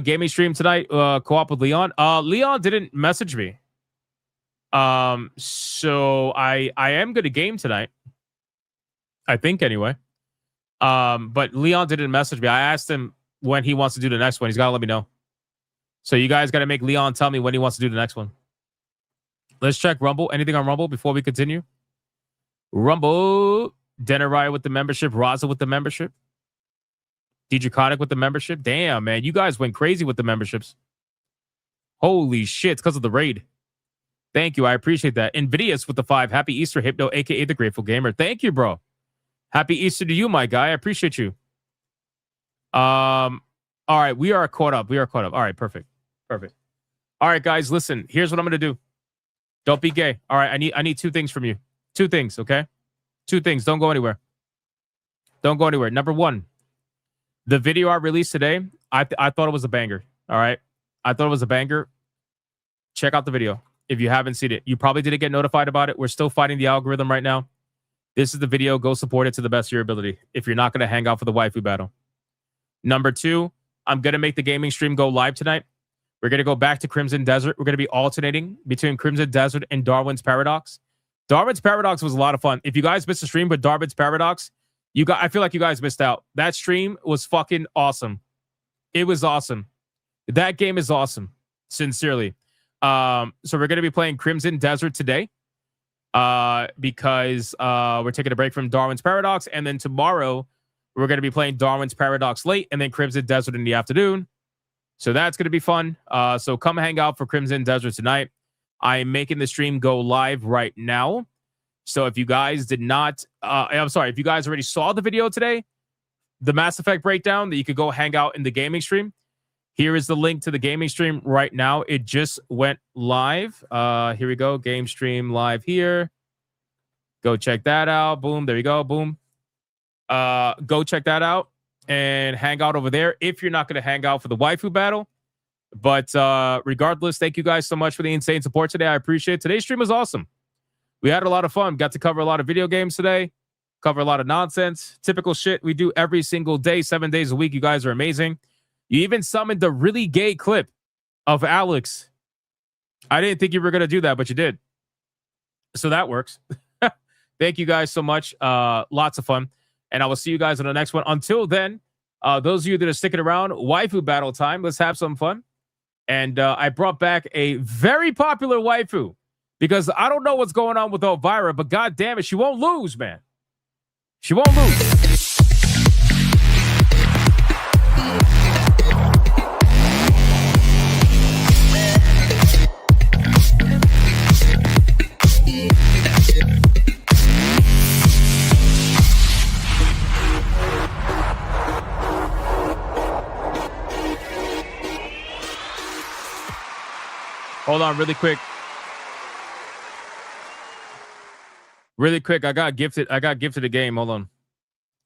Gaming stream tonight. Co-op with Leon. Leon didn't message me. So I am going to game tonight. I think anyway. But Leon didn't message me. I asked him when he wants to do the next one. He's got to let me know. So you guys got to make Leon tell me when he wants to do the next one. Let's check Rumble. Anything on Rumble before we continue? Rumble. Denariah with the membership. Raza with the membership. Dedraconic with the membership. Damn, man. You guys went crazy with the memberships. Holy shit. It's because of the raid. Thank you. I appreciate that. Invidious with the 5. Happy Easter, Hypno, a.k.a. The Grateful Gamer. Thank you, bro. Happy Easter to you, my guy. I appreciate you. All right. We are caught up. All right. Perfect. All right, guys. Listen. Here's what I'm going to do. Don't be gay. All right. I need 2 things from you. 2 things, okay? 2 things. Don't go anywhere. Number 1. The video I released today, I thought it was a banger. All right. I thought it was a banger. Check out the video if you haven't seen it. You probably didn't get notified about it. We're still fighting the algorithm right now. This is the video. Go support it to the best of your ability if you're not going to hang out for the waifu battle. Number 2, I'm going to make the gaming stream go live tonight. We're going to go back to Crimson Desert. We're going to be alternating between Crimson Desert and Darwin's Paradox. Darwin's Paradox was a lot of fun. If you guys missed the stream with Darwin's Paradox, I feel like you guys missed out. That stream was fucking awesome. It was awesome. That game is awesome. Sincerely. So we're going to be playing Crimson Desert today. Because we're taking a break from Darwin's Paradox, and then tomorrow we're going to be playing Darwin's Paradox late, and then Crimson Desert in the afternoon. So that's going to be fun. So come hang out for Crimson Desert tonight. I am making the stream go live right now. So if you guys did not, if you guys already saw the video today, the Mass Effect breakdown, that you could go hang out in the gaming stream. Here is the link to the gaming stream right now. It just went live. Here we go. Game stream live here. Go check that out. Boom. There you go. Boom. Go check that out and hang out over there if you're not going to hang out for the waifu battle. But regardless, thank you guys so much for the insane support today. I appreciate it. Today's stream was awesome. We had a lot of fun. Got to cover a lot of video games today. cover a lot of nonsense, typical shit we do every single day, 7 days a week. You guys are amazing. You even summoned the really gay clip of Alex. I didn't think you were going to do that, but you did. So that works. Thank you guys so much. Lots of fun. And I will see you guys on the next one. Until then, those of you that are sticking around, waifu battle time. Let's have some fun. And I brought back a very popular waifu because I don't know what's going on with Elvira, but god damn it, she won't lose, man. She won't lose. Hold on, really quick. Really quick, I got gifted a game. Hold on.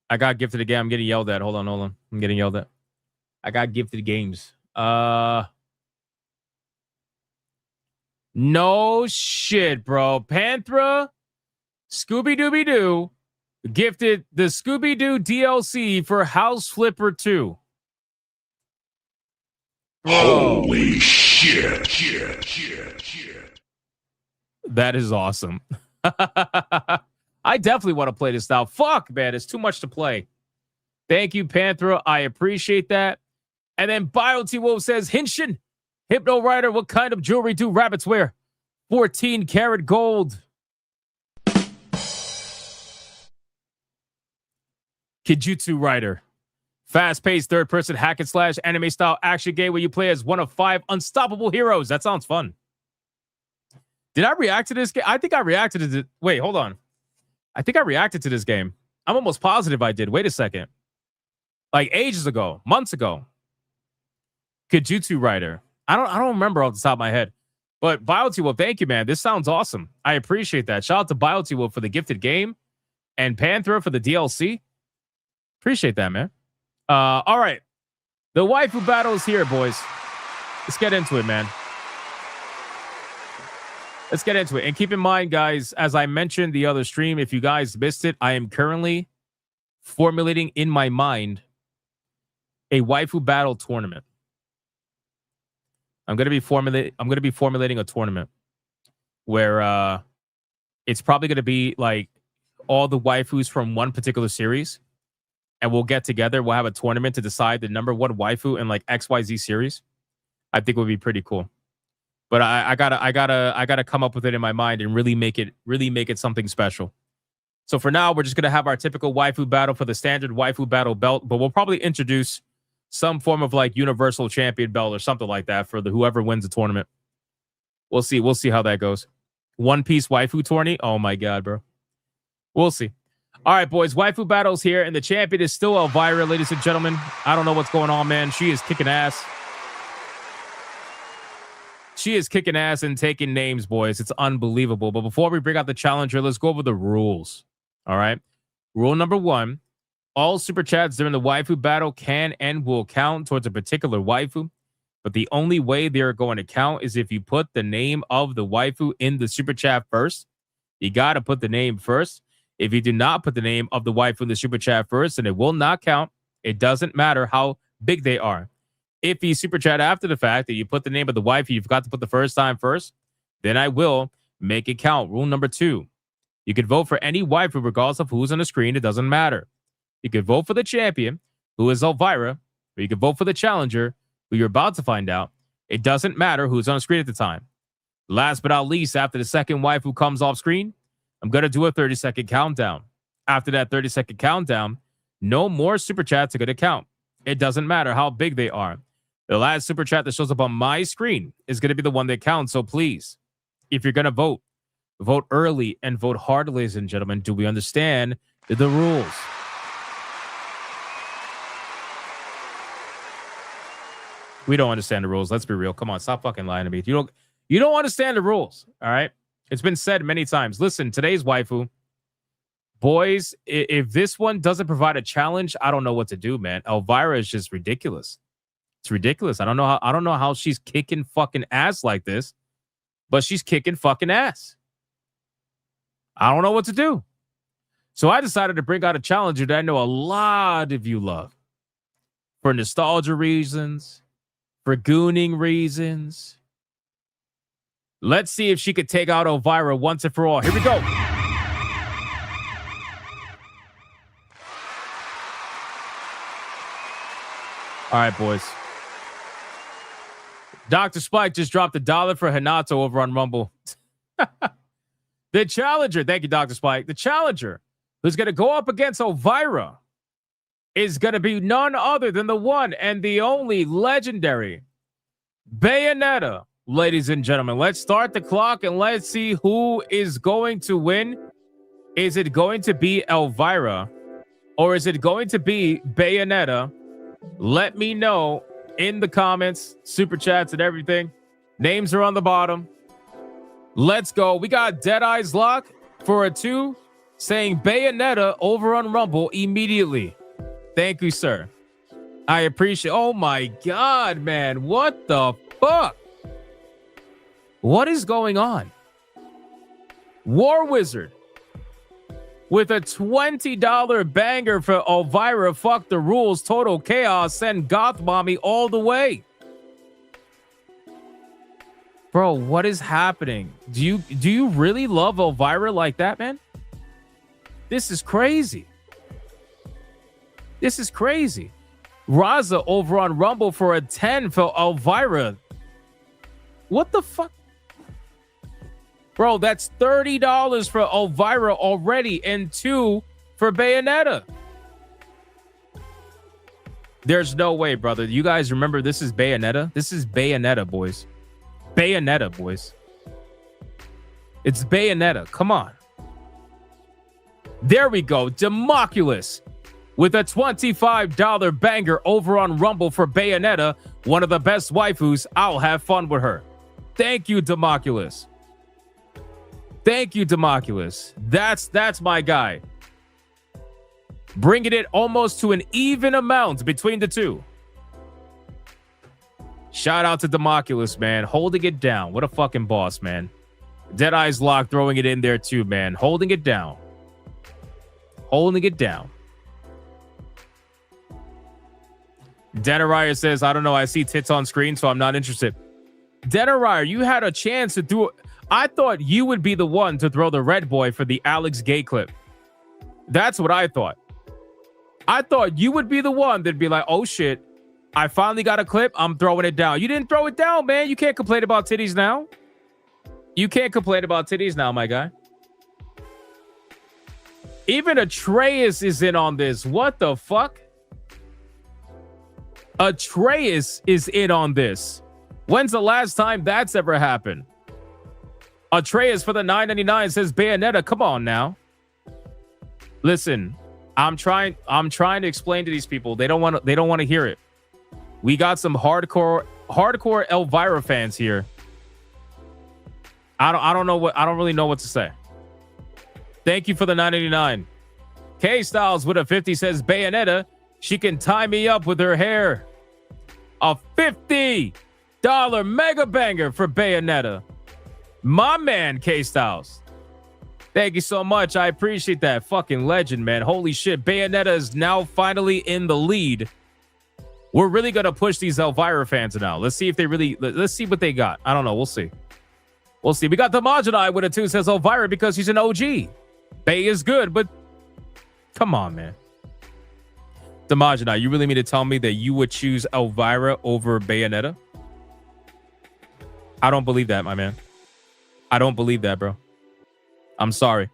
I got gifted a game. I'm getting yelled at. Hold on. I'm getting yelled at. I got gifted games. No shit, bro. Panthra, Scooby-Dooby-Doo gifted the Scooby-Doo DLC for House Flipper 2. Bro. Holy shit. That is awesome. I definitely want to play this now. Fuck, man. It's too much to play. Thank you, Panthera. I appreciate that. And then BioT Wolf says, Hinshin, Hypno Rider, what kind of jewelry do rabbits wear? 14 karat gold. Kijutsu Rider. Fast-paced third-person hack-and-slash anime-style action game where you play as one of 5 unstoppable heroes. That sounds fun. Did I react to this game? I think I reacted to it. Wait, hold on. I think I reacted to this game. I'm almost positive I did. Wait a second. Like ages ago, months ago. Kijutsu Rider. I don't remember off the top of my head. But BioT Wolf, thank you, man. This sounds awesome. I appreciate that. Shout out to BioT Wolf for the gifted game and Panthera for the DLC. Appreciate that, man. All right. The waifu battle is here, boys. Let's get into it, man. Let's get into it. And keep in mind, guys, as I mentioned the other stream, if you guys missed it, I am currently formulating in my mind a waifu battle tournament. I'm going to be formulating a tournament where it's probably going to be like all the waifus from one particular series, and we'll get together. We'll have a tournament to decide the number one waifu in like XYZ series. I think it would be pretty cool. But I gotta come up with it in my mind and really make it something special. So for now, we're just gonna have our typical waifu battle for the standard waifu battle belt, but we'll probably introduce some form of like universal champion belt or something like that for the whoever wins the tournament. We'll see how that goes. One Piece waifu tourney. Oh my god, bro. We'll see. All right, boys. Waifu battles here, and the champion is still Elvira, ladies and gentlemen. I don't know what's going on, man. She is kicking ass. She is kicking ass and taking names, boys. It's unbelievable. But before we bring out the challenger, let's go over the rules. All right. Rule number 1. All super chats during the waifu battle can and will count towards a particular waifu. But the only way they are going to count is if you put the name of the waifu in the super chat first. You got to put the name first. If you do not put the name of the waifu in the super chat first, then it will not count. It doesn't matter how big they are. If you super chat after the fact that you put the name of the waifu you forgot to put the first time first, then I will make it count. Rule number 2. You can vote for any waifu regardless of who's on the screen. It doesn't matter. You can vote for the champion, who is Elvira, or you can vote for the challenger, who you're about to find out. It doesn't matter who's on the screen at the time. Last but not least, after the second waifu comes off screen, I'm going to do a 30-second countdown. After that 30-second countdown, no more super chats are going to count. It doesn't matter how big they are. The last super chat that shows up on my screen is going to be the one that counts. So please, if you're going to vote, vote early and vote hard, ladies and gentlemen. Do we understand the rules? We don't understand the rules. Let's be real. Come on, stop fucking lying to me. You don't understand the rules. All right. It's been said many times. Listen, today's waifu, boys, if this one doesn't provide a challenge, I don't know what to do, man. Elvira is just ridiculous. It's ridiculous. I don't know how she's kicking fucking ass like this, but she's kicking fucking ass. I don't know what to do. So I decided to bring out a challenger that I know a lot of you love. For nostalgia reasons, for gooning reasons. Let's see if she could take out Elvira once and for all. Here we go. All right, boys. Dr. Spike just dropped $1 for Hanato over on Rumble. The challenger, thank you, Dr. Spike. The challenger who's going to go up against Elvira is going to be none other than the one and the only legendary Bayonetta. Ladies and gentlemen, let's start the clock and let's see who is going to win. Is it going to be Elvira or is it going to be Bayonetta? Let me know in the comments, super chats and everything. Names are on the bottom. Let's go. We got Deadeye's Lock for a 2 saying Bayonetta over on Rumble immediately. Thank you, sir. I appreciate. Oh my God, man. What the fuck? What is going on? War Wizard with a $20 banger for Elvira. Fuck the rules. Total chaos. Send Goth Mommy all the way. Bro, what is happening? Do you really love Elvira like that, man? This is crazy. This is crazy. Raza over on Rumble for a 10 for Elvira. What the fuck? Bro, that's $30 for Elvira already and 2 for Bayonetta. There's no way, brother. You guys remember this is Bayonetta? This is Bayonetta, boys. Bayonetta, boys. It's Bayonetta. Come on. There we go. Democulus with a $25 banger over on Rumble for Bayonetta. One of the best waifus. I'll have fun with her. Thank you, Democulus. Thank you, Democulus. That's my guy. Bringing it almost to an even amount between the two. Shout out to Democulus, man. Holding it down. What a fucking boss, man. Deadeye's Lock throwing it in there too, man. Holding it down. Holding it down. Denariah says, I don't know. I see tits on screen, so I'm not interested. Denariah, you had a chance to do it. I thought you would be the one to throw the red boy for the Alex Gay clip. That's what I thought. I thought you would be the one that'd be like, oh shit, I finally got a clip. I'm throwing it down. You didn't throw it down, man. You can't complain about titties now. You can't complain about titties now, my guy. Even Atreus is in on this. What the fuck? Atreus is in on this. When's the last time that's ever happened? Atreus for the $9.99 says Bayonetta. Come on now. Listen, I'm trying to explain to these people. They don't want to hear it. We got some hardcore Elvira fans here. I don't really know what to say. Thank you for the $9.99. K Styles with a 50 says Bayonetta. She can tie me up with her hair. A $50 mega banger for Bayonetta. My man, K Styles. Thank you so much. I appreciate that. Fucking legend, man. Holy shit. Bayonetta is now finally in the lead. We're really going to push these Elvira fans now. Let's see if they really... Let's see what they got. I don't know. We'll see. We'll see. We got the Majinai with a 2 says Elvira because she's an OG. Bay is good, but... Come on, man. The Majinai, you really mean to tell me that you would choose Elvira over Bayonetta? I don't believe that, my man. I don't believe that, bro. I'm sorry.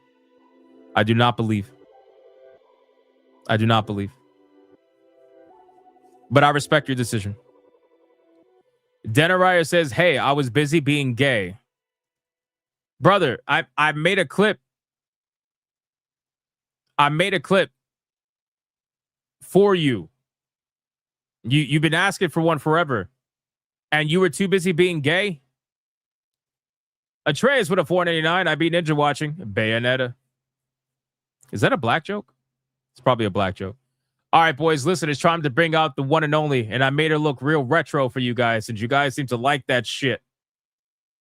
I do not believe. I do not believe. But I respect your decision. Denariah says, hey, I was busy being gay. Brother, I made a clip. I made a clip for you. You've been asking for one forever. And you were too busy being gay? Atreus with a $4.99. I beat Ninja watching. Bayonetta. Is that a black joke? It's probably a black joke. All right, boys, listen, it's time to bring out the one and only, and I made her look real retro for you guys, since you guys seem to like that shit.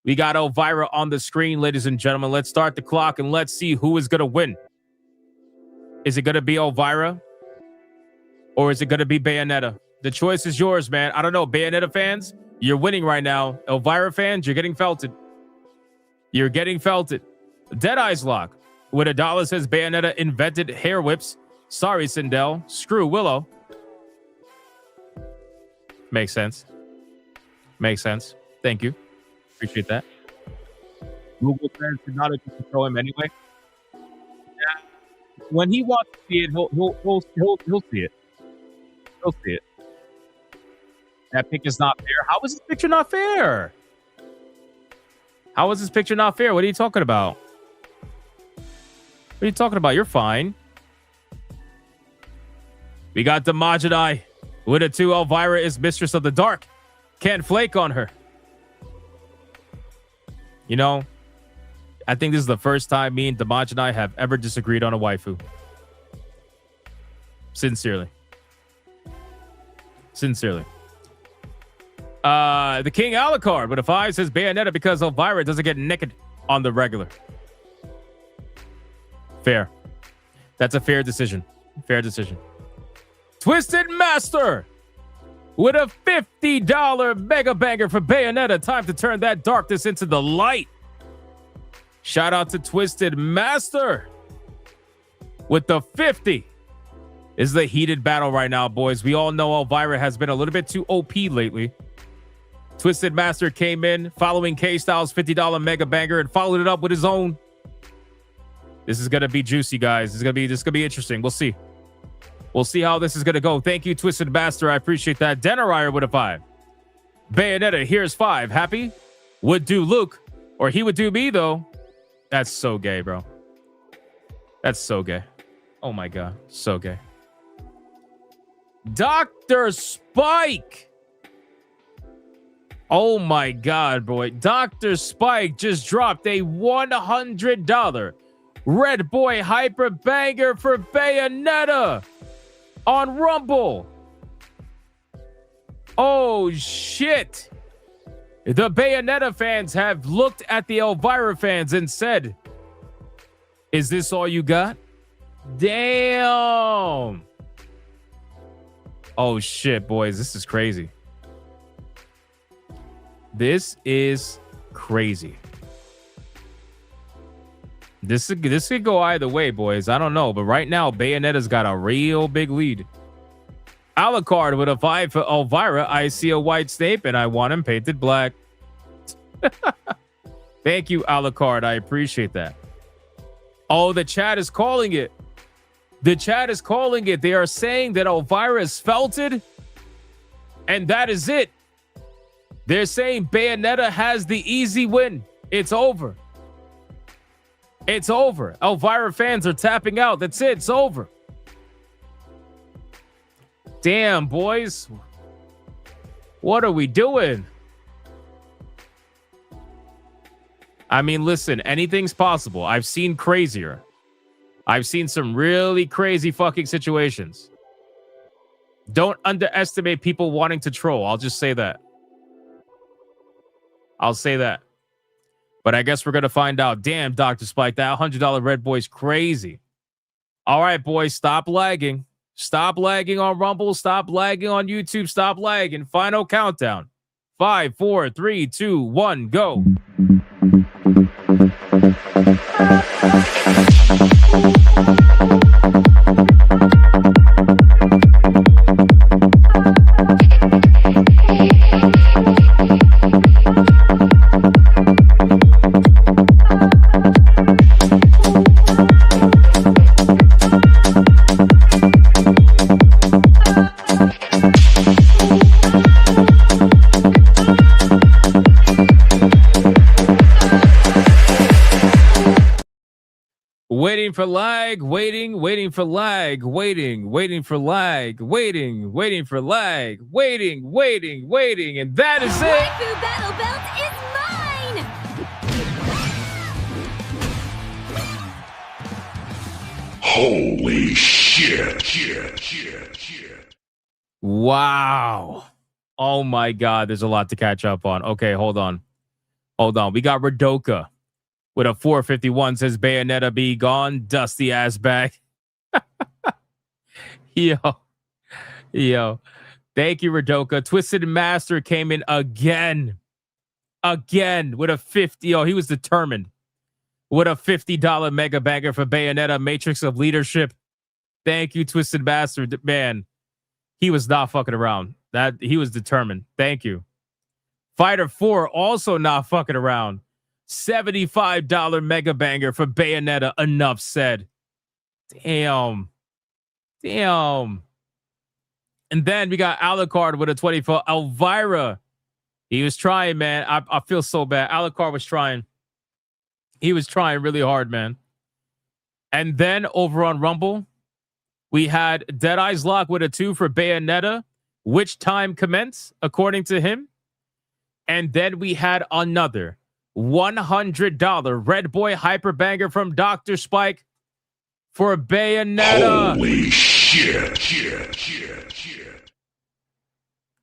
We got Elvira on the screen, ladies and gentlemen. Let's start the clock, and let's see who is going to win. Is it going to be Elvira? Or is it going to be Bayonetta? The choice is yours, man. I don't know. Bayonetta fans, you're winning right now. Elvira fans, you're getting felted. You're getting felted. Deadeye's Lock with $1 says Bayonetta invented hair whips. Sorry, Sindel. Screw Willow. Makes sense. Makes sense. Thank you. Appreciate that. Google fans did not control him anyway. Yeah. When he wants to see it, he'll see it. He'll see it. That pick is not fair. How is this picture not fair? How is this picture not fair? What are you talking about? What are you talking about? You're fine. We got the Majidai with a 2. Elvira is Mistress of the Dark. Can't flake on her. You know, I think this is the first time me and Damaj and I have ever disagreed on a waifu. Sincerely. Sincerely. The King Alucard with a 5 says Bayonetta because Elvira doesn't get naked on the regular. Fair. That's a fair decision. Fair decision. Twisted Master with a $50 mega banger for Bayonetta. Time to turn that darkness into the light. Shout out to Twisted Master with the 50. This is a heated battle right now, boys. We all know Elvira has been a little bit too OP lately. Twisted Master came in following K-Style's $50 mega banger and followed it up with his own. This is going to be juicy, guys. This is going to be interesting. We'll see. We'll see how this is going to go. Thank you, Twisted Master. I appreciate that. Denarier with a 5. Bayonetta, here's 5. Happy? Would do Luke. Or he would do me, though. That's so gay, bro. That's so gay. Oh, my God. So gay. Dr. Spike. Oh, my God, boy. Dr. Spike just dropped a $100 Red Boy Hyper Banger for Bayonetta on Rumble. Oh, shit. The Bayonetta fans have looked at the Elvira fans and said, is this all you got? Damn. Oh, shit, boys. This is crazy. This is crazy. This could go either way, boys. I don't know. But right now, Bayonetta's got a real big lead. Alucard with a 5 for Elvira. I see a white Snape and I want him painted black. Thank you, Alucard. I appreciate that. Oh, the chat is calling it. The chat is calling it. They are saying that Elvira is felted. And that is it. They're saying Bayonetta has the easy win. It's over. It's over. Elvira fans are tapping out. That's it. It's over. Damn, boys. What are we doing? I mean, listen, anything's possible. I've seen crazier. I've seen some really crazy fucking situations. Don't underestimate people wanting to troll. I'll just say that. I'll say that. But I guess we're going to find out. Damn, Dr. Spike, that $100 Red Boy's crazy. All right, boys, stop lagging. Stop lagging on Rumble. Stop lagging on YouTube. Stop lagging. Final countdown. 5, 4, 3, 2, 1, go. Waiting for lag, waiting for lag, waiting for lag, waiting for lag, waiting, and that is it. Waifu Battle Belt is mine! Holy shit. Wow. Oh my God, there's a lot to catch up on. Okay, hold on. We got Radoka with a 451 says Bayonetta be gone, dusty ass bag. Yo. Thank you, Radoka. Twisted Master came in again with a 50. Yo, he was determined with a $50 mega banger for Bayonetta, Matrix of Leadership. Thank you, Twisted Master. Man, he was not fucking around. That he was determined. Thank you. Fighter 4 also not fucking around. $75 mega banger for Bayonetta. Enough said. Damn. And then we got Alucard with a 24. Elvira. He was trying, man. I feel so bad. Alucard was trying. He was trying really hard, man. And then over on Rumble, we had Deadeye's Lock with a 2 for Bayonetta. Which time commence, according to him. And then we had another $100 Red Boy Hyper Banger from Dr. Spike for Bayonetta. Holy shit.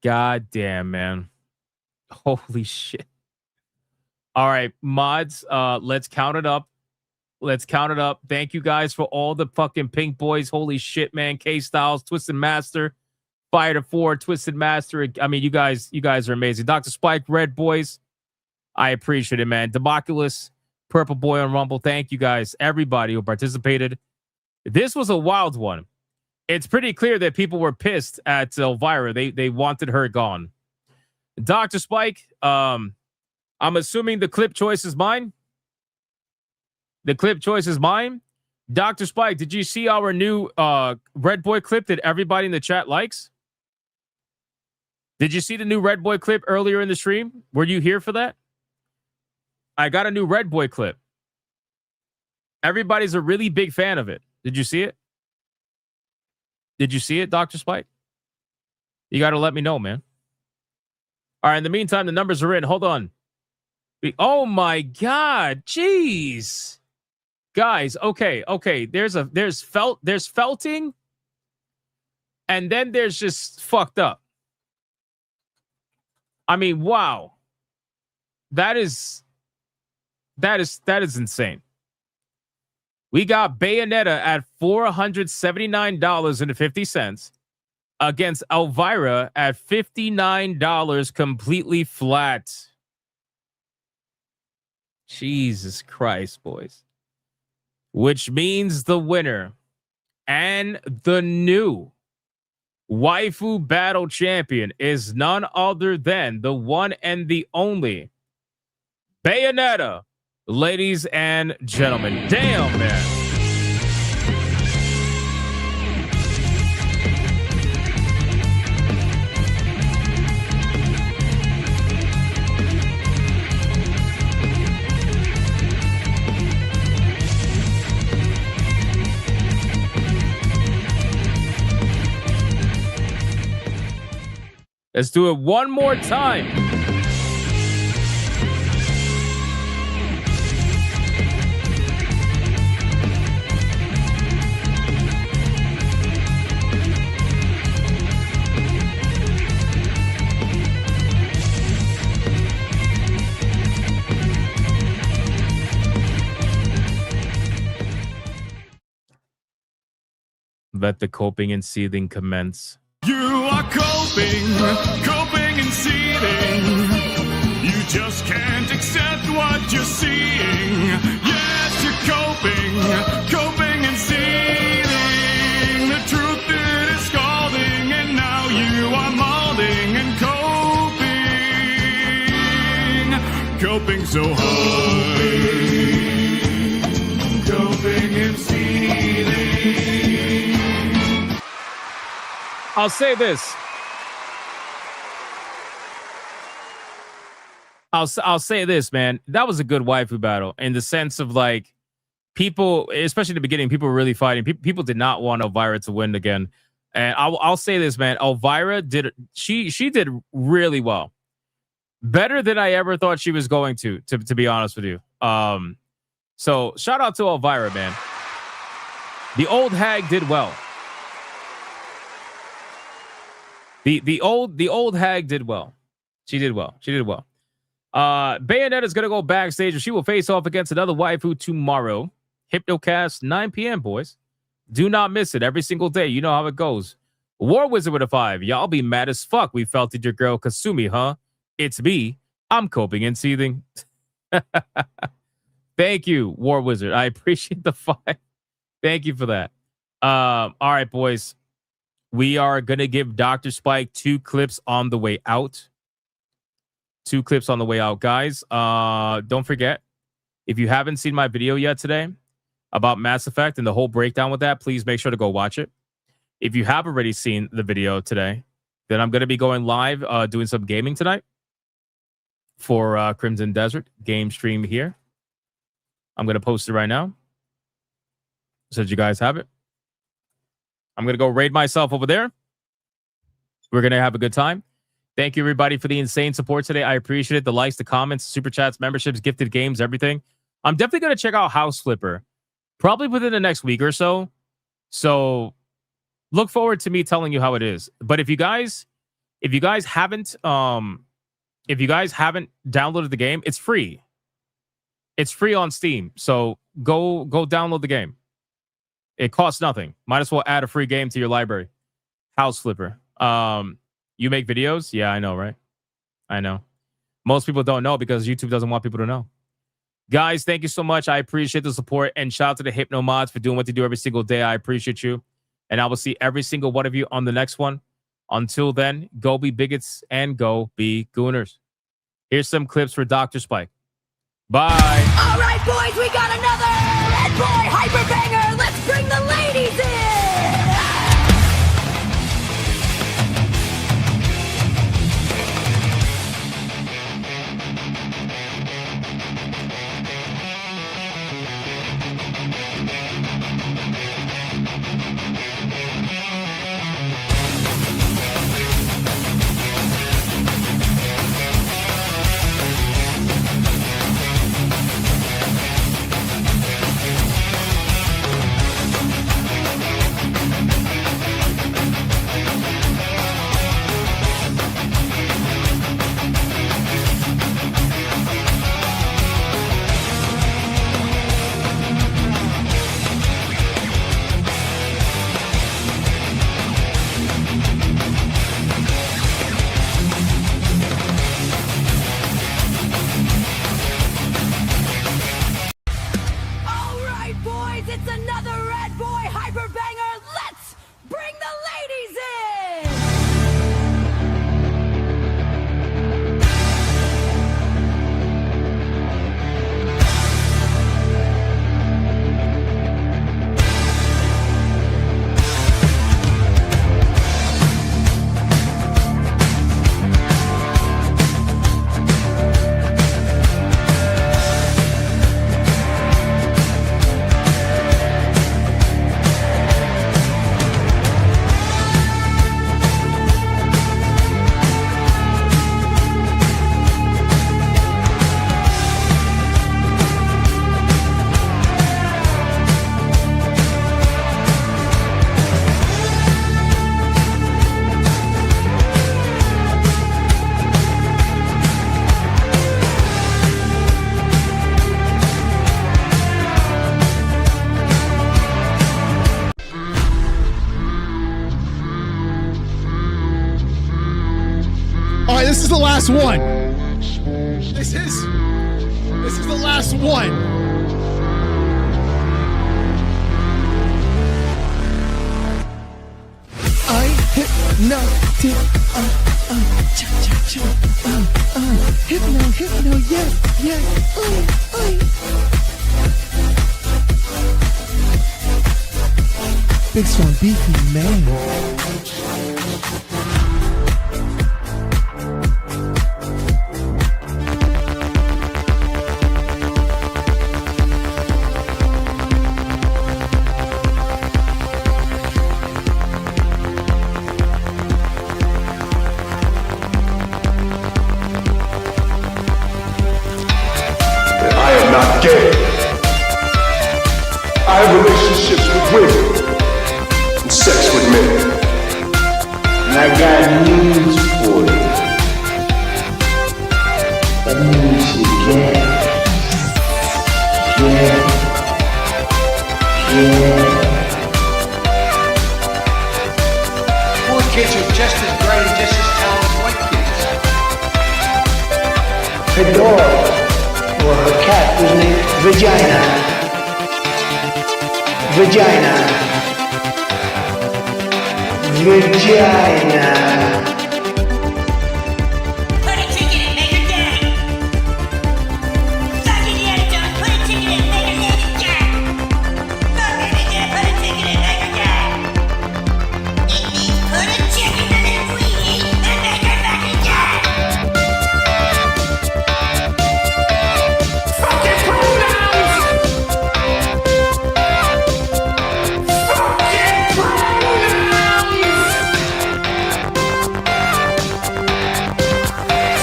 God damn, man. Holy shit. All right, mods, let's count it up. Thank you guys for all the fucking pink boys. Holy shit, man. K-Styles, Twisted Master, Fighter 4, Twisted Master. I mean, you guys are amazing. Dr. Spike, Red Boys. I appreciate it, man. Democulus, Purple Boy on Rumble. Thank you guys, everybody who participated. This was a wild one. It's pretty clear that people were pissed at Elvira. They wanted her gone. Dr. Spike, I'm assuming the clip choice is mine. Dr. Spike, did you see our new Red Boy clip that everybody in the chat likes? Did you see the new Red Boy clip earlier in the stream? Were you here for that? I got a new Red Boy clip. Everybody's a really big fan of it. Did you see it? Dr. Spike? You got to let me know, man. All right, in the meantime, the numbers are in. Hold on. Oh my God. Jeez. Guys, okay. There's felting, and then there's just fucked up. I mean, wow. That is insane. We got Bayonetta at $479.50 against Elvira at $59 completely flat. Jesus Christ, boys. Which means the winner and the new waifu battle champion is none other than the one and the only Bayonetta, ladies and gentlemen. Damn, man. Let's do it one more time. Let the coping and seething commence. You are coping and seething. You just can't accept what you're seeing. Yes, you're coping and seething. The truth it is scalding, and now you are molding and coping so hard. Coping and seething. I'll say this. I'll say this, man. That was a good waifu battle in the sense of like people, especially in the beginning, people were really fighting. People did not want Elvira to win again. And I'll say this, man. Elvira did she did really well, better than I ever thought she was going to be honest with you. So shout out to Elvira, man. The old hag did well. The old hag did well. She did well. Bayonetta is going to go backstage and she will face off against another waifu tomorrow. Hypnocast, 9 p.m., boys. Do not miss it every single day. You know how it goes. War Wizard with a 5. Y'all be mad as fuck. We felt it, your girl Kasumi, huh? It's me. I'm coping and seething. Thank you, War Wizard. I appreciate the 5. Thank you for that. All right, boys. We are going to give Dr. Spike 2 clips on the way out. 2 clips on the way out, guys. Don't forget, if you haven't seen my video yet today about Mass Effect and the whole breakdown with that, please make sure to go watch it. If you have already seen the video today, then I'm going to be going live doing some gaming tonight for Crimson Desert game stream here. I'm going to post it right now so that you guys have it. I'm going to go raid myself over there. We're going to have a good time. Thank you, everybody, for the insane support today. I appreciate it. The likes, the comments, super chats, memberships, gifted games, everything. I'm definitely going to check out House Flipper probably within the next week or so. So look forward to me telling you how it is. But if you guys haven't downloaded the game, it's free. It's free on Steam. So go download the game. It costs nothing. Might as well add a free game to your library. House Flipper. You make videos? Yeah, I know, right? I know. Most people don't know because YouTube doesn't want people to know. Guys, thank you so much. I appreciate the support. And shout out to the Hypno Mods for doing what they do every single day. I appreciate you. And I will see every single one of you on the next one. Until then, go be bigots and go be gooners. Here's some clips for Dr. Spike. Bye. All right, boys, we got another Red Boy Hyper Banger. Let's bring the ladies in. This is the last one. This is the last one. I hypnotic. Hypno, yeah. Big strong beefy man. Gay. I have relationships with women and sex with men. And I got news for you. That means you gay. Yeah. kids who are just as great and just as talented as white kids. Her dog, or her cat, was named Vagina. Vagina. Vagina. Put a ticket in, make her gay. Suck it, Indiana Jones. Put a ticket in, make her lady gay. Fuck it, Indiana, put a ticket in, make her gay. It means put a chicken in it we eat and make her fucking gay. Fucking pronouns! Fucking pronouns!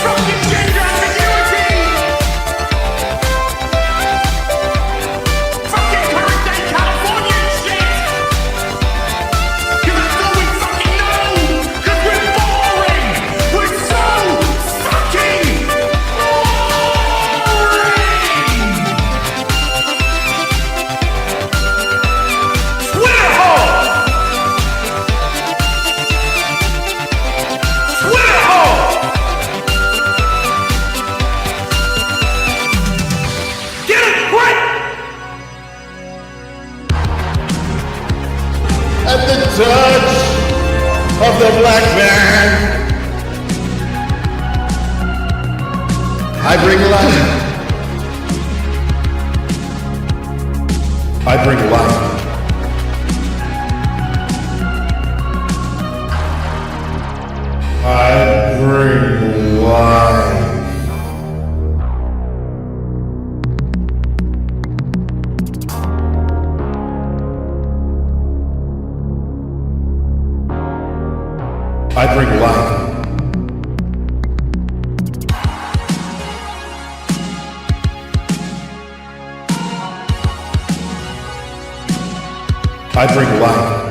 Fucking gender ambiguity! Fucking current day California shit! Cause that's all we fucking know! Cause we're boring! We're so fucking Twitter hole! Twitter hole! Get it right! At the touch of the black man, I bring life. I bring life. I bring life. I bring life. I bring life.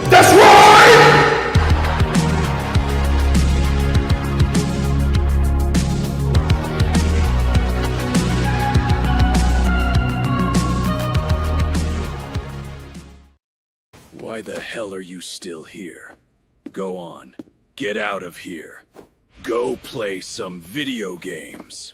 That's right! Why the hell are you still here? Go on. Get out of here. Go play some video games.